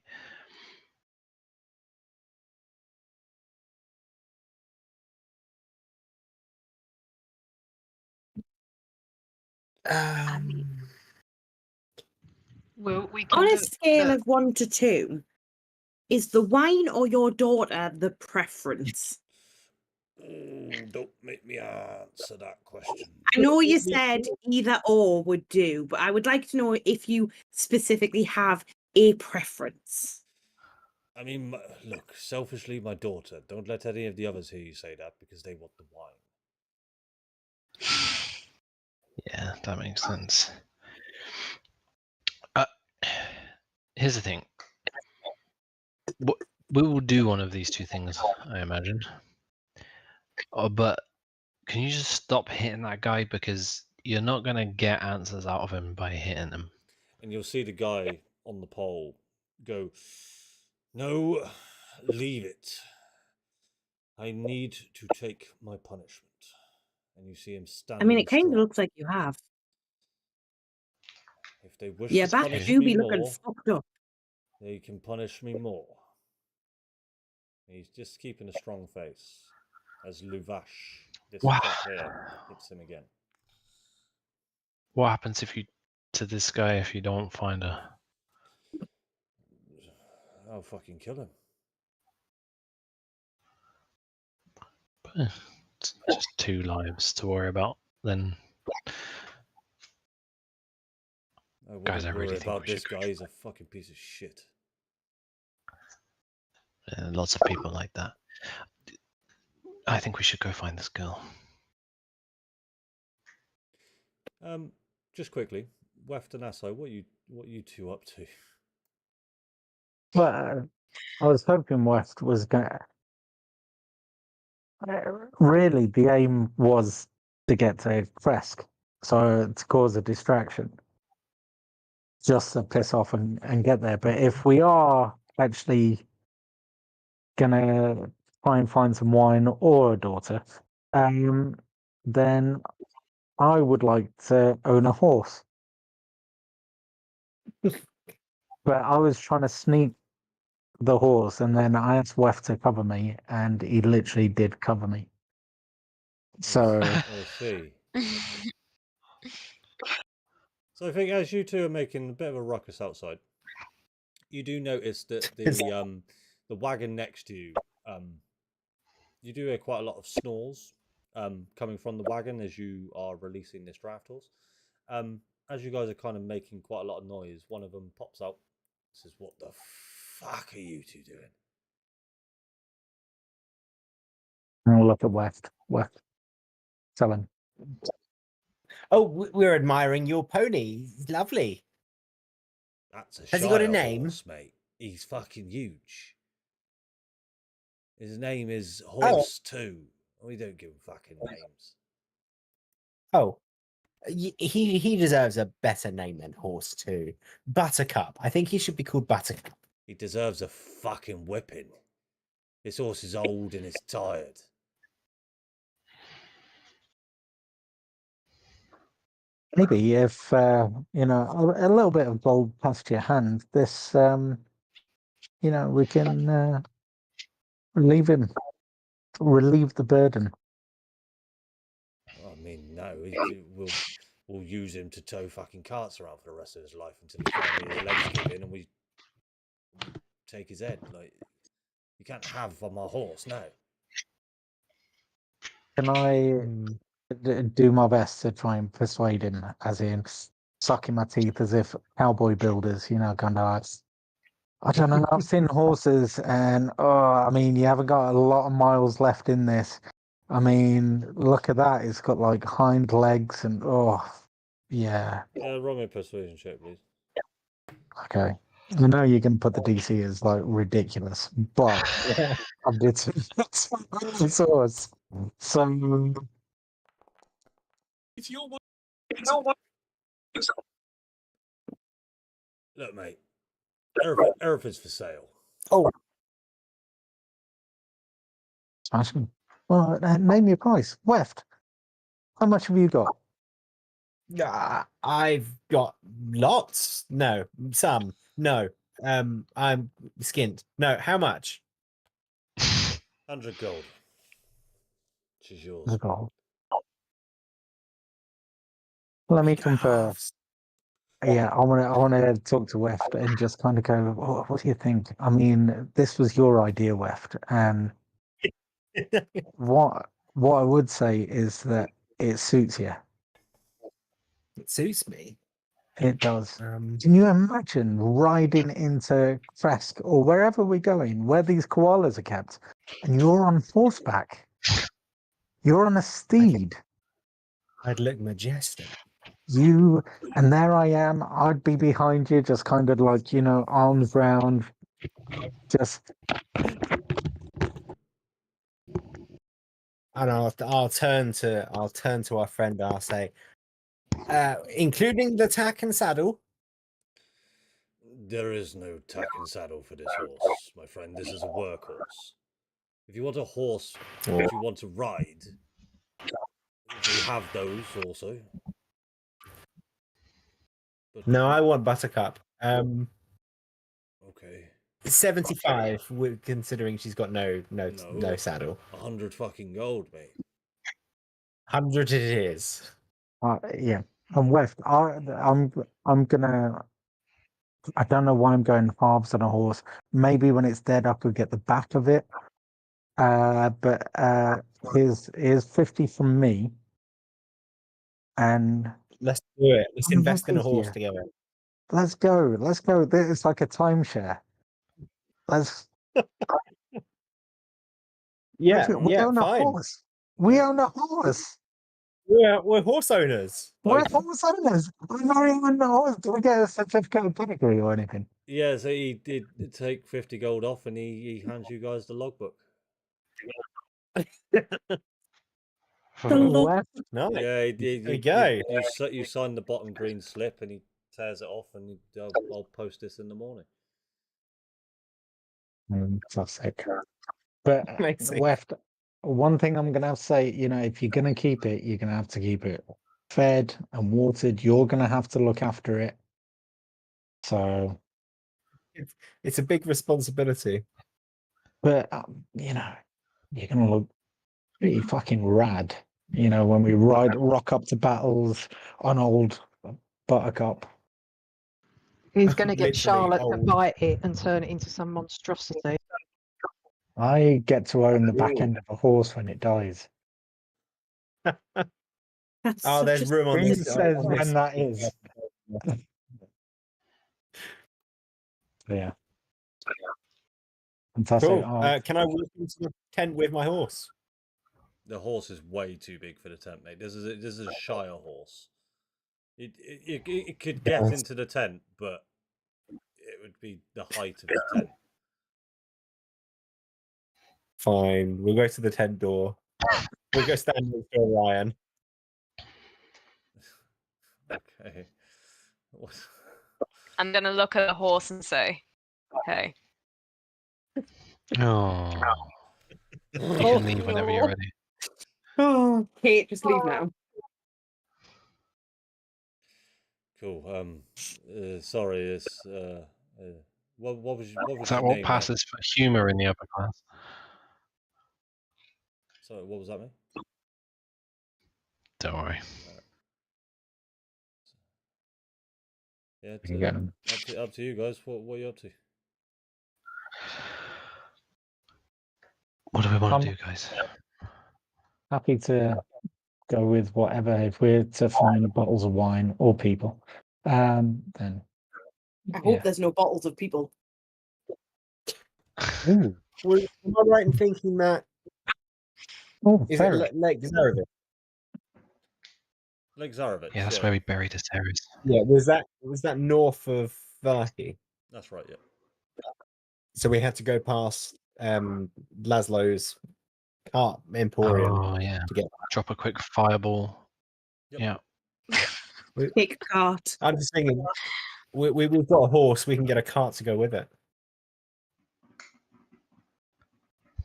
Well, we can On a look scale at- of 1 to 2, is the wine or your daughter the preference? Oh, don't make me answer that question. I know you said either or would do, but I would like to know if you specifically have a preference. I mean, look, selfishly, my daughter. Don't let any of the others hear you say that because they want the wine. Yeah, that makes sense. Here's the thing. We will do one of these two things, I imagine. But can you just stop hitting that guy, because you're not going to get answers out of him by hitting him. And you'll see the guy on the pole go, "No, leave it. I need to take my punishment." And you see him I standing mean, it kind of strong. looks like you have. If they wish Yeah, to back punish do me be looking more, fucked up. they can punish me more. He's just keeping a strong face as Luvash, this Wow. fat head, hits him again. What happens to this guy if you don't find her? I'll fucking kill him. It's just 2 lives to worry about. Then, I wouldn't guys, I worry really think about we this should guy. He's a fucking piece of shit. lots of people like that. I think we should go find this girl. Just quickly, Weft and Asai, what you two up to? Well, I was hoping West was going to. Really, the aim was to get to Kresk, so to cause a distraction, just to piss off and get there. But if we are actually gonna try and find some wine or a daughter, then I would like to own a horse. But I was trying to sneak the horse, and then I asked Wef to cover me, and he literally did cover me. So I see. So I think as you two are making a bit of a ruckus outside, you do notice that the wagon next to you, you do hear quite a lot of snores coming from the wagon as you are releasing this draft horse. as you guys are kind of making quite a lot of noise, one of them pops out. Says, "What the fuck are you two doing?" I'll look at West. West. Tell him. Oh, we're admiring your pony. He's lovely. That's a Has he got a Shire name? horse, mate. He's fucking huge. His name is Oh. Horse 2. We don't give him fucking names. Oh, he deserves a better name than Horse too. Buttercup. I think he should be called Buttercup. He deserves a fucking whipping. This horse is old and is tired. Maybe if you know a little bit of gold past your hand, this you know we can relieve the burden. I mean, no, we'll use him to tow fucking carts around for the rest of his life until finally his legs give in and we take his head. Like, you can't have on my horse, no. Can I do my best to try and persuade him, as in sucking my teeth as if cowboy builders, you know, kind of like, I don't know, I've seen horses and, I mean, you haven't got a lot of miles left in this. I mean, look at that. It's got like hind legs and, yeah. Roll me a persuasion check, please. Okay. I know you're going to put the DC as like ridiculous, but I did some source. So, If you're one, Look, mate, everything's for sale. Oh, smashing. Well, name your price. Weft. How much have you got? I've got lots. No, some. No. I'm skint. No, how much? 100 gold. Which is yours. I've got. Let me confer. Halves. Yeah, I want to talk to Weft and just kind of go. What do you think? I mean, this was your idea, Weft, and what I would say is that it suits you. It suits me. It does. Can you imagine riding into Fresk or wherever we're going, where these koalas are kept, and you're on horseback? You're on a steed. I'd look majestic. And there I am. I'd be behind you, just kind of like, you know, arms round, just. And I'll turn to our friend and I'll say, including the tack and saddle. There is no tack and saddle for this horse, my friend. This is a workhorse. If you want a horse that you want to ride, we have those also. But No, I want Buttercup. okay. 75, considering she's got no saddle. 100 fucking gold, mate. 100 it is. Yeah. And Weft, I'm gonna. I don't know why I'm going halves on a horse. Maybe when it's dead, I could get the back of it. But here's 50 from me. And Let's do it. Let's I'm invest in a happy horse here. together. let's go. It's like a timeshare. We own a fine. horse. We own a horse. We're horse owners. We're horse owners. We're not even a horse. Do we get a certificate of pedigree or anything? Yeah, so he did take 50 gold off and he hands you guys the logbook. Where- No. Yeah, he did. There we go. You signed the bottom green slip and he tears it off and I'll post this in the morning. Classic. But Amazing. Weft, one thing I'm gonna have to say, you know, if you're gonna keep it, you're gonna have to keep it fed and watered. You're gonna have to look after it. So, It's a big responsibility. but you know, you're gonna look pretty fucking rad. You know, when we rock up to battles on old Buttercup. He's going to get Literally Charlotte to old. bite it and turn it into some monstrosity. I get to own the back end of a horse when it dies. That's Oh, such there's a room on Who this. says on when this. that is? Yeah. Fantastic. Cool. Can I walk into the tent with my horse? The horse is way too big for the tent, mate. This is a Shire horse. It could get Yes. into the tent, but it would be the height of the tent. Fine. We'll go to the tent door. We'll go stand next to Ryan. Okay. What? I'm gonna look at the horse and say, "Hey." Oh, you can leave whenever you're ready. Oh, Kate, just leave now. Cool. Sorry. It's what was Is your that what name? passes for humour in the upper class? Sorry, what was that, mate? Don't worry. Yeah, up to you guys. What are you up to? What do we want I'm to do, guys? happy to go with whatever. If we're to find bottles of wine or people, then I hope Yeah. there's no bottles of people. ooh, Well, am I right in thinking that oh, is very. it Lake Zarevich? Lake Zarevich. Yeah, that's where we buried his terrors. Yeah, was that north of Valaki? That's right. Yeah. So we had to go past Laszlo's cart emporium Oh yeah. to get. Drop a quick fireball. Yep. Yeah. Take a cart. I'm just thinking, we've got a horse. We can get a cart to go with it.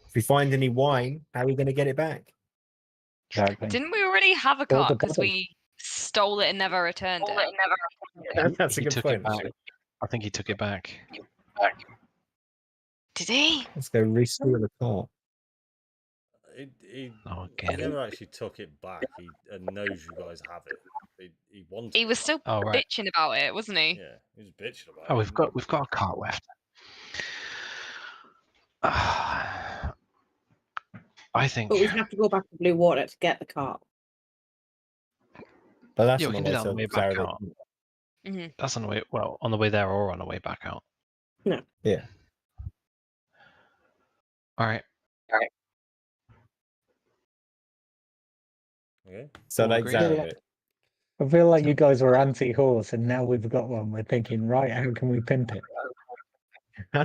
If we find any wine, how are we going to get it back? Exactly. Didn't we already have a Or cart the because bottle. we stole it and never returned it? That's a He good took point. it back. Actually. I think he took it back. Did he? Let's go restore the cart. He Oh, again. never actually took it back. He knows you guys have it. He wanted. He was still Oh right. bitching about it, wasn't he? Yeah, he was bitching about Oh, it. we've got a cart left. I think. But we have to go back to Blue Water to get the cart. But that's Yeah, on we the can do way that on to the way back Zarevich. out. Hmm. That's on the way. Well, on the way there or on the way back out. No. Yeah. All right. Okay. So All Lake agreed? Zarevich. I feel like you guys were anti-horse, and now we've got one. We're thinking, right, how can we pimp it?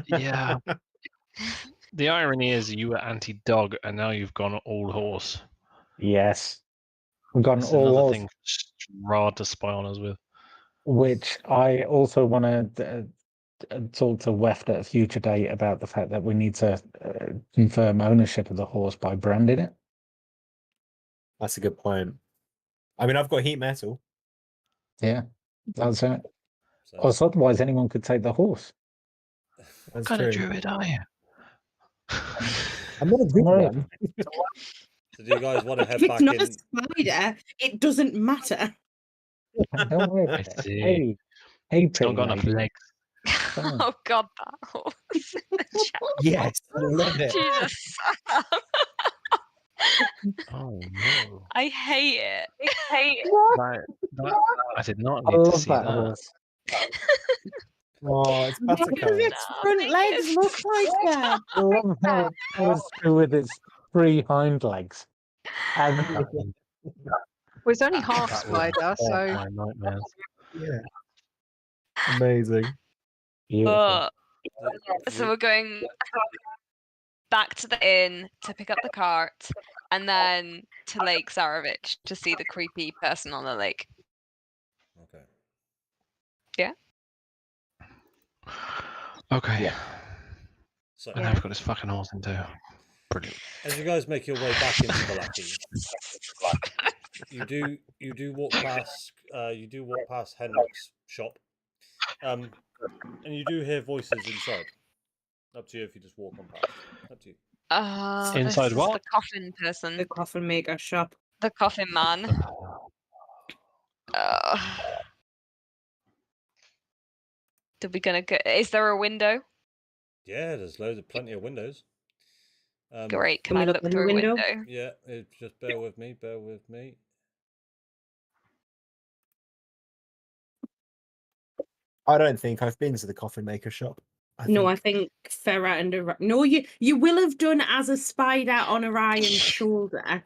Yeah. The irony is you were anti-dog, and now you've gone all horse. Yes, we've got an It's all another horse, thing for Strahd to spy on us with. which I also want to talk to Weft at a future date about the fact that we need to confirm ownership of the horse by branding it. That's a good point. I mean, I've got heat metal. Yeah, that's it. So, Or otherwise, anyone could take the horse. That's What kind of true. druid are you? I'm not a good Right. one. so do you guys want to head If it's back not in? a spider, it doesn't matter. Don't worry I about it. see. Hey, It's not pretty got enough lady. legs. Fine. Oh god, that horse. Yes, I love it. Jesus, Sam. Oh no! I hate it. I did not I need to love see that that. horse. Oh, it's What does buttercup. its front legs look like then? I love how it goes through with its 3 hind legs. And Well, it's only half That was spider, so my nightmares. Yeah. Amazing. beautiful. So we're going back to the inn to pick up the cart, and then to Lake Zarevich to see the creepy person on the lake. Okay. Okay. Yeah. So And now I've got this fucking horse in tow. Brilliant. as you guys make your way back into Valaki, you do walk past Henrik's shop, and you do hear voices inside. Up to you if you just walk on past. Up to you. Inside This is what? the coffin person, The coffin maker shop. the coffin man. Did we gonna go? Is there a window? Yeah, there's plenty of windows. Great. Can Can we I look look in the through a window? window? Yeah, just bear with me. I don't think I've been to the coffin maker shop. No, I think Farah and no, you will have done as a spider on Orion's shoulder.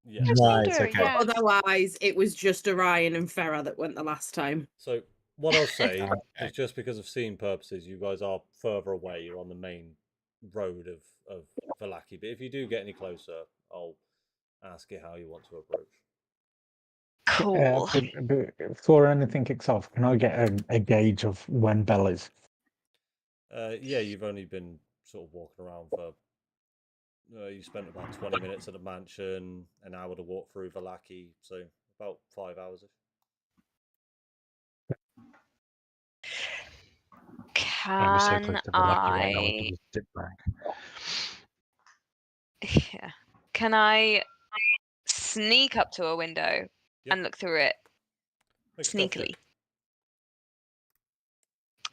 Yeah. Right, Shoulder, okay. yeah. Otherwise, it was just Orion and Farah that went the last time. So what I'll say Okay. is just because of scene purposes, you guys are further away. You're on the main road of Vallaki. But if you do get any closer, I'll ask you how you want to approach. Cool. Before anything kicks off, can I get a gauge of when Bell is? Yeah, you've only been sort of walking around for. You spent about 20 minutes at the mansion, an hour to walk through Vallaki, so about 5 hours. And we're so Can close to the lucky right now. We can I? just dip back. Yeah. Can I sneak up to a window Yep. and look through it Make a stealth sneakily? check.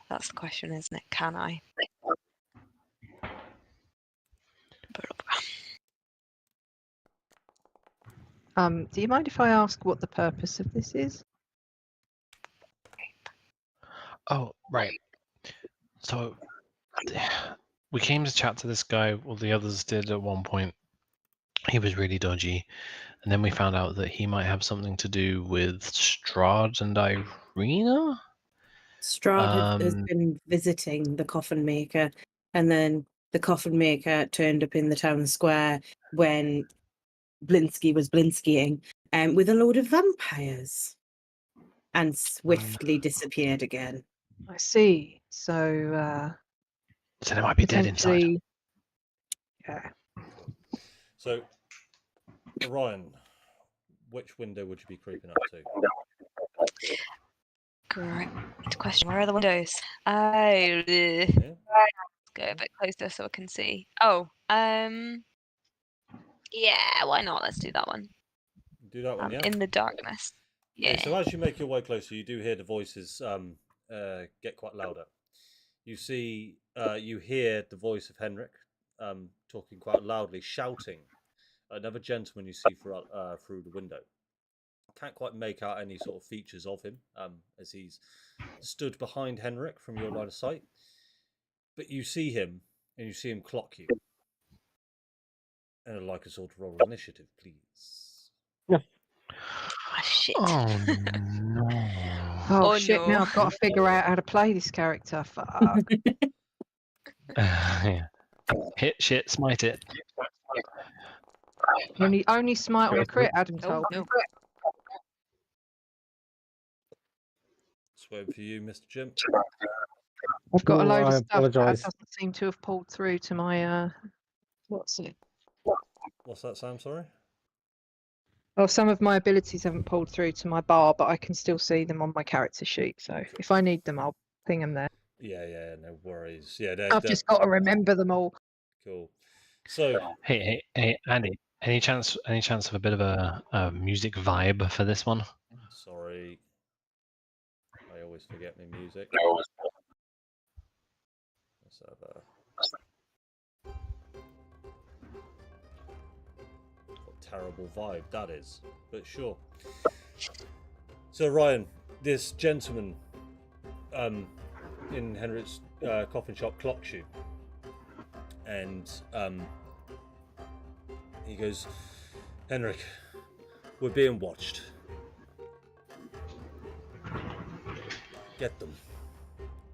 That's the question, isn't it? Can I? Do you mind if I ask what the purpose of this is? Oh, right. So we came to chat to this guy. Well, the others did at one point. He was really dodgy. And then we found out that he might have something to do with Strahd and Irina. Strahd has been visiting the coffin maker, and then the coffin maker turned up in the town square when Blinsky was Blinskying, with a load of vampires, and swiftly disappeared again. I see. So So they might be dead inside. potentially, yeah. So, Orion, which window would you be creeping up to? Great question. Where are the windows? Oh, Yeah? let's go a bit closer so I can see. Oh, yeah. Why not? Let's do that one. Do that one, yeah? In the darkness. Yeah. So as you make your way closer, you do hear the voices get quite louder. You see, you hear the voice of Henrik talking quite loudly, shouting. Another gentleman you see through the window. Can't quite make out any sort of features of him as he's stood behind Henrik from your line of sight. But you see him, and you see him clock you. And I'd like us all to roll initiative, please. Oh, shit. Oh no. Oh, shit! no. Now I've got to figure out how to play this character. Fuck. Yeah. Hit shit, smite it. only smite on a crit. Adam Oh, told me. no. Just waiting for you, Mr. Jim. I've got a Oh, load of I stuff that apologise. doesn't seem to have pulled through to my what's it? What's that, Sam? Sorry? Well, some of my abilities haven't pulled through to my bar, but I can still see them on my character sheet. So if I need them, I'll ping them there. Yeah, no worries. Yeah, I've just got to remember them all. cool. So, Hey, Andy. Any chance of a bit of a music vibe for this one? sorry. I always forget my music. Let's have what terrible vibe that is. But sure. So, Ryan, this gentleman in Henrik's coffin shop clocks you. And he goes, Henrik, we're being watched. Get them.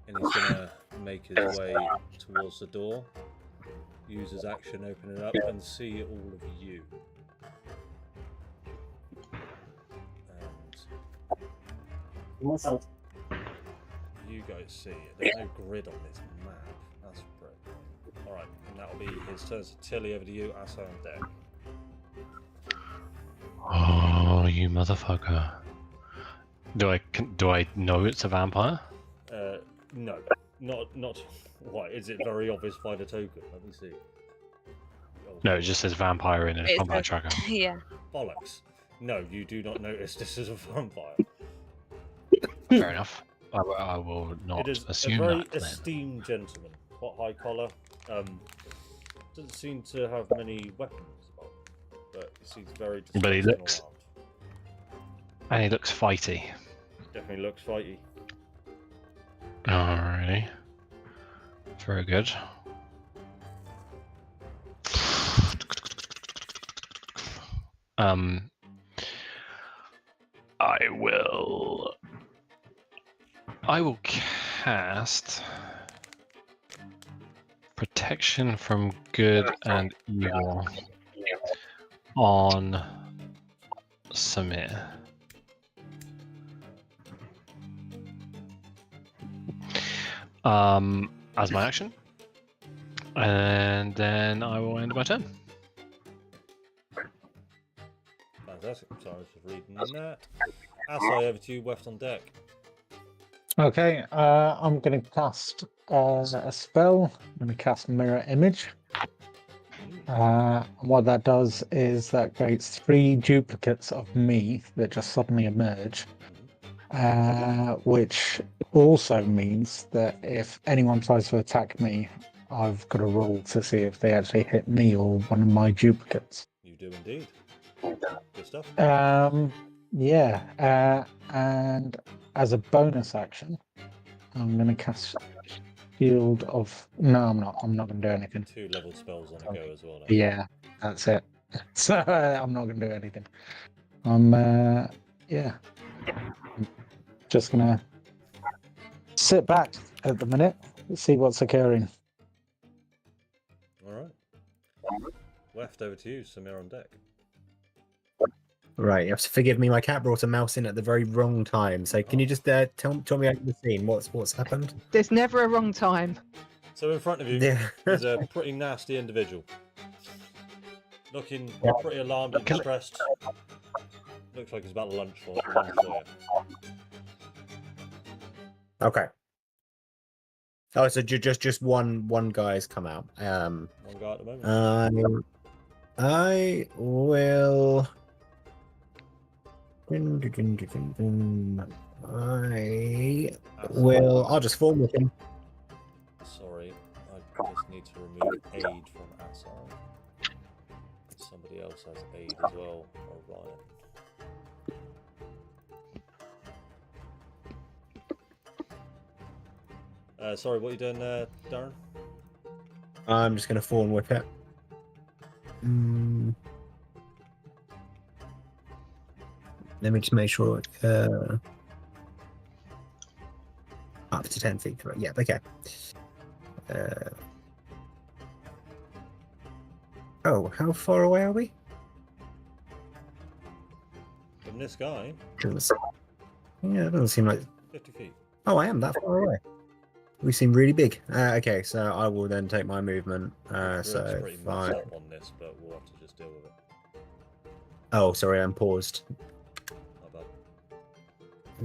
And he's gonna make his way towards the door, use his action, open it up, and see all of you. And you guys see it. There's no grid on this map. That's brilliant. Alright, and that'll be his turn. So Tilly, over to you. Asa on deck. Oh, you motherfucker! Do I know it's a vampire? No, not. Why is it very obvious by the token? Let me see. Oh, No, it just says vampire in a It's combat a- tracker. Yeah. bollocks. No, you do not notice this is a vampire. Fair enough. I will not It is a assume very that. Then. esteemed gentleman. Hot high collar. Doesn't seem to have many weapons about, but he seems very. But he distinct looks- all around. And he looks fighty. Definitely looks fighty. Alrighty. Very good. I will cast Protection from Good and Evil on Samir. As my action. And then I will end my turn. Fantastic. Sorry, I was just reading that. Asai, over to you, left on deck. Okay, I'm going to cast a spell. I'm going to cast Mirror Image. What that does is that creates 3 duplicates of me that just suddenly emerge, which also means that if anyone tries to attack me, I've got a roll to see if they actually hit me or one of my duplicates. You do indeed. Good stuff. Yeah, and as a bonus action, I'm going to cast Shield of... No, I'm not. I'm not going to do anything. 2 level spells on a go as well. Yeah, that's it. So I'm not going to do anything. I'm just going to sit back at the minute, see what's occurring. All right. Left over to you, Samir on deck. Right, you have to forgive me. My cat brought a mouse in at the very wrong time. So can you just tell me over the scene what's happened? There's never a wrong time. So in front of you Yeah. is a pretty nasty individual. Looking pretty alarmed and distressed. Looks like he's about to lunge for you. Okay. Oh, so just one guy's come out. One guy at the moment. I will. I'll just form with him. Sorry, I just need to remove aid from Asai. Somebody else has aid as well. Orion. Sorry, what are you doing there, Darren? I'm just going to form with it. Let me just make sure. Up to 10 feet. Yeah, okay. Oh, how far away are we? From this guy? Yeah, it doesn't seem like... 50 feet. Oh, I am that far away. We seem really big. Okay, so I will then take my movement. So pretty 5. messed up on this, but we'll have to just deal with it. Oh, sorry, I'm paused. Not bad.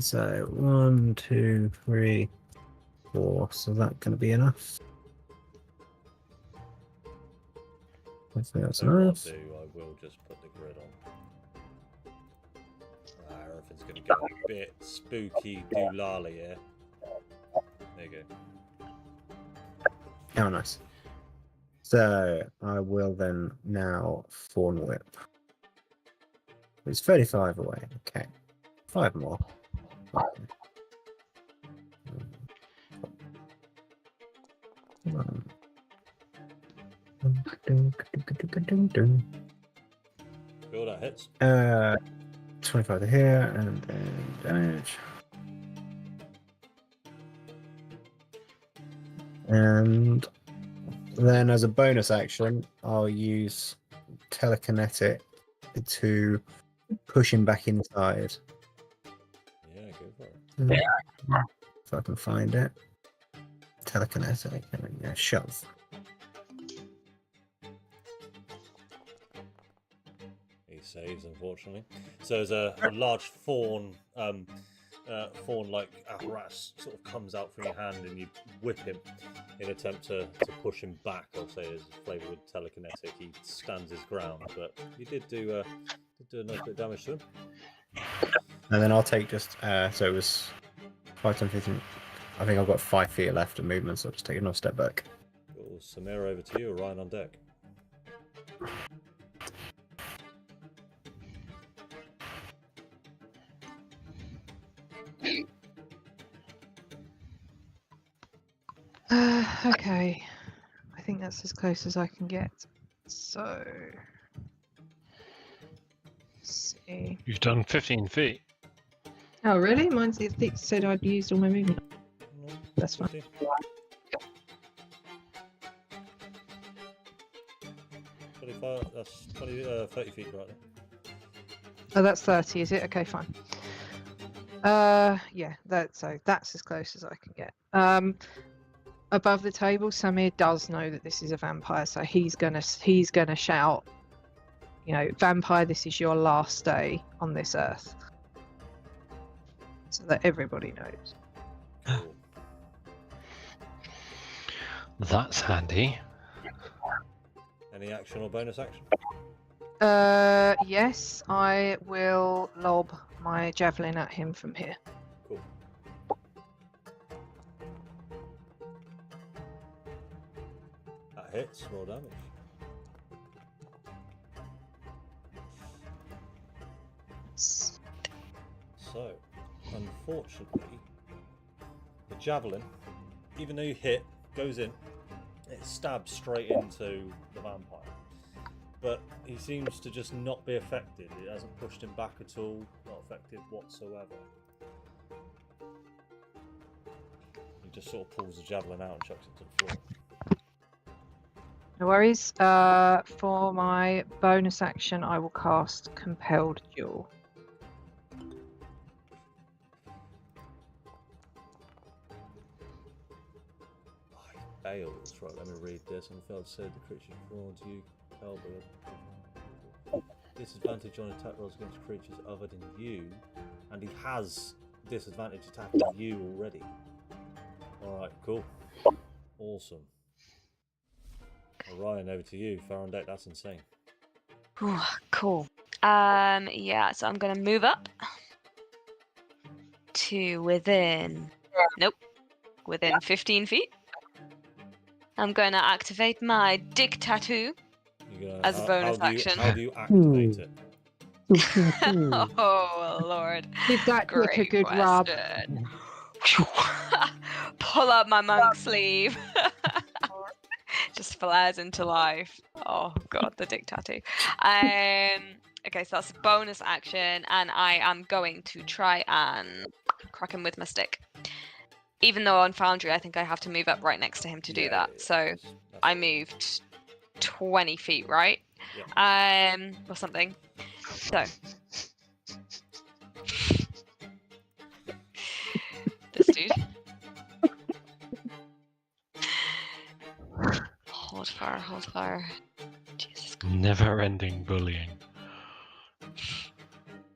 So 1, 2, 3, 4. So that going to be enough? I think that's So what I'll enough. do, I will just put the grid on. Everything's going to go a bit spooky doolally here. There you go. Oh, nice. So I will then now Fawn Whip. It's 35 away. Okay. 5 more. Cool, that hits. 25 to here, and then damage. And then as a bonus action, I'll use telekinetic to push him back inside. Yeah, go for it. Yeah. If I can find it. Telekinetic, and then shove. He saves, unfortunately. So there's a large fawn-like apparatus sort of comes out from your hand, and you whip him in attempt to push him back. I'll say as a flavour with telekinetic, he stands his ground, but you did do a nice bit of damage to him. And then I'll take just so it was 5, 10, 15. I think I've got 5 feet left of movement, so I'll just take another step back. Cool. Samir, over to you. Orion on deck. Okay. I think that's as close as I can get. So, let's see. You've done 15 feet. Oh, really? It said I'd used all my movement. No, That's fine. 15. That's 30 feet right there. Oh, that's 30, is it? Okay, fine. Yeah, that's as close as I can get. Above the table, Samir does know that this is a vampire, so he's gonna shout, you know, vampire, this is your last day on this earth, so that everybody knows. Cool. That's handy. Any action or bonus action? Yes, I will lob my javelin at him from here. Cool. That hits, roll damage. So, unfortunately, the javelin, even though you hit, goes in, it stabs straight into the vampire. But he seems to just not be affected. It hasn't pushed him back at all, not affected whatsoever. He just sort of pulls the javelin out and chucks it to the floor. No worries. For my bonus action, I will cast Compelled Duel. Fails. Right, let me read this. And failed to say the creature drawn to you, compelled by disadvantage on attack rolls against creatures other than you, and he has disadvantage attacking you already. Alright, cool. Awesome. Orion, over to you. Farron deck, that's insane. Ooh, cool. Yeah, so I'm gonna move up to within 15 feet. I'm going to activate my dick tattoo as a bonus action. How do you activate it? Oh, Lord. Did that take a good rub? Pull up my monk sleeve. Just flares into life. Oh, God, the dick tattoo. Okay, so that's a bonus action, and I am going to try and crack him with my stick. Even though on Foundry, I think I have to move up right next to him to do that. Yeah, So I moved 20 feet, right? Yeah. Or something. So this dude. Hold fire. Jesus Christ. Never-ending bullying.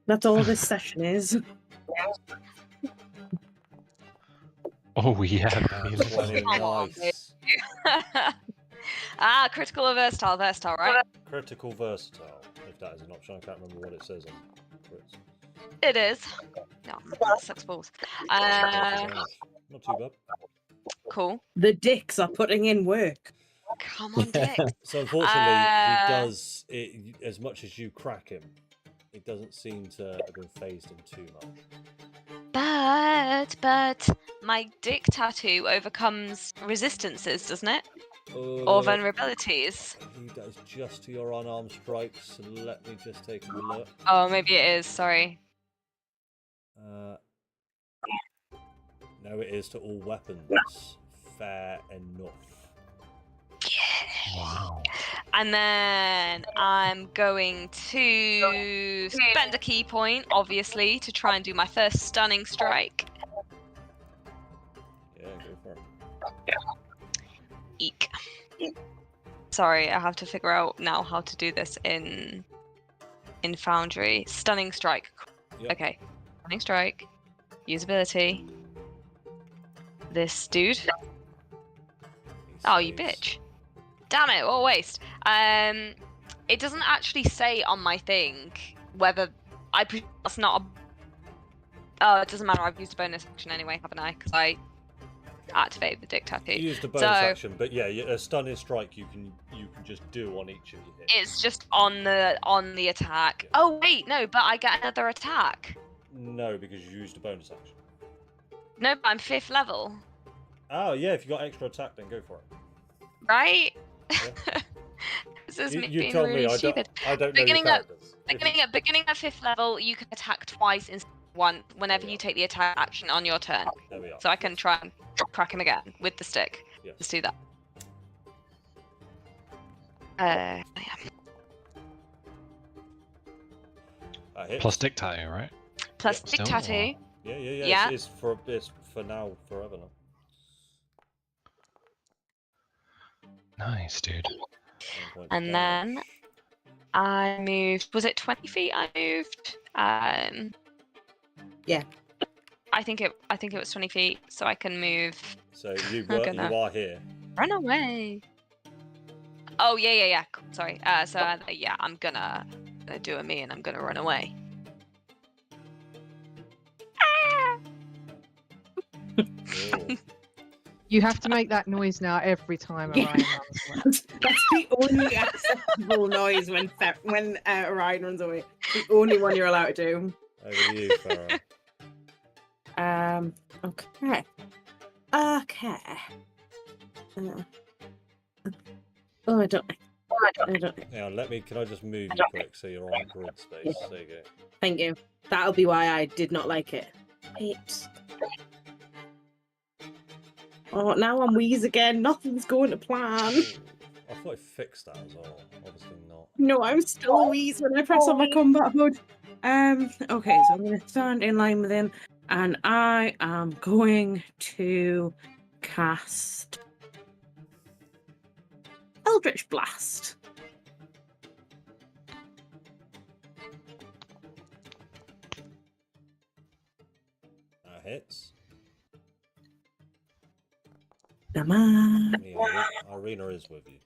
That's all this session is. Oh yeah. 20, nice. Critical or versatile, right? Critical versatile, if that is an option. I can't remember what it says on crits. It is. No, that sucks balls. Not too bad. Cool. The dicks are putting in work. Come on, Dick. So unfortunately, he does it as much as you crack him. It doesn't seem to have been phased him too much. But my dick tattoo overcomes resistances, doesn't it? Or vulnerabilities. He does just to your unarmed strikes. So let me just take a look. Oh, maybe it is. Sorry. No, it is to all weapons. Fair enough. Wow. And then I'm going to spend a key point, obviously, to try and do my first stunning strike. Yeah, go for it. Eek. Sorry, I have to figure out now how to do this in Foundry. Stunning strike. Yep. Okay. Stunning strike. Usability. This dude. Oh, you bitch. Damn it, what a waste. It doesn't actually say on my thing whether that's not a... Oh, it doesn't matter, I've used a bonus action anyway, haven't I? Because I activated the dick tattoo. You used a bonus action, but yeah, a stunning strike you can just do on each of your hits. It's just on the attack. Yeah. Oh wait, no, but I get another attack. No, because you used a bonus action. No, but I'm 5th level. Oh yeah, if you got extra attack, then go for it. Right? Yeah. This is me You being told really me stupid. I don't know your Beginning at characters. beginning at 5th level, you can attack twice instead of one whenever you take the attack action on your turn. There we are. So I can try and crack him again with the stick. Yes. Let's do that. Yeah. That hits. Plus stick tattoo, right? Plus Yeah. stick Still, tattoo. Yeah. Yeah. It's for now, forever now. Nice, dude. 1 point And damage. then I moved. Was it 20 feet? I moved. Yeah. I think it was 20 feet, so I can move. So you gonna- are here. Run away. Oh yeah. Cool. Sorry. Yeah, I'm gonna do a me and I'm gonna run away. Ah! Oh. You have to make that noise now every time Orion runs away. That's the only acceptable noise when Orion runs away. The only one you're allowed to do. Over to you, Farah. Okay. Okay. I don't. Now can I just move you quick so you're on grid space? There you go. Thank you. That'll be why I did not like it. 8. Oh, now I'm wheeze again. Nothing's going to plan. Ooh, I thought I fixed that as well. Obviously not. No, I'm still wheeze when I press on my combat mode. Okay, so I'm going to stand in line with him, and I am going to cast Eldritch Blast. That hits. Come on. Yeah, Irina is with you.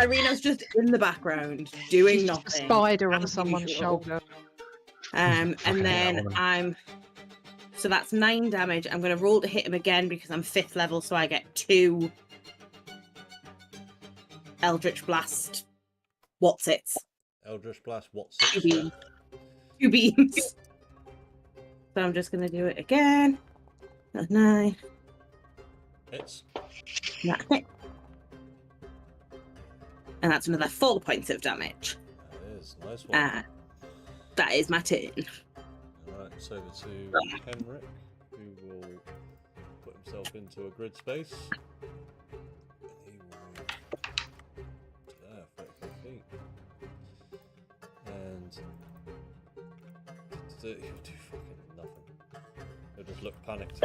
Irina's just in the background doing She's just nothing. a spider on as someone's usual. shoulder. And Fucking hate that then woman. so that's 9 damage. I'm going to roll to hit him again because I'm 5th level, so I get 2 Eldritch Blast. What's it? Eldritch Blast, what's 2 it? beams. 2 beams. So I'm just going to do it again. That's 9. Hits. That's it. And that's another 4 points of damage. That is nice one. That is my turn. Alright, it's over to Henrik, who will put himself into a grid space. And he will move to there, 35 feet. And he'll do fucking nothing. He'll just look panicked.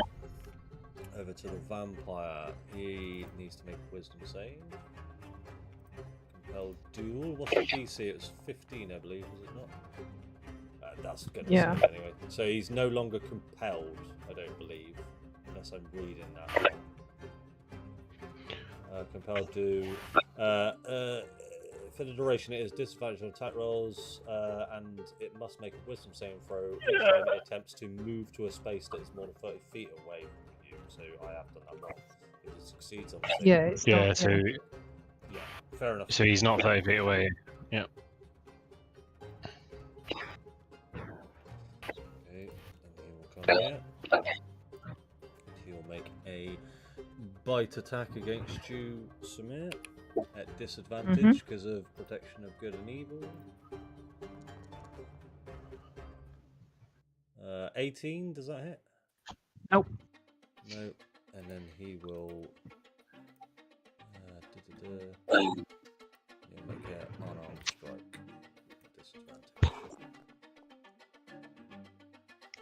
Over to the vampire. He needs to make a wisdom save. Compelled duel. What's the DC? It was 15, I believe, was it not? That's good. Yeah. Anyway, so he's no longer compelled, I don't believe, unless I'm reading that. Compelled to. For the duration, it is disadvantage on attack rolls, and it must make a wisdom saving throw each time it attempts to move to a space that is more than 30 feet away from you. So I have done that wrong. If it succeeds on the save. Yeah, it's Yeah, not, so Yeah, fair enough. so he's not 30 feet away. Yep. Okay, then he will come here. He'll make a bite attack against you, Samir, at disadvantage because of protection of good and evil. 18, does that hit? Nope. No, and then he will. He'll make an unarmed strike. Disadvantage.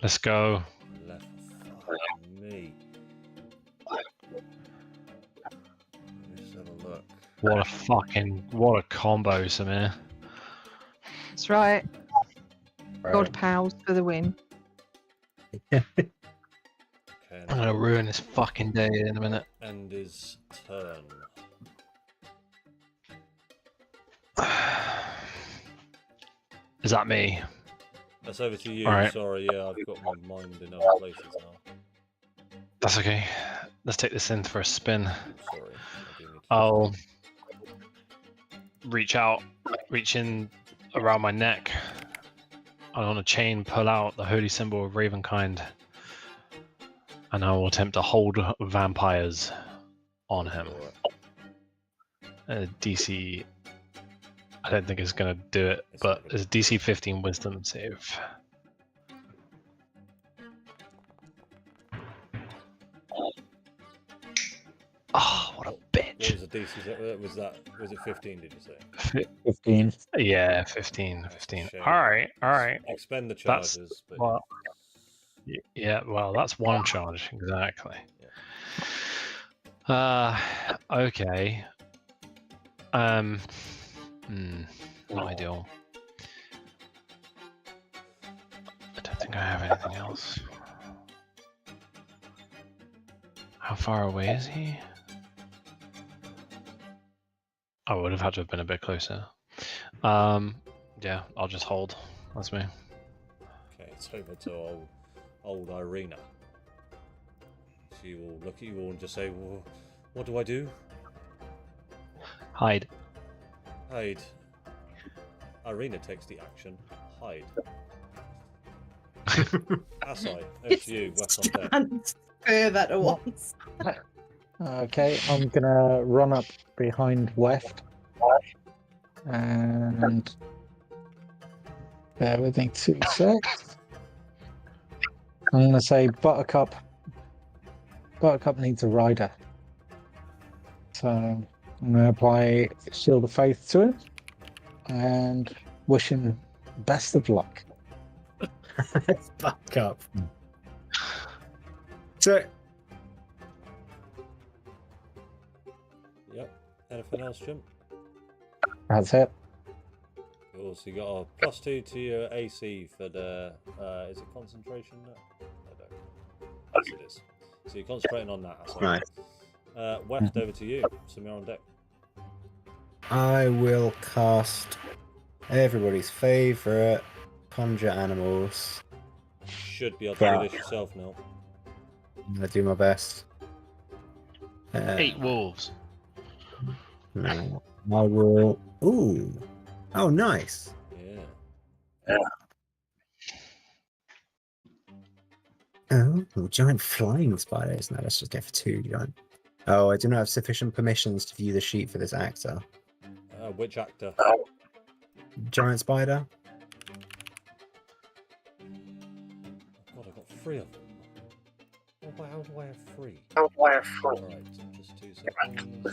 Let's go. Left. Fuck me. Let's have a look. What a combo, Samir. That's right. Right. God pals for the win. Okay, I'm gonna ruin this fucking day in a minute. end his turn. Is that me? That's over to you. Alright. Sorry, yeah, I've got my mind in other places now. That's okay. Let's take this in for a spin. Sorry. I do need to- I'll reach in around my neck, and on a chain pull out the holy symbol of Ravenkind, and I will attempt to hold vampires on him. DC, I don't think it's going to do it, but it's a DC 15 Wisdom save. Oh, what a What bitch! was the DC? Was it 15? Did you say? 15. Yeah, 15. That's a 15. shame. All right, all right. Expend the That's charges, but well. Yeah, well, that's one charge exactly. Okay. Not ideal. I don't think I have anything else. How far away is he? I would have had to have been a bit closer. Yeah, I'll just hold. That's me. okay, it's over to old Irina. She will look at you all and just say, well, "What do I do?" Hide. Hide. Irina takes the action. Hide. Asai, over to you. West on deck. Stands further to once. Okay, I'm gonna run up behind Weft. And bear with me 2 secs. I'm gonna say Buttercup needs a rider. So I'm gonna apply Shield of Faith to him and wish him best of luck. Back up. So, Yep. Anything else, Jim? That's it. Cool. So you got a +2 to your AC for the. Is it concentration? No, I don't. Yes, it is. So you're concentrating on that. Asai. Nice. Weft, over to you. Samir on deck. I will cast everybody's favourite conjure animals. Should be able to do this yourself, Neil. I'm gonna do my best. 8 wolves. No, I will. Ooh. Oh, nice. Yeah. Oh, giant flying spiders. No, let's just go for 2 giant. Oh, I do not have sufficient permissions to view the sheet for this actor. Which actor? Giant spider. Oh, God, I got 3 of them. How do I have 3? Alright, just 2 seconds.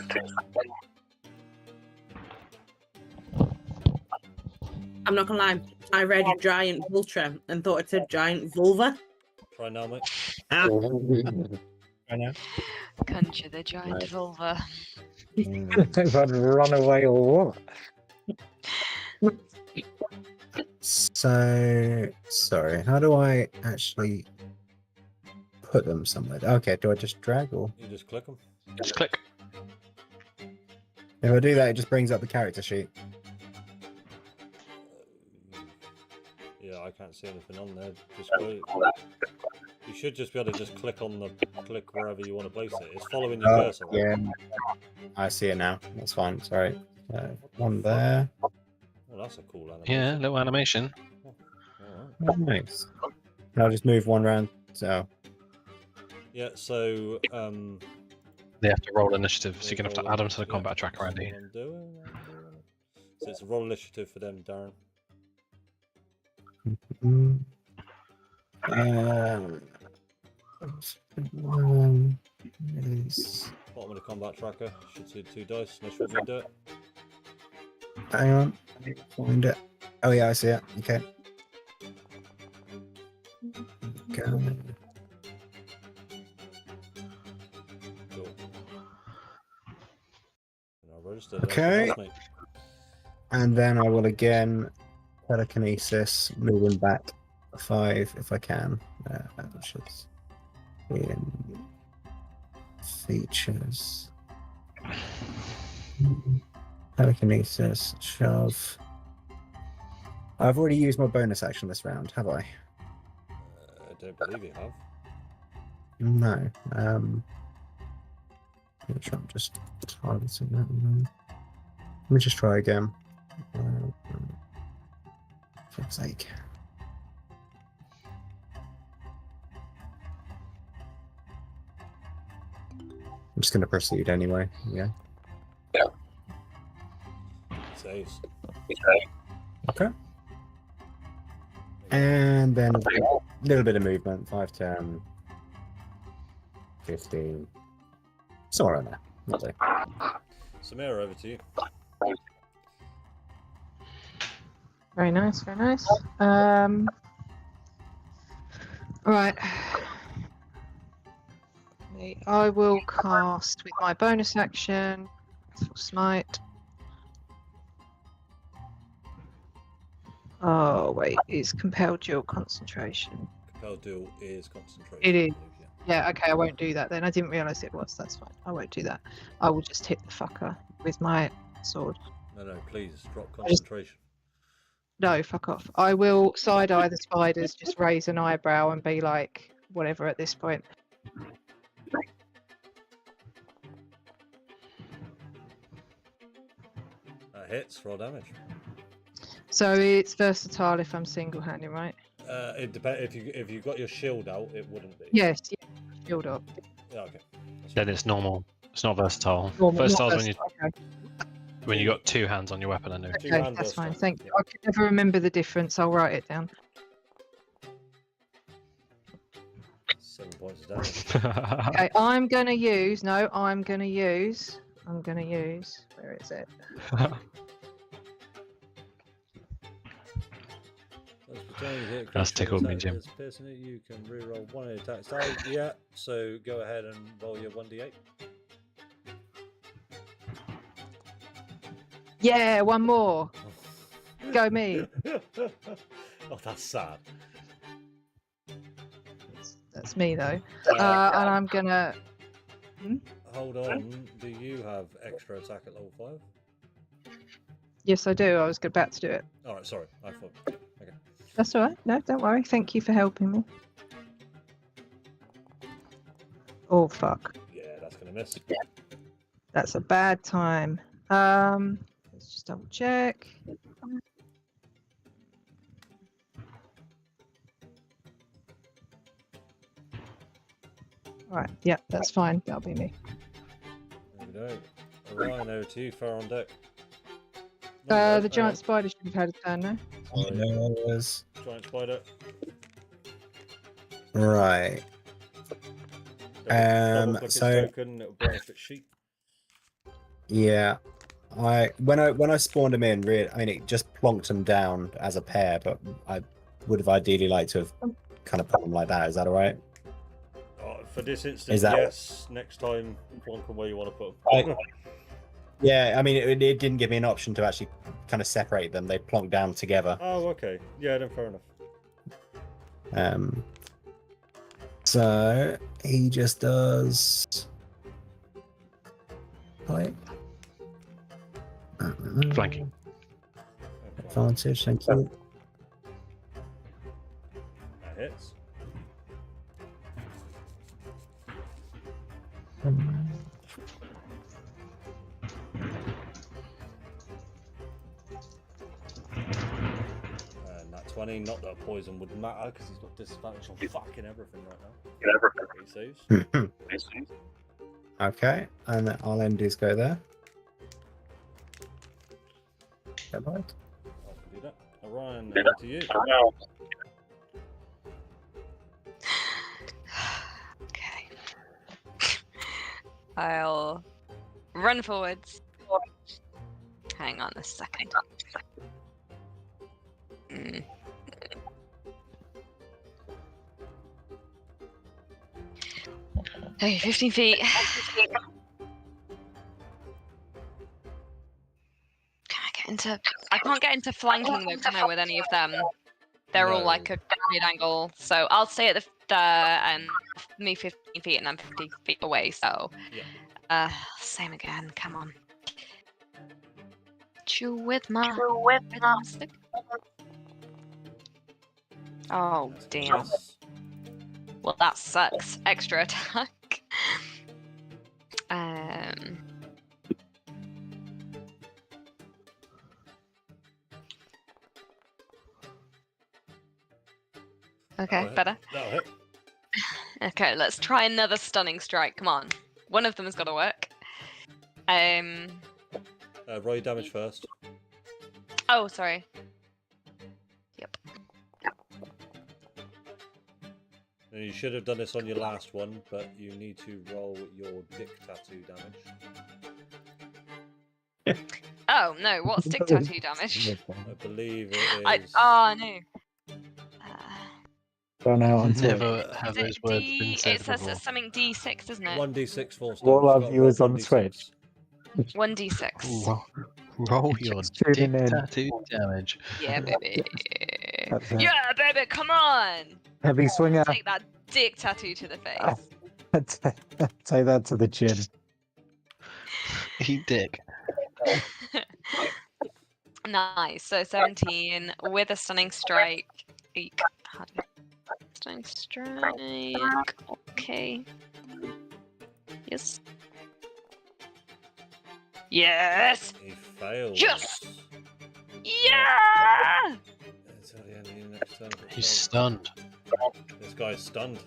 I'm not gonna lie. I read giant vulture and thought it said giant vulva. Try now, mate. I know. Conjure the giant Right. vulva. If I'd run away or what? So, sorry, how do I actually put them somewhere? Okay, do I just drag or? You just click them. Just click. If I do that, it just brings up the character sheet. Yeah, I can't see anything on there. Just go. You should just be able to just click wherever you want to place it. It's following your cursor. Right? Yeah, I see it now. That's fine. Sorry. One there. Oh, that's a cool animation. Yeah, little animation. Alright. Nice. And I'll just move one round. So, Yeah, so They have to roll initiative, so they you're gonna have to roll add them to the yeah, combat tracker, that's Andy. what I'm doing. So it's a roll initiative for them, Darren. is- Bottom of the combat tracker should see 2 dice. Unless you want me to do it. hang on. I need to find it. Oh, yeah, I see it. Okay. Go. Cool. And I'll register that. Okay. That's me. And then I will again telekinesis, moving back 5 if I can. Which is in features. Telekinesis, shove. I've already used my bonus action this round, have I? I don't believe you have. No. Which I'm just targeting that one. Let me just try again. Fuck's sake. I'm just going to proceed anyway. Yeah. Saves. Okay. And then a little bit of movement. 5, 10, 15. Somewhere around there. Lovely. Samira, over to you. Very nice, very nice. Right. I will cast with my bonus action. Full smite. Oh wait, it's compelled dual concentration. Compelled duel is concentration. It is. I believe, yeah. Yeah, okay, I won't do that then. I didn't realise it was. That's fine. I won't do that. I will just hit the fucker with my sword. No, please drop concentration. No, fuck off. I will side eye the spiders, just raise an eyebrow and be like, whatever at this point. That hits. Roll damage. So it's versatile if I'm single-handed, right? It depends. If you got your shield out, it wouldn't be. Yes, yeah. Shield up. Yeah, okay. That's Then fine. it's normal. It's not versatile. Normal, not Versatile is versatile, okay. when you got 2 hands on your weapon. I know. Two Okay, hand that's fine. versatile, Thank you. yeah. I can never remember the difference. I'll write it down. 7 points of damage. Okay, I'm gonna use. Where is it? That's tickled me, Jim. Person that you can reroll one of the attacks. Oh, yeah. So go ahead and roll your 1d8. Yeah, one more. Go me. Oh, that's sad. That's me though. And I'm gonna. Hold on. Do you have extra attack at level 5? Yes, I do. I was about to do it. All right. Sorry. I thought. Okay. That's all right. No, don't worry. Thank you for helping me. Oh fuck. Yeah, that's gonna miss. That's a bad time. Let's just double check. All right. Yeah, that's fine. That'll be me. There we go. Orion, over to you. Far on deck. The giant spider should have had a turn now. Yes. Giant spider. Right. Double-click its so- token, it'll benefit sheep. Yeah. When I spawned them in, really, I mean, it just plonked them down as a pair, but I would have ideally liked to have kind of put them like that. Is that all right? For this instance, Is that- yes. Next time, plonk them where you want to put them. Yeah, I mean, it didn't give me an option to actually kind of separate them. They plonked down together. Oh, okay. Yeah, then fair enough. So he just does. Like, Flanking. advantage. Thank you. That hits. And that 20, not that poison would matter because he's got disadvantage on fucking everything right now. He saves. Okay, and then I'll end his go there. Get right. I can do that. Orion, over to you. Okay. I'll run forwards. Hang on a second. Okay, 15 feet. Can I get into... I can't get into flanking though, can I, with any of them? They're all No. like a good angle. So I'll stay at the and me 15 feet and I'm 50 feet away, so... Yeah. Same again, come on. Chew with my stick. Oh, That's a damn. miss. Well, that sucks. Extra attack. Okay, That'll hit. better. That'll hit. Okay, let's try another stunning strike. Come on. One of them has got to work. Roll your damage first. Oh, sorry. Yep. And you should have done this on your last one, but you need to roll your dick tattoo damage. Oh no! What's stick tattoo damage? I believe it is. No. Gone out on Twitch. Never have those words been said It says before. it's something D6, doesn't it? 1d6 full stop. All our You've got to viewers roll on 1d6. Twitch. 1d6. Roll your Just dick tuning in. tattoo damage. Yeah, baby. That's it. Yeah, baby, come on! Heavy swinger. Take that dick tattoo to the face. Take that to the chin. Eat dick. Nice. So 17 with a stunning strike. Eek. How do I- Stunning strike. Okay. Yes. Yes! He fails. Yes! Yeah! Until the end of your next turn. He's stunned. This guy's stunned.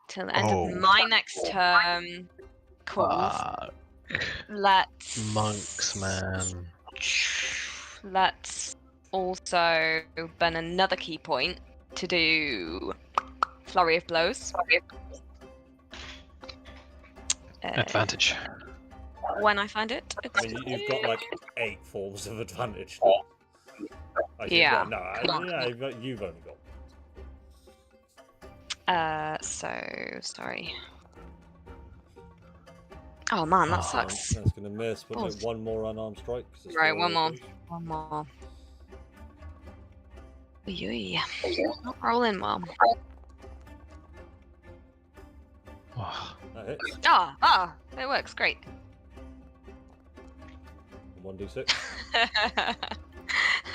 Till the end Oh. of my next turn. Cool. Fuck. Let's. Monks, man. Let's also burn another key point to do flurry of blows. Advantage. When I find it. I mean, you've got like 8 forms of advantage. Yeah. You've only got. So sorry. Oh man, that sucks. That's gonna miss, but Balls. no, one more unarmed strike. 'cause it's Right, still one more. push. One more. Oy. Not rolling well. Oh, That hits. It works great. 1d6.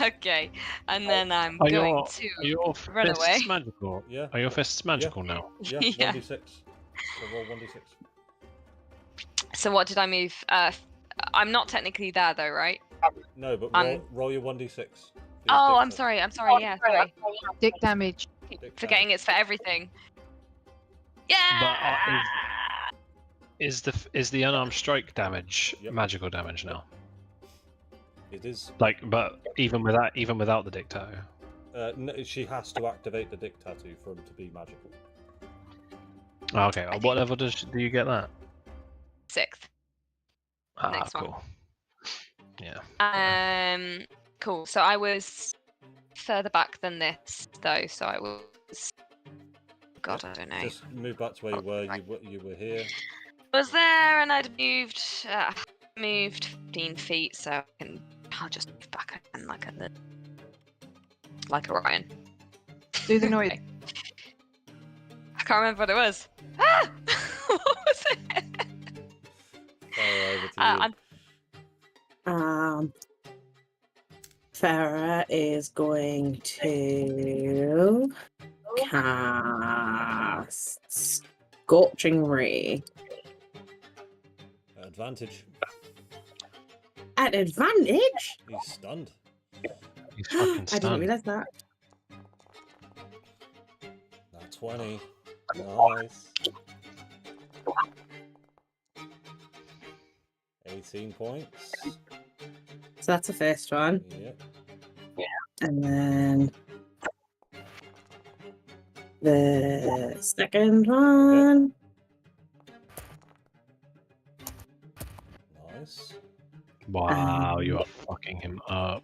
Okay, and then I'm Are going your- to Are your run fists away. magical? Yeah. Are your fists magical now? Yeah, Yeah. 1d6. So roll 1d6. So what did I move? I'm not technically there though, right? No, but I'm- roll your 1d6. for your Oh, dick I'm tattoo. sorry. I'm sorry. Yeah, sorry. Dick damage. Dick Forgetting damage. it's for everything. Yeah. Is the unarmed strike damage Yep. magical damage now? It is. Like, but even without the dick tattoo. No, she has to activate the dick tattoo for him to be magical. Oh, okay. At what level do you get that? 6th. Ah, Next one. cool. Yeah. Cool. So I was further back than this though. So I was. God, I don't know. Just move back to where you were. You were here. Was there, and I'd moved 15 feet, so I'll just move back again like Orion. Do the noise. Okay. I can't remember what it was. Ah! What was it? Fire over to you. Farah is going to cast Scorching Ray. Advantage. At advantage? He's stunned. He's fucking I didn't stunned. realize that. Now 20. Nice. 18 points. So that's the first one. Yep. And then the second one. Nice. Wow, you are fucking him up.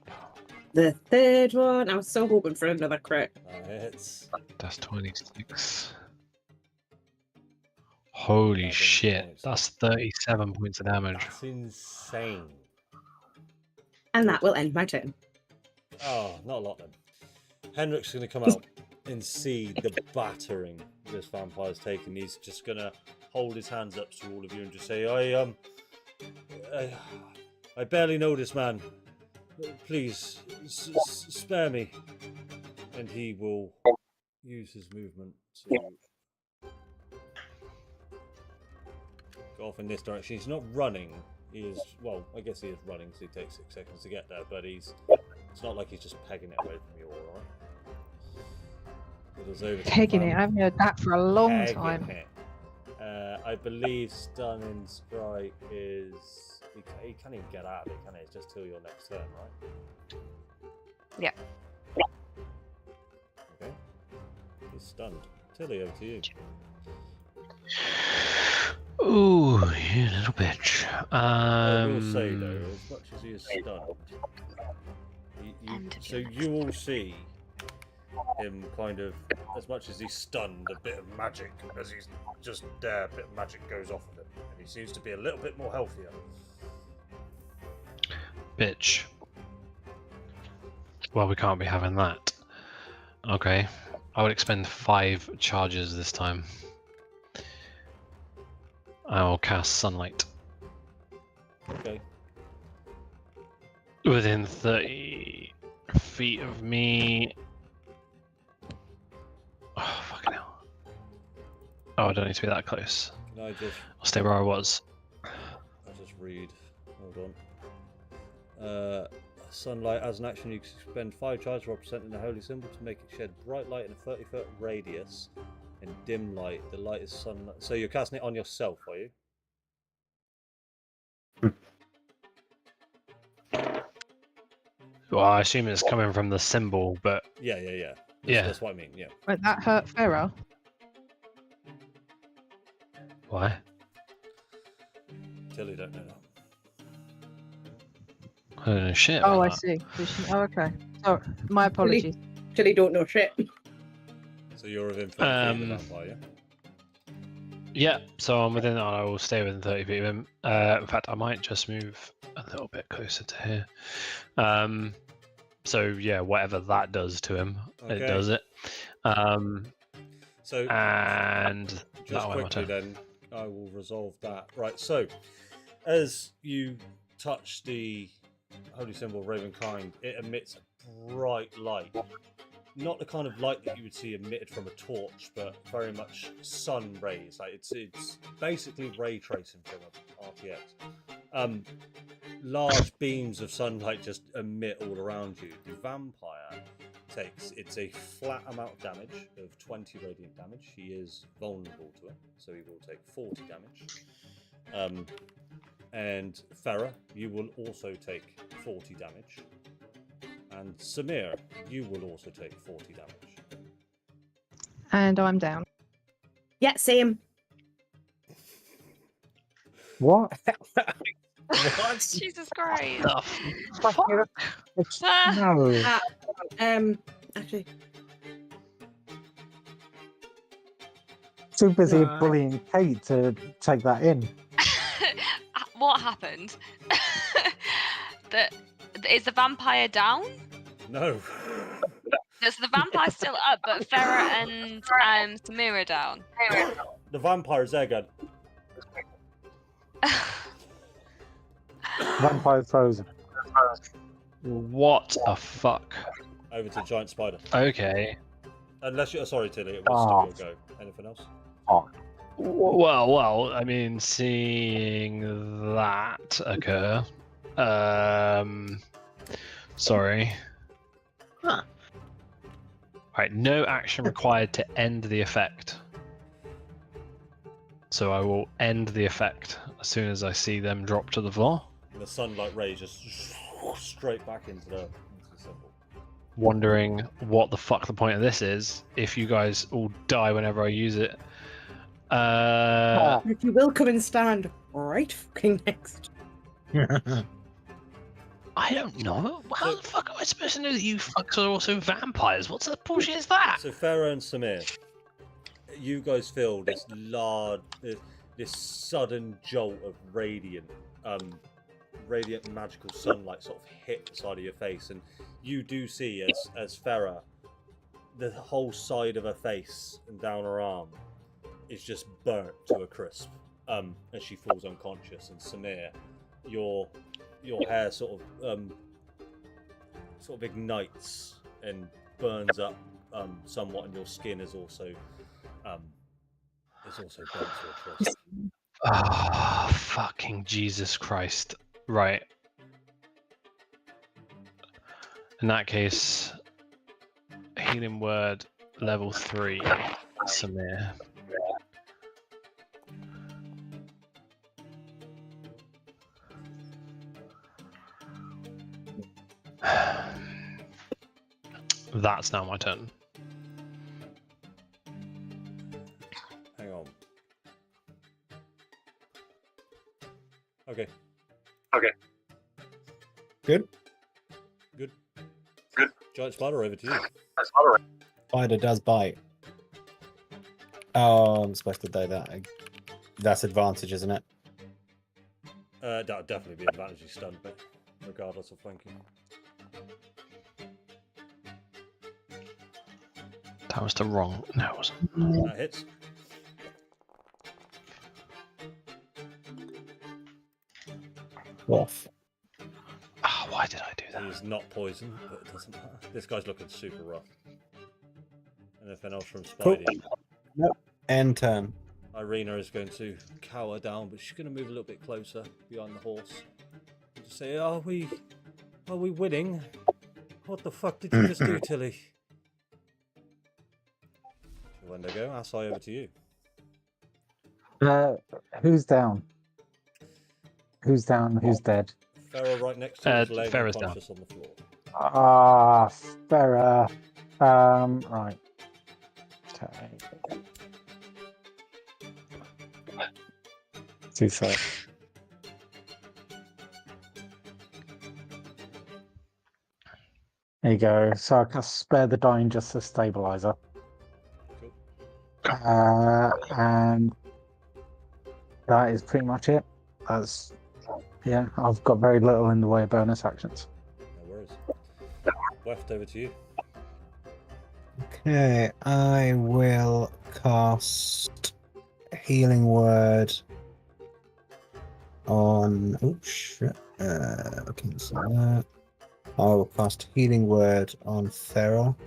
The third one. I was so hoping for another crit. That hits. That's 26. Holy 11 shit, points. that's 37 points of damage. That's insane. And that will end my turn. Oh, not a lot then. Henrik's going to come out and see the battering this vampire's taken. He's just going to hold his hands up to all of you and just say, I barely know this man. Please, spare me. And he will use his movement to go off in this direction. He's not running. He is, well, I guess he is running, so he takes 6 seconds to get there, but it's not like he's just pegging it away from you all, right? It is over to Pegging the it. I haven't heard that for a long Pegging time. it. I believe stunning strike is. He can't even get out of it, can he? It's just till your next turn, right? Yeah. Okay. He's stunned. Tilly, over to you. Ooh, you little bitch. I will say though, as much as he is stunned, so you all see him kind of, as much as he's stunned, a bit of magic as he's just there, a bit of magic goes off of him, and he seems to be a little bit more healthier. bitch. Well, we can't be having that. Okay, I would expend 5 charges this time. I will cast sunlight Okay. within 30 feet of me. Oh, fucking hell. Oh, I don't need to be that close. Can I just? I'll stay where I was. I'll just read. Hold on. Sunlight, as an action, you can spend 5 charges representing a holy symbol to make it shed bright light in a 30-foot radius. In dim light, the light is sunlight. So you're casting it on yourself, are you? Well, I assume it's coming from the symbol, but Yeah. That's what I mean. Yeah. Wait, that hurt Farah? why? Tilly don't know that. I don't know shit. Oh, about I that. see. Oh, okay. Sorry, my apologies. Tilly don't know shit. So you're within 30 feet of the vampire, yeah? Yeah, so I'm within. I will stay within 30 feet of him. In fact, I might just move a little bit closer to here. So yeah, whatever that does to him, Okay. it does it. So And just that'll end my quickly turn. then, I will resolve that. Right, so as you touch the holy symbol of Ravenkind, it emits a bright light. Not the kind of light that you would see emitted from a torch, but very much sun rays. Like it's basically ray tracing from an RTX. Large beams of sunlight just emit all around you. The vampire it's a flat amount of damage of 20 radiant damage. He is vulnerable to it, so he will take 40 damage. And Farah, you will also take 40 damage. And Samir, you will also take 40 damage. And I'm down. Yeah, same. What? What? Jesus Christ. The fuck? No. Actually, Too busy Right. bullying Kate to take that in. What happened? Is the vampire down? No. Is the vampire still up, but Farah and Samira down? The vampire is there, good. Vampire frozen. What the fuck? Over to Giant Spider. Okay. Unless you're sorry, Tilly, it was still your go. Anything else? Well. I mean, seeing that occur. Sorry. Huh. Right. No action required to end the effect. So I will end the effect as soon as I see them drop to the floor. And the sunlight rays just straight back into the symbol. Wondering what the fuck the point of this is. If you guys all die whenever I use it. if you will come and stand right fucking next. I don't know. How the fuck am I supposed to know that you fucks are also vampires? What sort of bullshit is that? So Farah and Samir, you guys feel this large, this sudden jolt of radiant magical sunlight sort of hit the side of your face, and you do see as Farah, the whole side of her face and down her arm is just burnt to a crisp, as she falls unconscious. And Samir, your hair sort of ignites and burns up somewhat, and your skin is also burnt to a crisp. Oh, fucking Jesus Christ. Right. In that case, healing word level 3, Samir. That's now my turn. Hang on. Okay. Good. Good. Giant spider, over to you. Spider does bite. Oh, I'm supposed to do that. That's advantage, isn't it? That would definitely be advantage stunned, but regardless of flanking. That was the wrong. No, it wasn't. That hits. Off. Ah, why did I do that? He's not poisoned, but it doesn't matter. This guy's looking super rough. Anything else from Spidey? Nope. End turn. Irina is going to cower down, but she's going to move a little bit closer behind the horse. And just say, are we winning? What the fuck did you just do, Tilly? Wendigo, Asai, over to you. Who's down? Who's down? Who's dead? Farrah right next to his leg, Farrah's down. unconscious on the floor. Ah, Farrah. Right. Okay. 2 seconds. There you go. So I can spare the dying just as stabilizer. Cool. And that is pretty much it. Yeah, I've got very little in the way of bonus actions. No worries. Weft, over to you. Okay, I will cast Healing Word on. Oh shit! Okay, so that. I will cast Healing Word on Feral.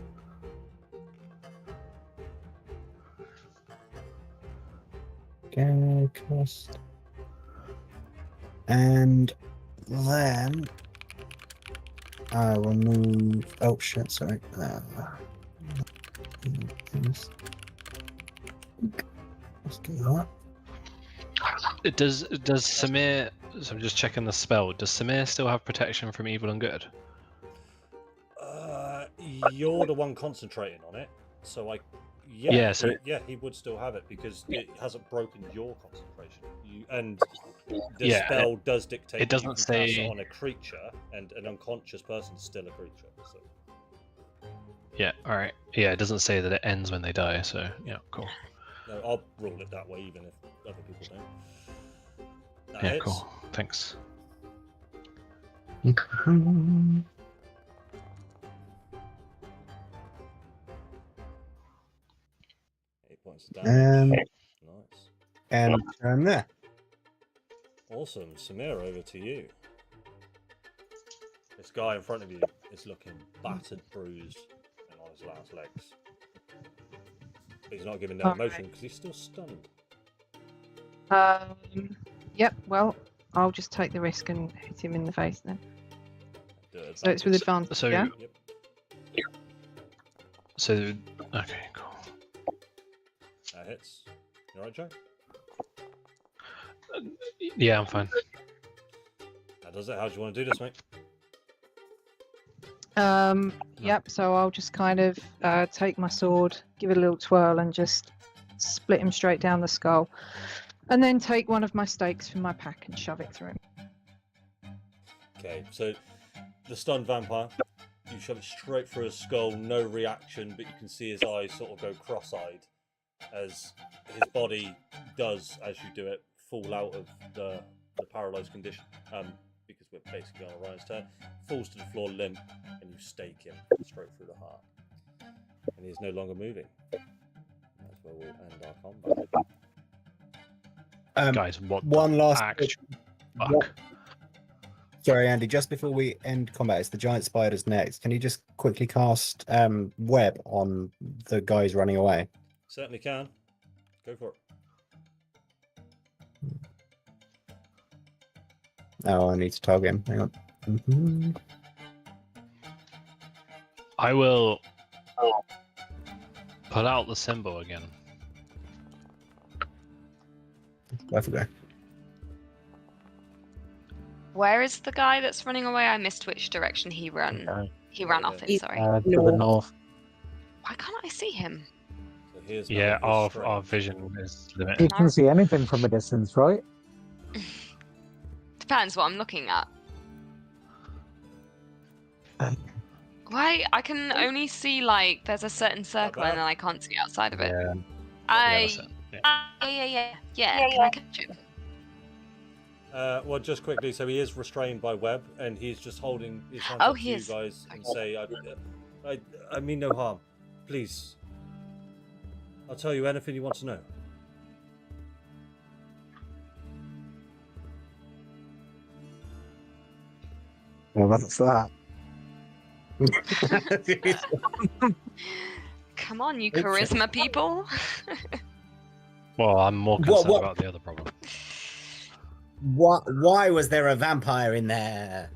Okay, cast. And then I will move. Oh shit! Sorry. Let's do that. Does Samir? So I'm just checking the spell. Does Samir still have protection from evil and good? You're the one concentrating on it, so he would still have it because it hasn't broken your concentration. The spell does dictate. It doesn't you can say cast it on a creature, and an unconscious person is still a creature. So. Yeah. All right. Yeah. It doesn't say that it ends when they die. So yeah. Cool. No, I'll rule it that way, even if other people don't. That Yeah. hits. Cool. Thanks. 8 points of damage. Nice. And Nice. turn there. Awesome. Samir, over to you. This guy in front of you is looking battered, bruised, and on his last legs. But he's not giving no emotion because he's still stunned. Yep, well, I'll just take the risk and hit him in the face then. So it's with advantage, So yeah? Yep. So okay. Cool. That hits. You alright, Joe? Yeah, I'm fine. That does it. How do you want to do this, mate? Yep, so I'll just kind of take my sword, give it a little twirl, and just split him straight down the skull. And then take one of my stakes from my pack and shove it through him. Okay, so the stunned vampire, you shove it straight through his skull, no reaction, but you can see his eyes sort of go cross-eyed as his body does, as you do it, fall out of the paralyzed condition. Because we're basically on Orion's turn, falls to the floor limp, and you stake him straight through the heart. And he's no longer moving. That's where we'll end our combat. Guys, what One last. fuck? Sorry, Andy. Just before we end combat, it's the giant spiders next. Can you just quickly cast web on the guys running away? Certainly can. Go for it. Oh, I need to target him. Hang on. I will pull out the symbol again. I forgot. Where is the guy that's running away? I missed which direction he ran. He ran off in, sorry. To the north. Why can't I see him? So he is Yeah, now our restrained. vision is You limited. can see anything from a distance, right? Depends what I'm looking at. Why? I can only see, like, there's a certain circle and bad. then I can't see outside of it. Yeah, I... yeah. Yeah. Can I catch him? Well, just quickly, so he is restrained by web, and he's just holding his hands Oh, up to he you is. guys and say, I mean no harm. Please. I'll tell you anything you want to know. Well, that's that. Come on, you Okay. charisma people. Well, I'm more concerned about the other problem. Why was there a vampire in there?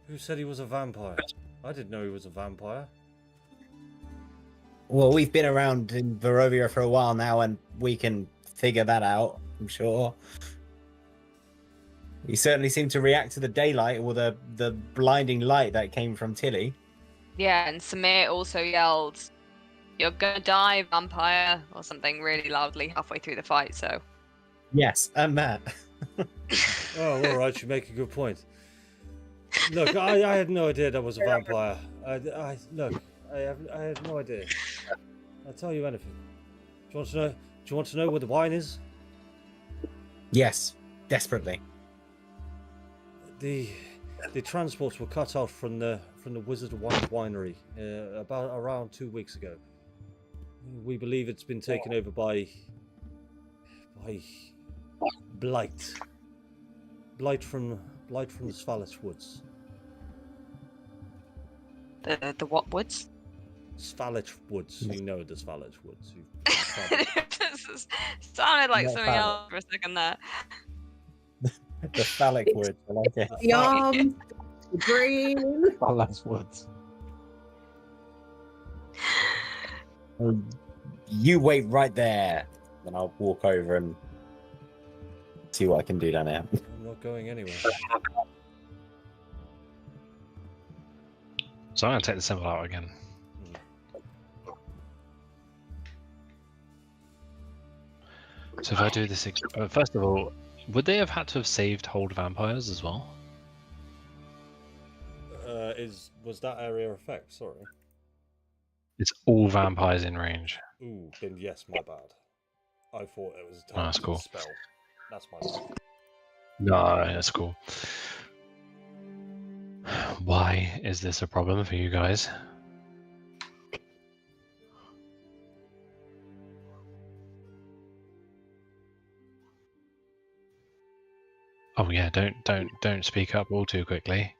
Who said he was a vampire? I didn't know he was a vampire. Well, we've been around in Barovia for a while now, and we can figure that out, I'm sure. He certainly seemed to react to the daylight or the blinding light that came from Tilly. Yeah, and Samir also yelled, "You're gonna die, vampire," or something really loudly halfway through the fight, so... Yes, and Matt. Oh, all right, you make a good point. Look, I had no idea that was a vampire. I had no idea. I'll tell you anything. Do you want to know? Do you want to know where the wine is? Yes, desperately. The transports were cut off from the Wizard of Wine winery around 2 weeks ago. We believe it's been taken over by blight. Blight from the Svalich Woods. The what woods? Svalich Woods. You know the Svalich Woods. This sounded like Not something phallic. else for a second there. The phallic word. I like it. The arms, the brain. Well, that's woods. You wait right there. Then I'll walk over and see what I can do down there. I'm not going anywhere. So I'm going to take the symbol out again. So if I do this, first of all, would they have had to have saved hold vampires as well? Was that area effect? Sorry. It's all vampires in range. Ooh, then yes, my bad. I thought it was a Oh, that's cool. spell. That's my bad. No, that's cool. Why is this a problem for you guys? Oh yeah, don't speak up all too quickly.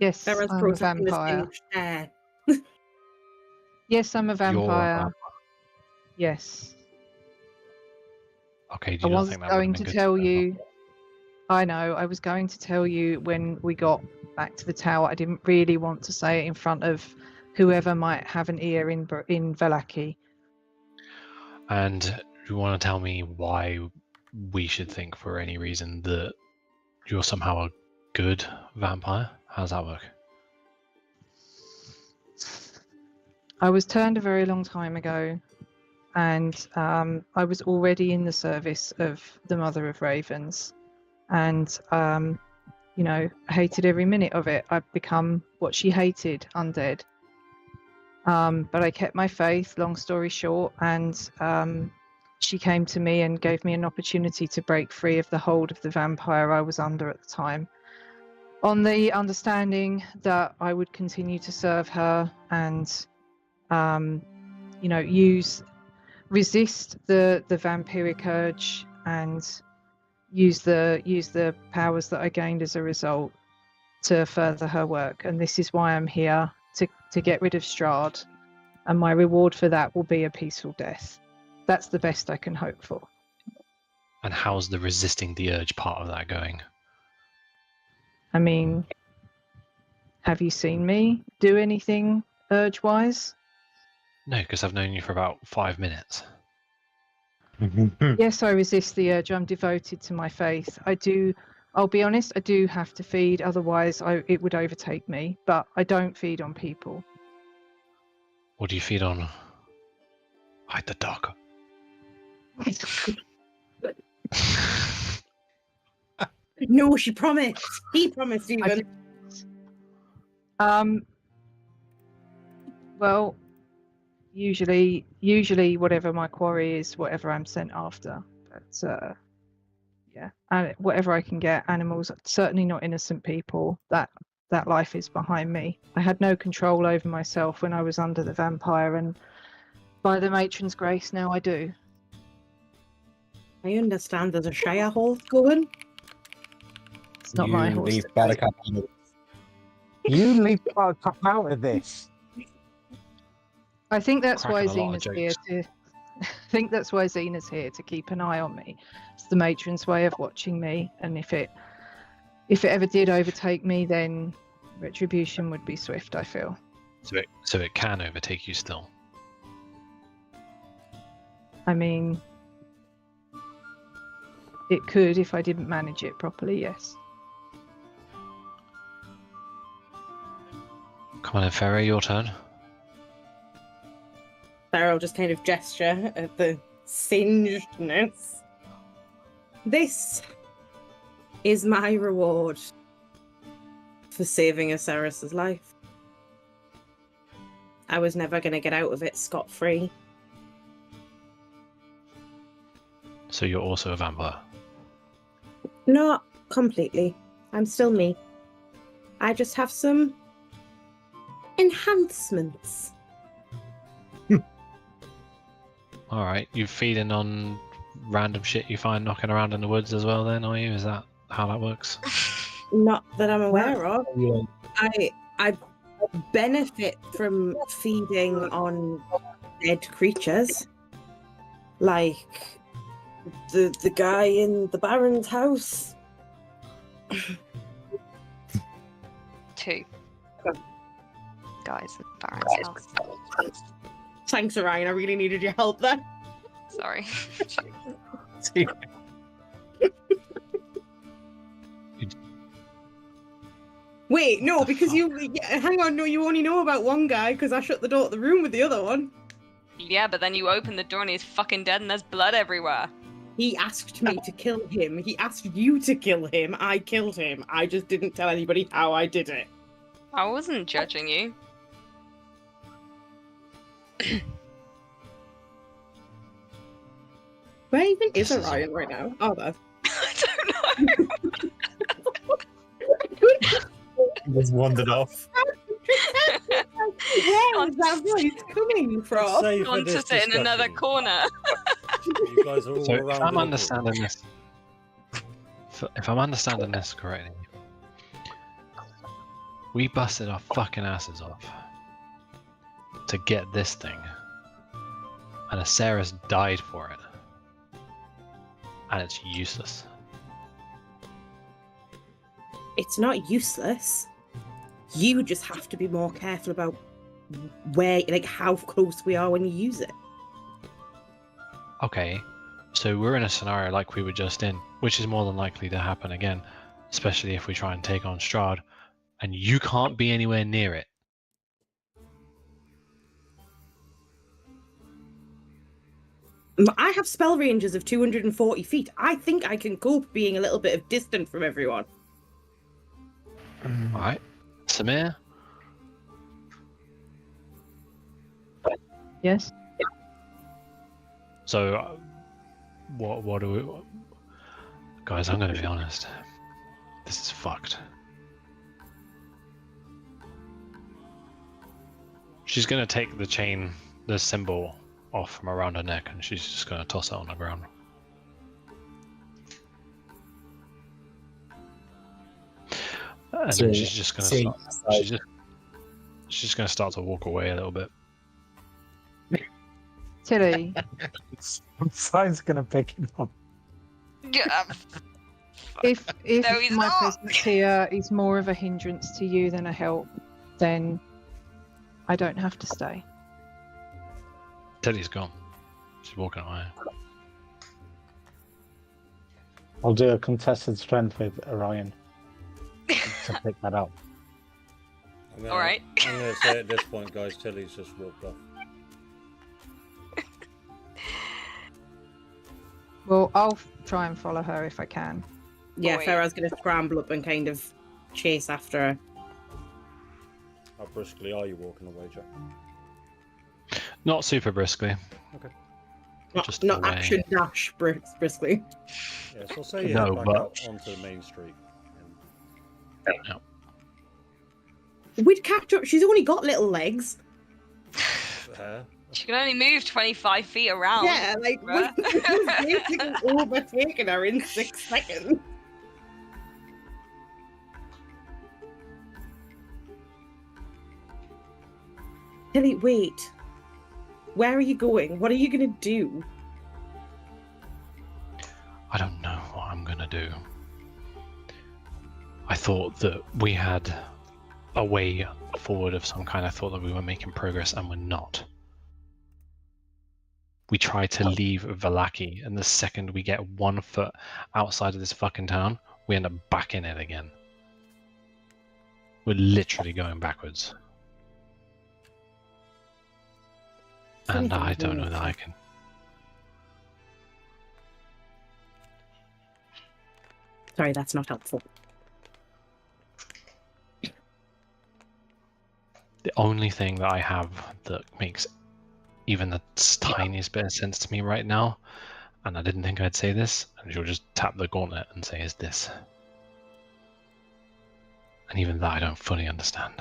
Yes, Sarah's I'm a processing this vampire. in share. Yes, I'm a You're a vampire. vampire. Yes. Okay, do I you not was think that would have going been to good tell know? you. I know. I was going to tell you when we got back to the tower. I didn't really want to say it in front of whoever might have an ear in Velaki. And you want to tell me why we should think for any reason that you're somehow a good vampire? How does that work? I was turned a very long time ago, and I was already in the service of the Mother of Ravens, and you know, hated every minute of it. I've become what she hated, undead. But I kept my faith, long story short, and she came to me and gave me an opportunity to break free of the hold of the vampire I was under at the time, on the understanding that I would continue to serve her and, you know, resist the vampiric urge and use the powers that I gained as a result to further her work. And this is why I'm here, to get rid of Strahd, and my reward for that will be a peaceful death. That's the best I can hope for. And how's the resisting the urge part of that going? I mean, have you seen me do anything urge-wise? No, because I've known you for about 5 minutes. Yes, I resist the urge. I'm devoted to my faith. I do I'll be honest, I do have to feed, otherwise it would overtake me. But I don't feed on people. What do you feed on? Hide the dog. No, she promised. He promised I even. did- Well, usually whatever my quarry is, whatever I'm sent after. But yeah, and whatever I can get. Animals, certainly not innocent people. That life is behind me. I had no control over myself when I was under the vampire, and by the matron's grace, now I do. I understand there's a Shire horse going. It's not my You horse. leave to Buttercup. You leave Buttercup out of this. I think that's why Cracking a lot of Xena's here jokes. to. I think that's why Xena's here to keep an eye on me. It's the matron's way of watching me, and if it ever did overtake me, then retribution would be swift. I feel. So it can overtake you still. I mean, it could if I didn't manage it properly. Yes. Come on then, Pharaoh, your turn. Sarah will just kind of gesture at the singedness. This is my reward for saving Aceris's life. I was never going to get out of it scot-free. So you're also a vampire. Not completely. I'm still me. I just have some enhancements. Alright, you feeding on random shit you find knocking around in the woods as well then, are you? Is that how that works? Not that I'm aware of. Yeah. I benefit from feeding on dead creatures. Like the guy in the Baron's house. 2 guys in Baron's house. Thanks, Orion. I really needed your help there. Sorry. Wait, no, The because fuck? hang on, no, you only know about one guy because I shut the door to the room with the other one. Yeah, but then you open the door and he's fucking dead and there's blood everywhere. He asked me to kill him. He asked you to kill him. I killed him. I just didn't tell anybody how I did it. I wasn't judging you. Where even is This is Orion right now? Oh, there. I don't know. Just wandered off. Where is that voice coming from? Save for Want to this sit in another discussion. corner. You guys are all So around. if I'm the understanding this, if I'm understanding this correctly, we busted our fucking asses off to get this thing, and Aceris died for it, and it's useless. It's not useless. You just have to be more careful about where, like, how close we are when you use it. Okay, so we're in a scenario like we were just in, which is more than likely to happen again, especially if we try and take on Strahd, and you can't be anywhere near it. I have spell ranges of 240 feet. I think I can cope being a little bit of distant from everyone. Alright, Samir? Yes. So, what do we... Guys, I'm gonna be honest. This is fucked. She's gonna take the chain, the symbol, off from around her neck, and she's just gonna toss it on the ground. And then she's just gonna start, she's gonna start to walk away a little bit. Tilly, Side's gonna pick him up. Yeah. if No, he's my not. presence here is more of a hindrance to you than a help, then I don't have to stay. Teddy's gone. She's walking away. I'll do a contested strength with Orion to pick that up. All right. I'm going to say at this point, guys, Tilly's just walked off. Well, I'll try and follow her if I can. Yeah, Wait. Farah's going to scramble up and kind of chase after her. How briskly are you walking away, Jack? Not super briskly. Just Not away. action dash briskly. Yeah, so I'll say you No, head back but- out onto the main street. And We'd catch up. She's only got little legs. She can only move 25 feet around. Yeah, like bruh. we've basically overtaken her in 6 seconds. Tilly, wait. Where are you going? What are you gonna do? I don't know what I'm gonna do. I thought that we had a way forward of some kind. I thought that we were making progress, and we're not. We tried to leave Valaki, and the second we get 1 foot outside of this fucking town, we end up back in it again. We're literally going backwards. And I don't know that I can. Sorry, that's not helpful. The only thing that I have that makes even the tiniest bit of sense to me right now, and I didn't think I'd say this, and she'll just tap the gauntlet and say, is this. And even that I don't fully understand.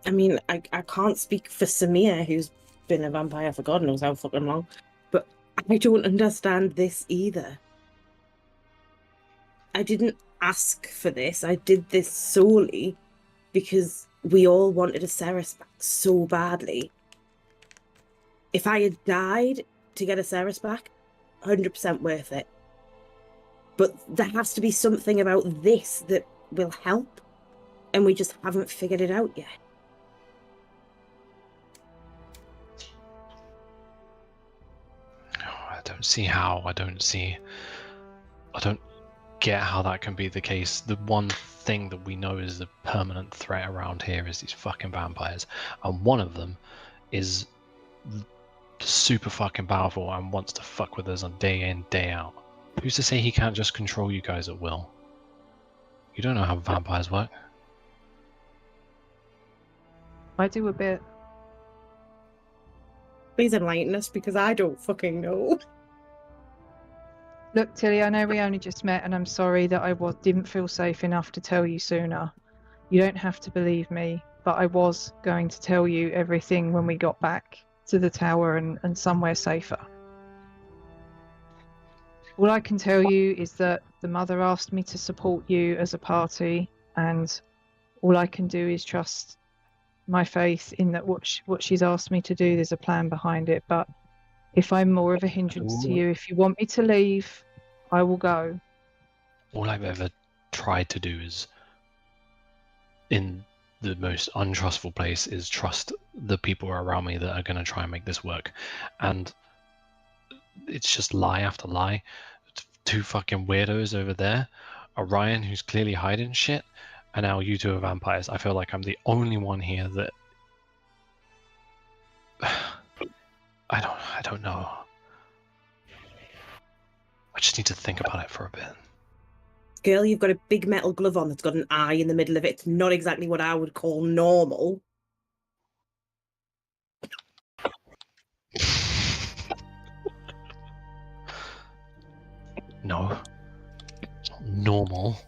I mean, I can't speak for Samir, who's been a vampire for God knows how fucking long, but I don't understand this either. I didn't ask for this. I did this solely because we all wanted a Ceres back so badly. If I had died to get a Ceres back, 100% worth it. But there has to be something about this that will help, and we just haven't figured it out yet. I don't see how. I don't get how that can be the case. The one thing that we know is the permanent threat around here is these fucking vampires, and one of them is super fucking powerful and wants to fuck with us on day in, day out. Who's to say he can't just control you guys at will? You don't know how vampires work. I do a bit. Please enlighten us, because I don't fucking know. Look, Tilly, I know we only just met, and I'm sorry that I didn't feel safe enough to tell you sooner. You don't have to believe me, but I was going to tell you everything when we got back to the tower and somewhere safer. All I can tell you is that the mother asked me to support you as a party, and all I can do is trust my faith in that what she's asked me to do, there's a plan behind it. But if I'm more of a hindrance to you, if you want me to leave, I will go. All I've ever tried to do is, in the most untrustful place, is trust the people around me that are going to try and make this work. And it's just lie after lie. 2 fucking weirdos over there. Orion, who's clearly hiding shit, and now you 2 are vampires. I feel like I'm the only one here that... I don't know. I just need to think about it for a bit. Girl, you've got a big metal glove on that's got an eye in the middle of it. It's not exactly what I would call normal. No. It's not normal.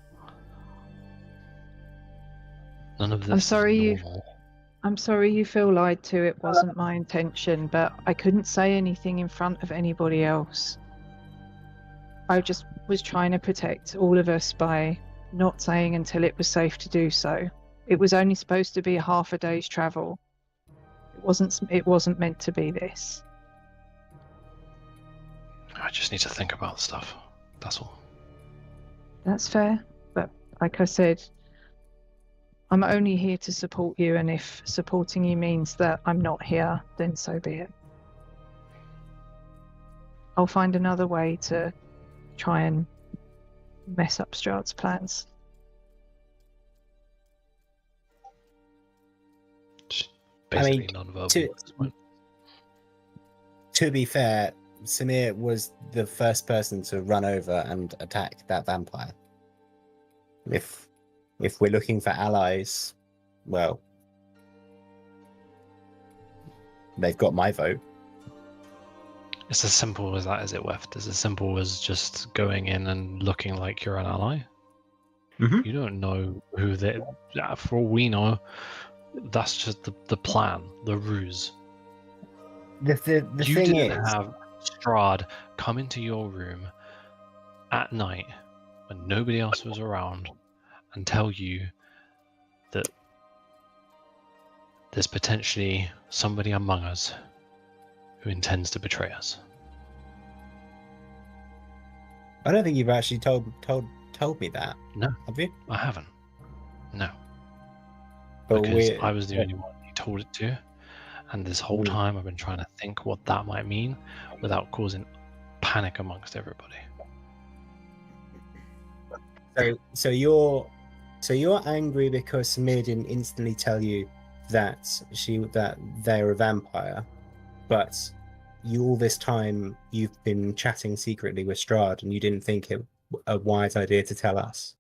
None of this I'm sorry is normal. I'm sorry you feel lied to. It wasn't my intention, but I couldn't say anything in front of anybody else. I just was trying to protect all of us by not saying until it was safe to do so. It was only supposed to be half a day's travel. It wasn't meant to be this. I just need to think about stuff. That's all. That's fair, but like I said, I'm only here to support you, and if supporting you means that I'm not here, then so be it. I'll find another way to try and mess up Strahd's plans. Just I mean, basically non-verbal. to- at this point. To be fair, Samir was the first person to run over and attack that vampire. If we're looking for allies, well, they've got my vote. It's as simple as that, is it, Weft? It's as simple as just going in and looking like you're an ally. Mhm. You don't know who they. For all we know, that's just the plan, the ruse. The You thing didn't is, have Strahd come into your room at night when nobody else was around and tell you that there's potentially somebody among us who intends to betray us. I don't think you've actually told me that. No. Have you? I haven't. No. But Because I was the only one he told it to. And this whole Mm. time I've been trying to think what that might mean without causing panic amongst everybody. So you're angry because Samir didn't instantly tell you that they're a vampire, but all this time you've been chatting secretly with Strahd and you didn't think it a wise idea to tell us.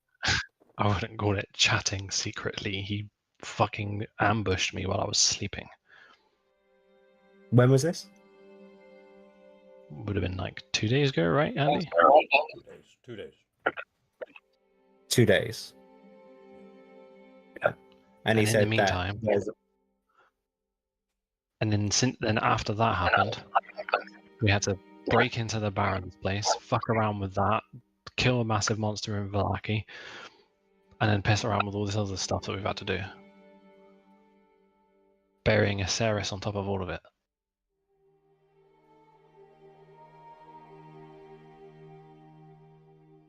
I wouldn't call it chatting secretly. He fucking ambushed me while I was sleeping. When was this? Would have been like 2 days ago, right, Andy? 2 days. 2 days. Yeah. And he in said the meantime, and then after that happened, we had to break into the Baron's place, fuck around with that, kill a massive monster in Vallaki, and then piss around with all this other stuff that we've had to do. Burying a Ceres on top of all of it.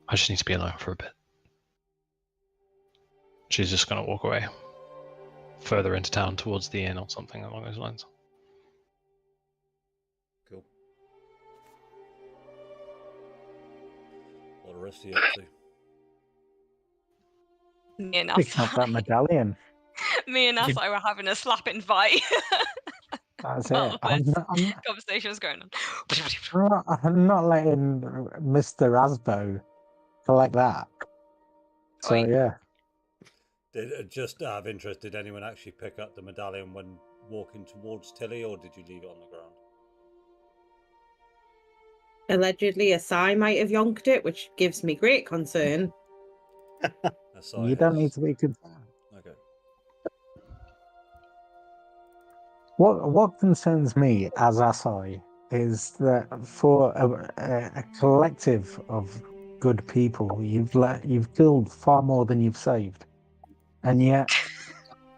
I just need to be alone for a bit. She's just going to walk away. Further into town towards the inn or something along those lines. Cool. What the rest of you up to? Me and Picking up that medallion. Me and Asai were having a slapping fight. That's While it. I'm this not, conversation was going on. I'm not letting Mr. Asbo collect that. So Oi. yeah. Just out of interest, did anyone actually pick up the medallion when walking towards Tilly, or did you leave it on the ground? Allegedly, Asai might have yonked it, which gives me great concern. Asai You don't has- need to be concerned. Okay. What concerns me as Asai is that for a collective of good people, you've killed far more than you've saved, and yet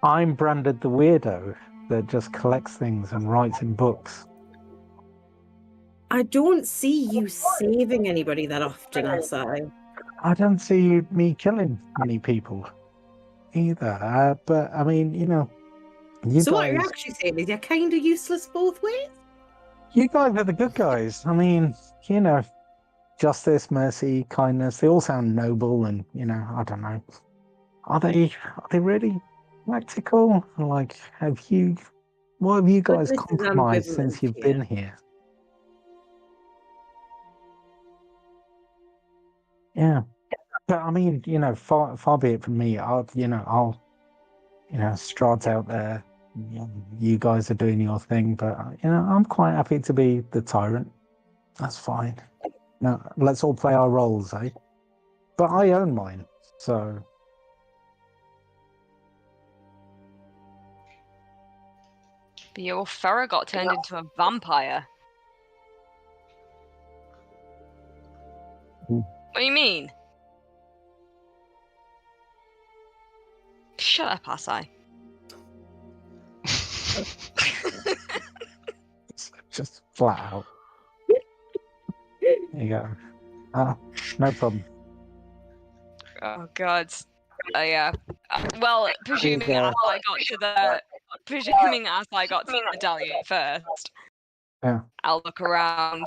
I'm branded the weirdo that just collects things and writes in books. I don't see you saving anybody that often, Asai. I don't see me killing many people either. But I mean, you know, So what you're actually saying is you're kind of useless both ways? you guys are the good guys. I mean, you know, justice, mercy, kindness, they all sound noble and, you know, I don't know. Are they really practical? Like, what have you guys Goodness is compromised since ambivalent you've here. been here? Yeah. But I mean, you know, far be it from me. Strahd's out there. You guys are doing your thing, but you know, I'm quite happy to be the tyrant. That's fine. Now, let's all play our roles, eh? But I own mine, so But your furrow got turned into a vampire. Hmm. What do you mean? Shut up, Asai. just flat out. There you go. No problem. Oh god. Yeah. Well, presuming He's, as I got to the medallion first. Yeah. I'll look around.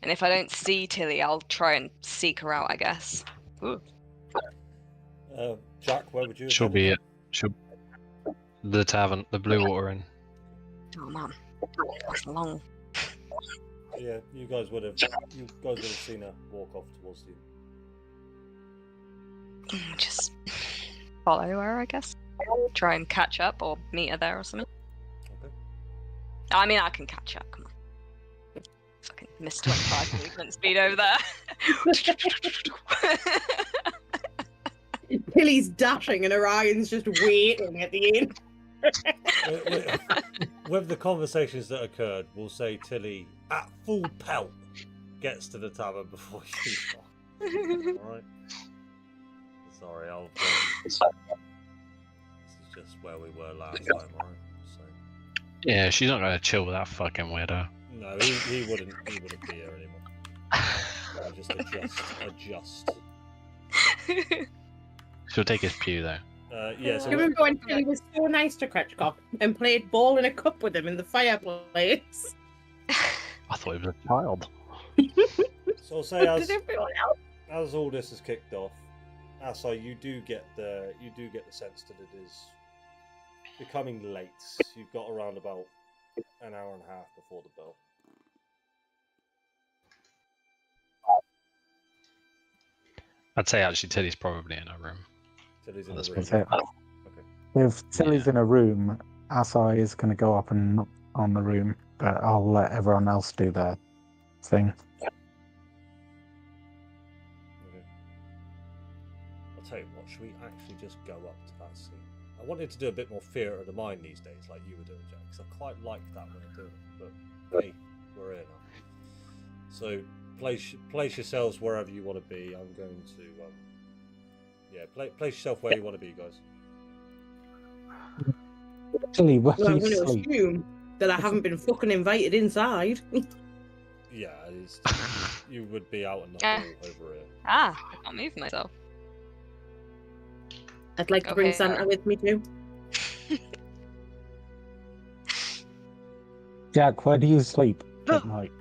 And if I don't see Tilly, I'll try and seek her out, I guess. Ooh. Jack, where would you? She'll be at the tavern, the Blue Water Inn. Oh man, that's long. Yeah, you guys would have seen her walk off towards you. Just follow her, I guess. Try and catch up or meet her there or something. Okay. I mean, I can catch up. Come on. Fucking missed 25 movement speed over there. Tilly's dashing and Orion's just waiting at the inn. With the conversations that occurred, we'll say Tilly, at full pelt, gets to the tavern before you start. Alright? Sorry, this is just where we were last time, alright? So... Yeah, she's not gonna chill with that fucking weirdo. No, he wouldn't be here anymore. Just adjust. She'll take his pew though. Yeah, so Do you remember when Tilly was so nice to Kretchkov and played ball in a cup with him in the fireplace? I thought he was a child. So I'll say Did everyone else? as all this is kicked off, Asa, you do get the sense that it is becoming late. You've got around about an hour and a half before the bell. I'd say actually Tilly's probably in her room. Tilly's in That's the room. That's it. Okay. If Tilly's in a room, Asai is going to go up and knock on the room, but I'll let everyone else do their thing. Okay. I'll tell you what, should we actually just go up to that scene? I wanted to do a bit more theatre of the mind these days, like you were doing, Jack, because I quite like that way of doing it. But hey, we're here now. So place yourselves wherever you want to be. I'm going to place yourself where you want to be, guys. Tilly, where Well, I'm do you going to sleep? assume that I haven't been fucking invited inside. Yeah, you would be out in the hall over here. I can't move myself. I'd like to bring Okay. Santa with me too. Jack, where do you sleep at night?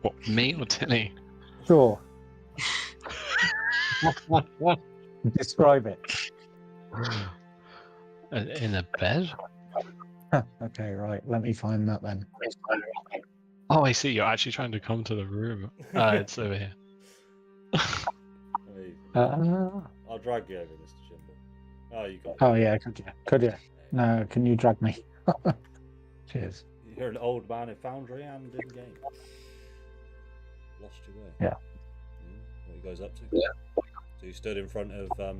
What, me or Tilly? Sure. Describe it. In a bed? Okay, right. Let me find that then. Oh, I see. You're actually trying to come to the room. It's over here. Hey, Uh, I'll drag you over, Mr. Chimble. Oh, you got it. oh yeah, could you? Could you? No, can you drag me? Cheers. You're an old man in Foundry and in game. Lost your way. Yeah. What are you guys up to? Yeah. So you stood in front of the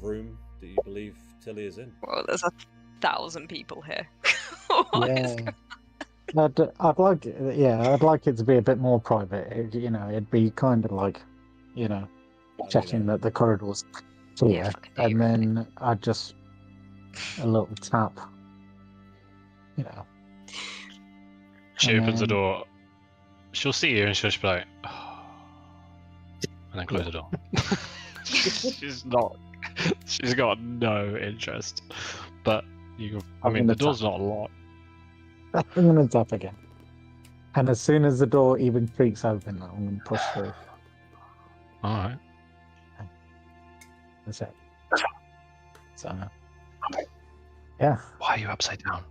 room that you believe Tilly is in. Well, there's 1,000 people here. Yeah. I'd like it to be a bit more private. It'd be kind of like, checking that the corridor's clear, fucking do. and then I'd just a little tap. She And opens the then- door. She'll see you and she'll just be like, oh. And then close the door. She's got no interest. But I'm the gonna door's not locked. I'm gonna tap again, and as soon as the door even creaks open, I'm gonna push through. Alright. That's it. So, yeah. Why are you upside down?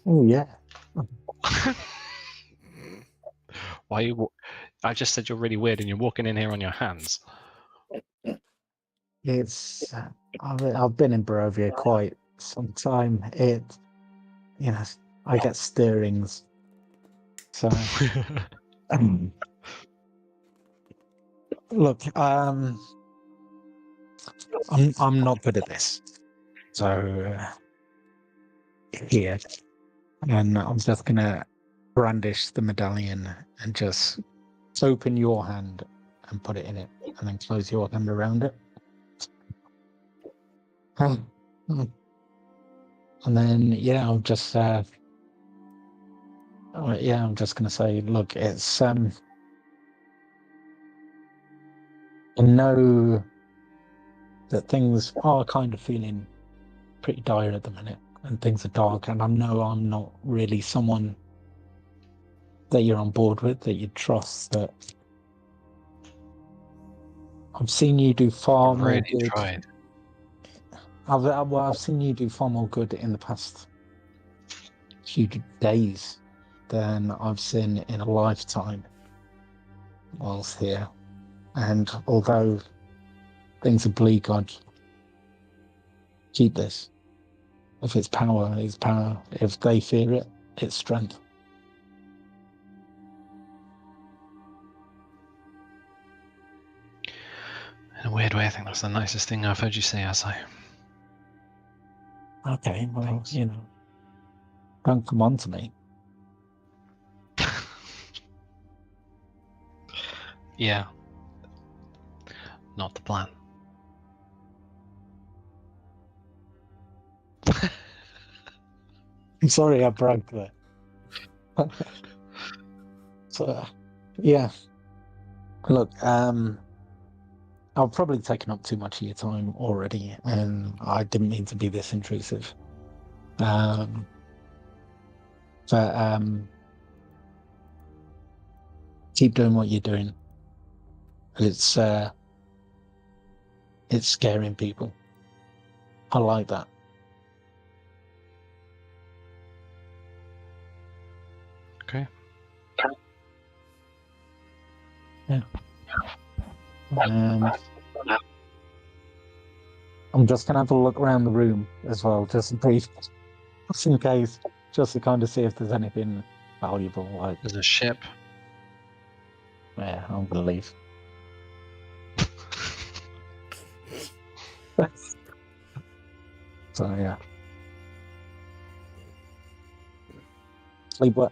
Oh yeah. Why are you I just said you're really weird and you're walking in here on your hands. It's I've been in Barovia quite some time. I get stirrings. So look, I'm not good at this. So here, and I'm just gonna brandish the medallion and just open your hand and put it in it, and then close your hand around it. And then I'm just I'm just gonna say, look, it's I know that things are kind of feeling pretty dire at the minute, and things are dark, and I know I'm not really someone that you're on board with, that you trust, that I've seen you do far I've more really good. tried. I've seen you do far more good in the past few days than I've seen in a lifetime whilst here. And although things are bleak, I'd keep this. If it's power, it's power. If they fear it, it's strength. In a weird way, I think that's the nicest thing I've heard you say, Asai. Okay, well, Thanks. you know, don't come on to me. Yeah. Not the plan. I'm sorry I broke that. So, yeah. Look, I've probably taken up too much of your time already, and I didn't mean to be this intrusive. But keep doing what you're doing. It's scaring people. I like that. Okay. Yeah. And I'm just gonna have a look around the room as well, just in case, just to kind of see if there's anything valuable. Like, There's a ship. yeah, I'm gonna leave. So yeah.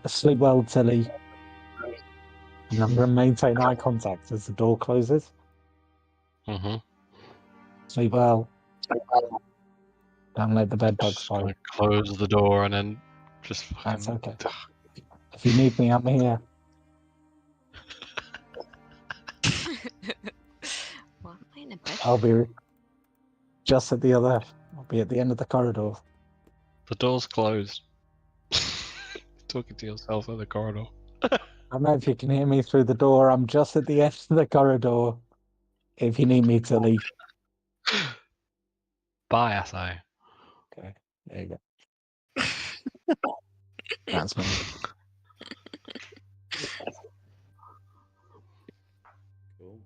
Sleep well, Tilly. And I'm gonna maintain eye contact as the door closes. Mm-hmm. Sleep well. Don't let the bed bugs Just bite. gonna close the door and then just That's fucking... okay. If you need me, I'm here. Why am I in a bed? I'll be just at the other. I'll be at the end of the corridor. The door's closed. Talking to yourself in the corridor. I don't know if you can hear me through the door. I'm just at the end of the corridor. If you need me to leave. Bye, Asai. Okay, there you go. That's me. Cool.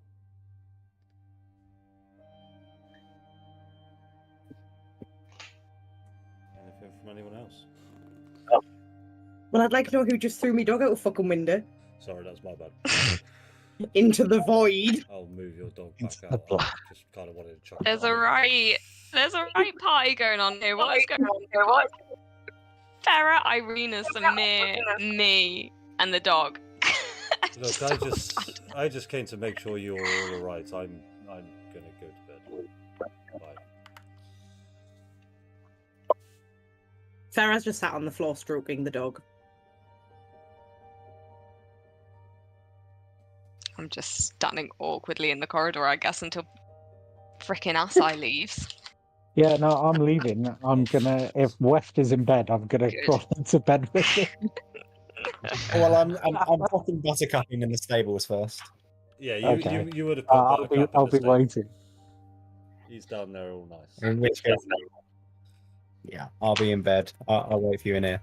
Anything from anyone else? Well, I'd like to know who just threw me dog out a fucking window Sorry, that's my bad. into the void. I'll move your dog It's back a out. block. I just kind of wanted to chuck There's it a on. right party going on here. What's going on here? What? Farah, Irina, Samir, me, and the dog. Look, I just came to make sure you're all alright. I'm gonna go to bed. Bye. Farah's just sat on the floor stroking the dog. I'm just standing awkwardly in the corridor, I guess, until frickin' Asai leaves. Yeah, no, I'm leaving. I'm gonna. If West is in bed, I'm gonna Good. crawl into bed with him. Well, I'm fucking buttercupping in the stables first. Yeah, Okay. you would have put I'll Buttercup be in the stable. waiting. He's down there all nice. In which case, yeah, I'll be in bed. I'll wait for you in here.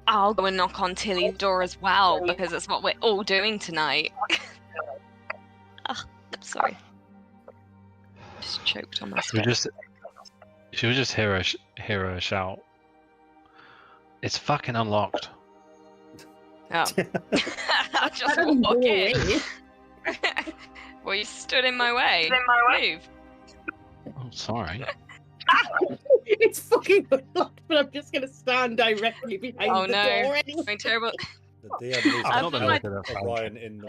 I'll go and knock on Tilly's door as well, because it's what we're all doing tonight. Oh, sorry. Just choked on my spit. She would just hear her shout. It's fucking unlocked. Oh. I'll just walk in. Well, you stood in my way. Move. Oh, sorry. It's fucking unlocked, but I'm just gonna stand directly behind Oh the no. door anyway. Something terrible. The DM needs I'm to not put gonna look at her Orion in the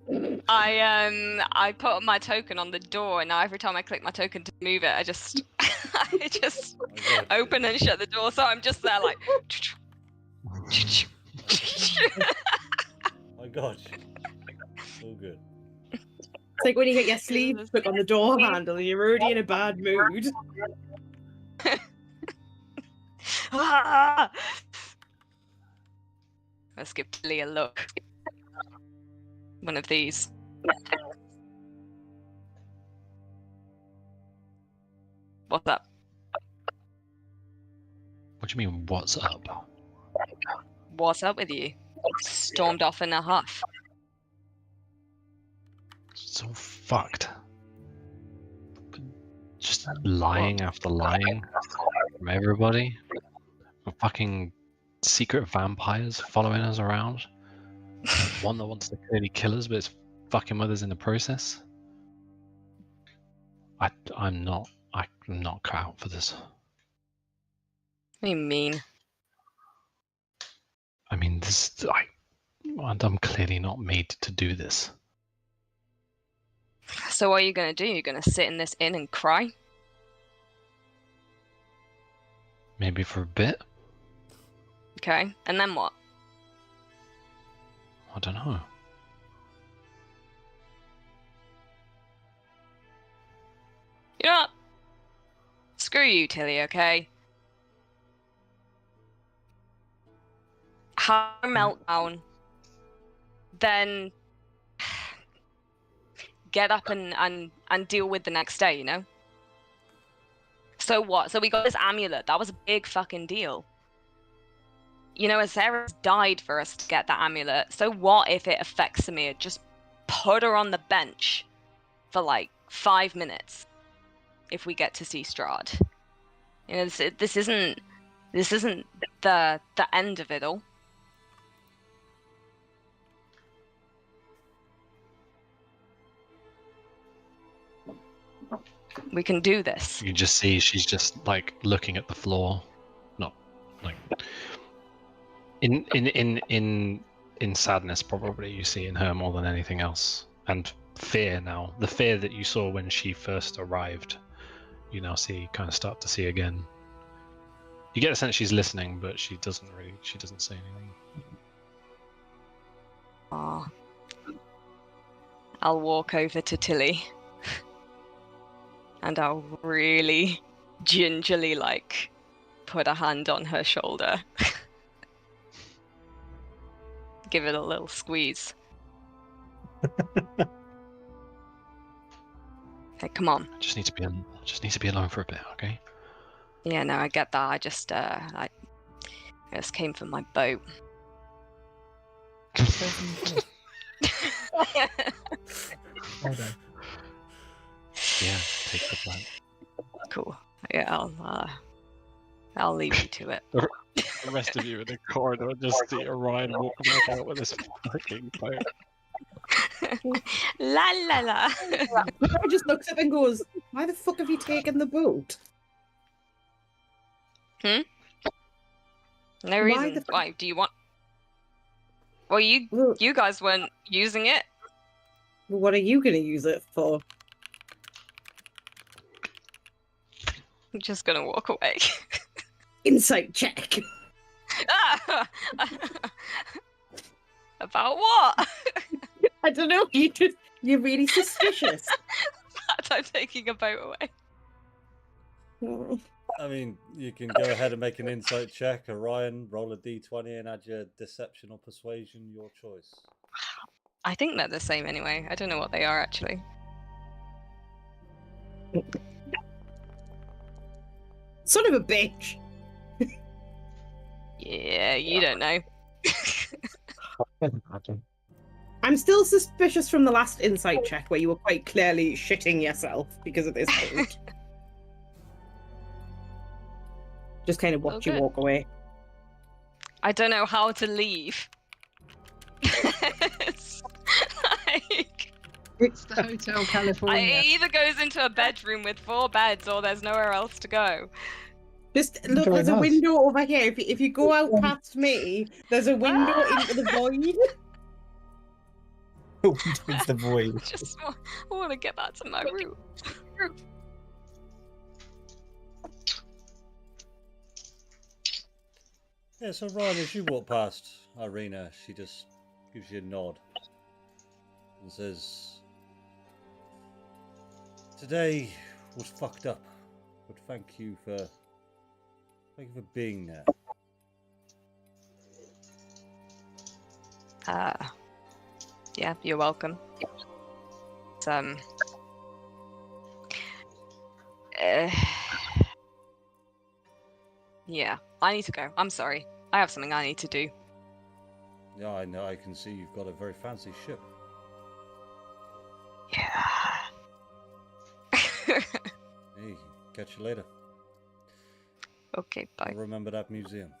room. I put up my token on the door, and now every time I click my token to move it, I just open and shut the door. So I'm just there like. I got you. It's all good. It's like when you get your sleeve stuck on the door handle and you're already in a bad mood. Ah! Let's give Tilly a look. One of these. What's up? What do you mean, what's up? What's up with you? Stormed off in a huff. It's all fucked. Just lying after lying from everybody. Fucking secret vampires following us around. One that wants to clearly kill us, but it's fucking with us in the process. I'm not cut out for this. What do you mean? I mean, I'm clearly not made to do this. So what are you gonna do? You're gonna sit in this inn and cry? Maybe for a bit? Okay, and then what? I don't know. You know what? Screw you, Tilly, okay? Have a meltdown, then get up and deal with the next day, you know? So what? So we got this amulet. That was a big fucking deal. You know, Sarah's died for us to get that amulet. So what if it affects Samir? Just put her on the bench for like 5 minutes if we get to see Strahd. You know, this isn't the end of it all. We can do this. You can just see she's just like looking at the floor, not like in sadness probably you see in her more than anything else, and fear now. The fear that you saw when she first arrived, you now start to see again. You get a sense she's listening, but she doesn't say anything. Aw. I'll walk over to Tilly. And I'll really gingerly, put a hand on her shoulder. Give it a little squeeze. Hey, come on. I just need to be alone for a bit, okay? Yeah, no, I get that. I just came from my boat. Hold on. Yeah, take the plan. Cool. Yeah, I'll leave you to it. The rest of you in the corridor just see Orion walk back out with his fucking boat. La la la. He just looks up and goes, "Why the fuck have you taken the boat?" No Why reason. the- Why? Do you want? Well, you guys weren't using it. What are you going to use it for? I'm just gonna walk away. Insight check. About what? I don't know. You're really suspicious. That I'm taking a boat away. Oh. I mean, you can go ahead and make an insight check. Orion, roll a d20 and add your deception or persuasion, your choice. I think they're the same anyway. I don't know what they are actually. Son of a bitch. Yeah, you don't know. I'm still suspicious from the last insight check where you were quite clearly shitting yourself because of this boat. Just kind of watch you good. walk away. I don't know how to leave. It's like, It's the Hotel California. it either goes into a bedroom with 4 beds or there's nowhere else to go. Just look, Join there's a us. window over here. If you go out past me, there's a window into the void. It's the void. I want to get back to my room. Yeah, so Ryan, as you walk past Irina, she just gives you a nod and says, "Today was fucked up, but thank you for being there." Yeah, you're welcome. It's, yeah, I need to go. I'm sorry. I have something I need to do. Yeah, I know. I can see you've got a very fancy ship. Yeah. Hey, catch you later. Okay, bye. I'll remember that museum.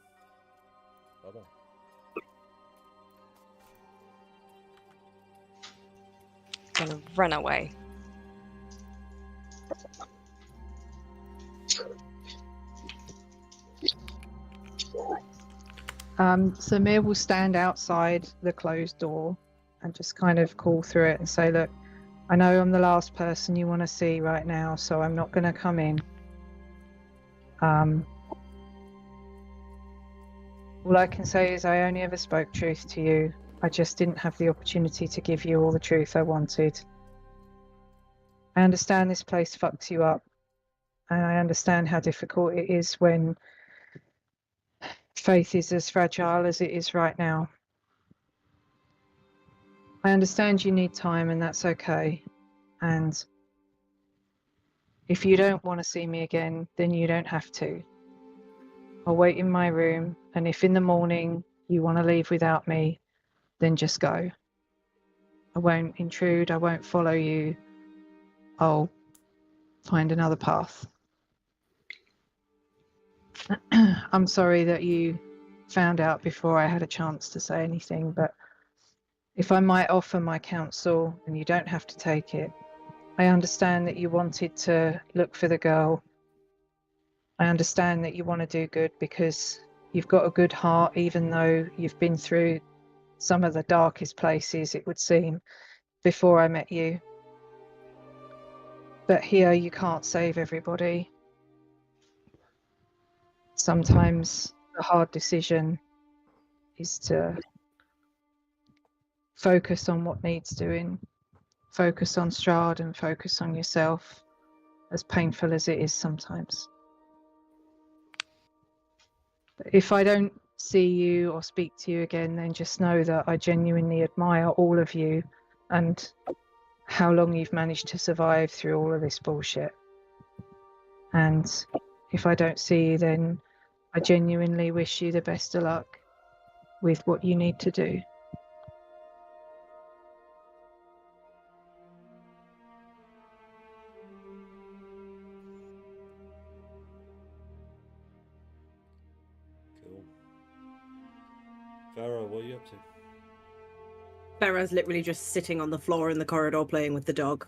Bye-bye. Gonna run away. Samir will stand outside the closed door and just kind of call through it and say, "Look, I know I'm the last person you want to see right now, so I'm not going to come in. All I can say is I only ever spoke truth to you. I just didn't have the opportunity to give you all the truth I wanted. I understand this place fucks you up, and I understand how difficult it is when faith is as fragile as it is right now. I understand you need time, and that's okay. And if you don't want to see me again, then you don't have to. I'll wait in my room, and if in the morning you want to leave without me, then just go. I won't intrude, I won't follow you. I'll find another path." I'm sorry that you found out before I had a chance to say anything, but if I might offer my counsel, and you don't have to take it, I understand that you wanted to look for the girl. I understand that you want to do good because you've got a good heart, even though you've been through some of the darkest places, it would seem, before I met you. But here you can't save everybody. Sometimes the hard decision is to focus on what needs doing, focus on Strahd and focus on yourself, as painful as it is sometimes. But if I don't see you or speak to you again, then just know that I genuinely admire all of you and how long you've managed to survive through all of this bullshit. And if I don't see you, then I genuinely wish you the best of luck with what you need to do. Cool. Farah, what are you up to? Farah's literally just sitting on the floor in the corridor playing with the dog.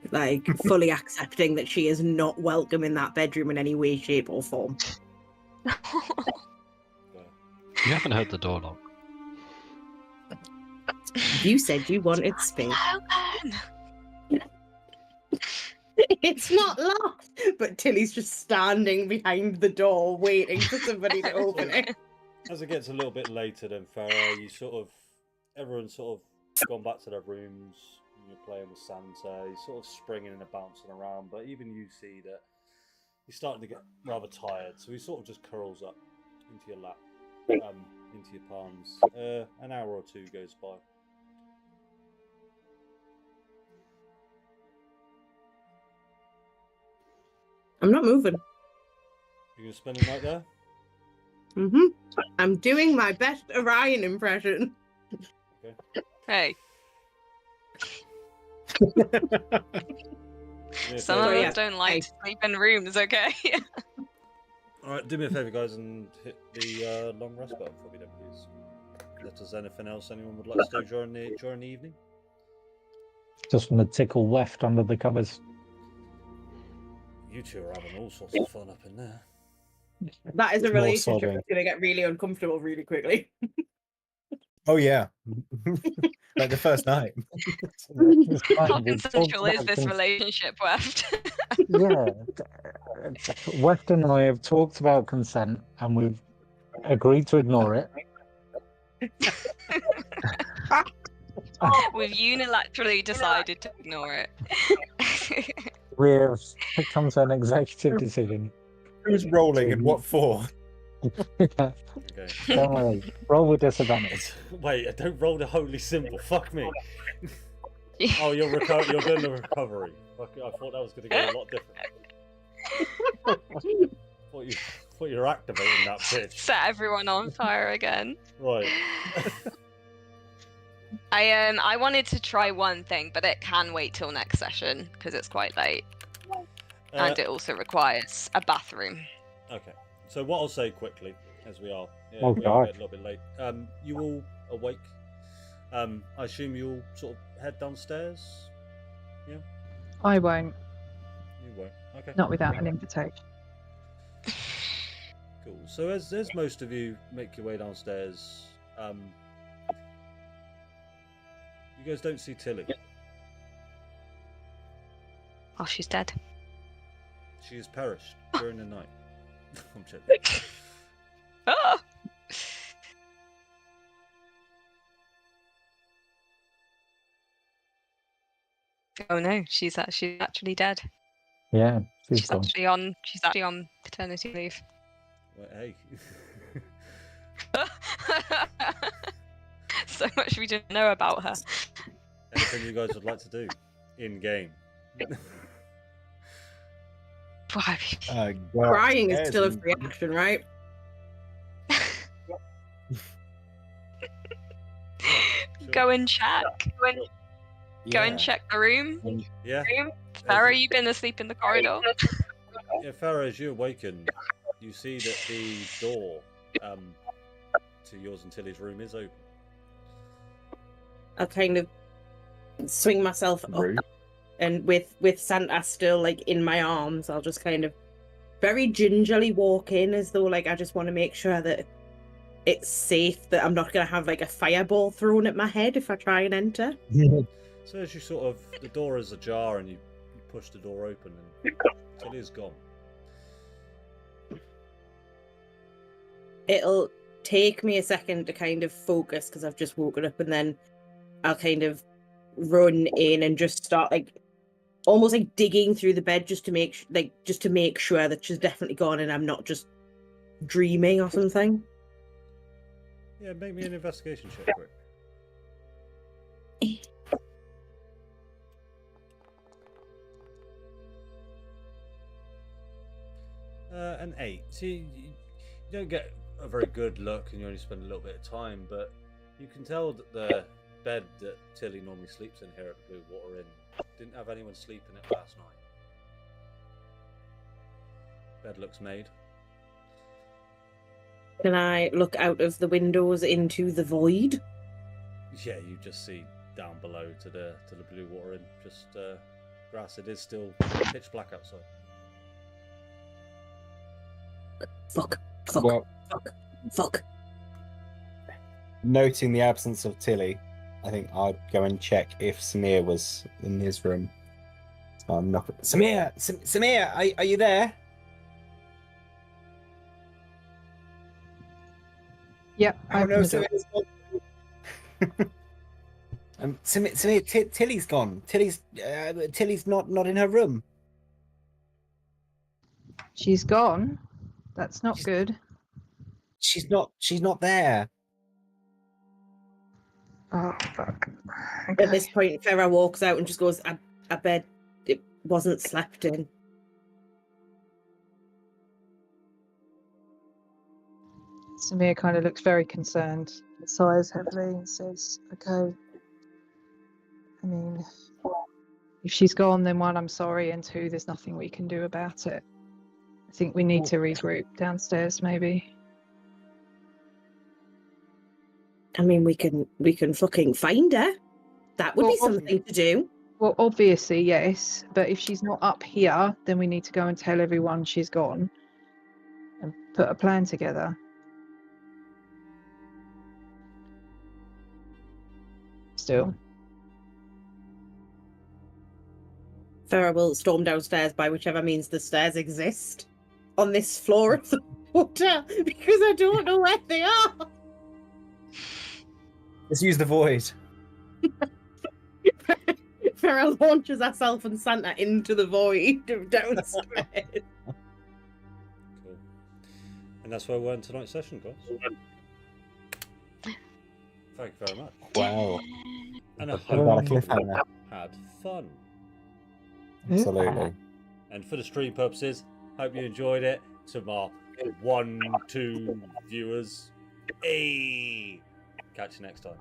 Like, fully accepting that she is not welcome in that bedroom in any way, shape, or form. You haven't heard the door lock. You said you wanted space. Open! It's not locked! But Tilly's just standing behind the door waiting for somebody to open it. As it gets a little bit later, then Farah, everyone's sort of gone back to their rooms. You're playing with Santa. He's sort of springing and bouncing around, but even you see that he's starting to get rather tired. So he sort of just curls up into your lap, into your palms. An hour or two goes by. I'm not moving. You're gonna spend the night there? I'm doing my best Orion impression. Okay. Hey, Yeah, some of okay. us don't like to sleep in rooms, okay? All right, do me a favour, guys, and hit the long rest button for me, then, please. If there's anything else anyone would like to do during the evening. Just want to tickle Weft under the covers. You two are having all sorts of fun up in there. That is a It's more relationship sobbing. that's going to get really uncomfortable really quickly. Oh yeah, like the first night. How consensual is this relationship, Weft? Yeah, Weft and I have talked about consent, and we've agreed to ignore it. We've unilaterally decided to ignore it. We've come to an executive decision. Who's rolling and what for? Okay. Don't worry. Roll with disadvantage. Wait, I don't roll the holy symbol. Fuck me. Oh, you're doing the recovery. Fuck, I thought that was going to go a lot different. thought you were activating that bitch. Set everyone on fire again. Right. I wanted to try one thing, but it can wait till next session because it's quite late, and it also requires a bathroom. Okay. So what I'll say quickly, as we are, Oh, we are God. a little bit late. You all awake. I assume you all sort of head downstairs. Yeah. I won't. You won't. Okay. Not without an invitation. Cool. So as most of you make your way downstairs, you guys don't see Tilly. Oh, she's dead. She has perished during the night. I'm joking. Ah! Oh no, she's actually dead. Yeah, she's She's gone. actually on paternity leave. Well, hey. So much we didn't know about her. Anything you guys would like to do in game? Why? Go Crying is upstairs still a and- free action, right? Go and check. Go and Yeah. check the room. Yeah. Farah, you been asleep in the corridor? Yeah, Farah, as you awaken, you see that the door to yours and Tilly's room is open. I'll kind of swing myself Rude. up, and with Santa still like in my arms, I'll just kind of very gingerly walk in, as though like I just want to make sure that it's safe, that I'm not gonna have like a fireball thrown at my head if I try and enter. So as you sort of, the door is ajar and you push the door open and Tilly is gone. It'll take me a second to kind of focus because I've just woken up, and then I'll kind of run in and just start like almost like digging through the bed just to make sure that she's definitely gone and I'm not just dreaming or something. Yeah, make me an investigation check quick. An 8. See, you don't get a very good look and you only spend a little bit of time, but you can tell that the bed that Tilly normally sleeps in here at the Blue Water Inn didn't have anyone sleep in it last night. Bed looks made. Can I look out of the windows into the void? Yeah, you just see down below to the Blue Water Inn, just grass. It is still pitch black outside. Fuck. Well, Fuck. noting the absence of Tilly, I think I'd go and check if Samir was in his room. So I'm knocking. Samir, Samir, are you there? Yep. Oh no, open the door. Samir's gone. Samir, Tilly's gone. Tilly's not in her room. She's gone. That's not good. She's not there. Oh fuck. At this Okay. point, Farah walks out and just goes, I bet it wasn't slept in. Samir kind of looks very concerned, sighs heavily, and says, "Okay. I mean, if she's gone, then one, I'm sorry, and two, there's nothing we can do about it. I think we need to regroup downstairs, maybe." I mean, we can fucking find her. That would be Well, something to do. Well, obviously, yes, but if she's not up here, then we need to go and tell everyone she's gone and put a plan together. Still. Farah will storm downstairs by whichever means the stairs exist on this floor of the hotel because I don't know where they are. Let's use the void. Farrah launches herself and Santa into the void of downstairs. Cool. And that's where we're in tonight's session, guys. Thank you very much. Wow. And I What about a hope you cliffhanger? had fun. Absolutely. And for the stream purposes, hope you enjoyed it. To my 1, 2 viewers. Hey! Catch you next time.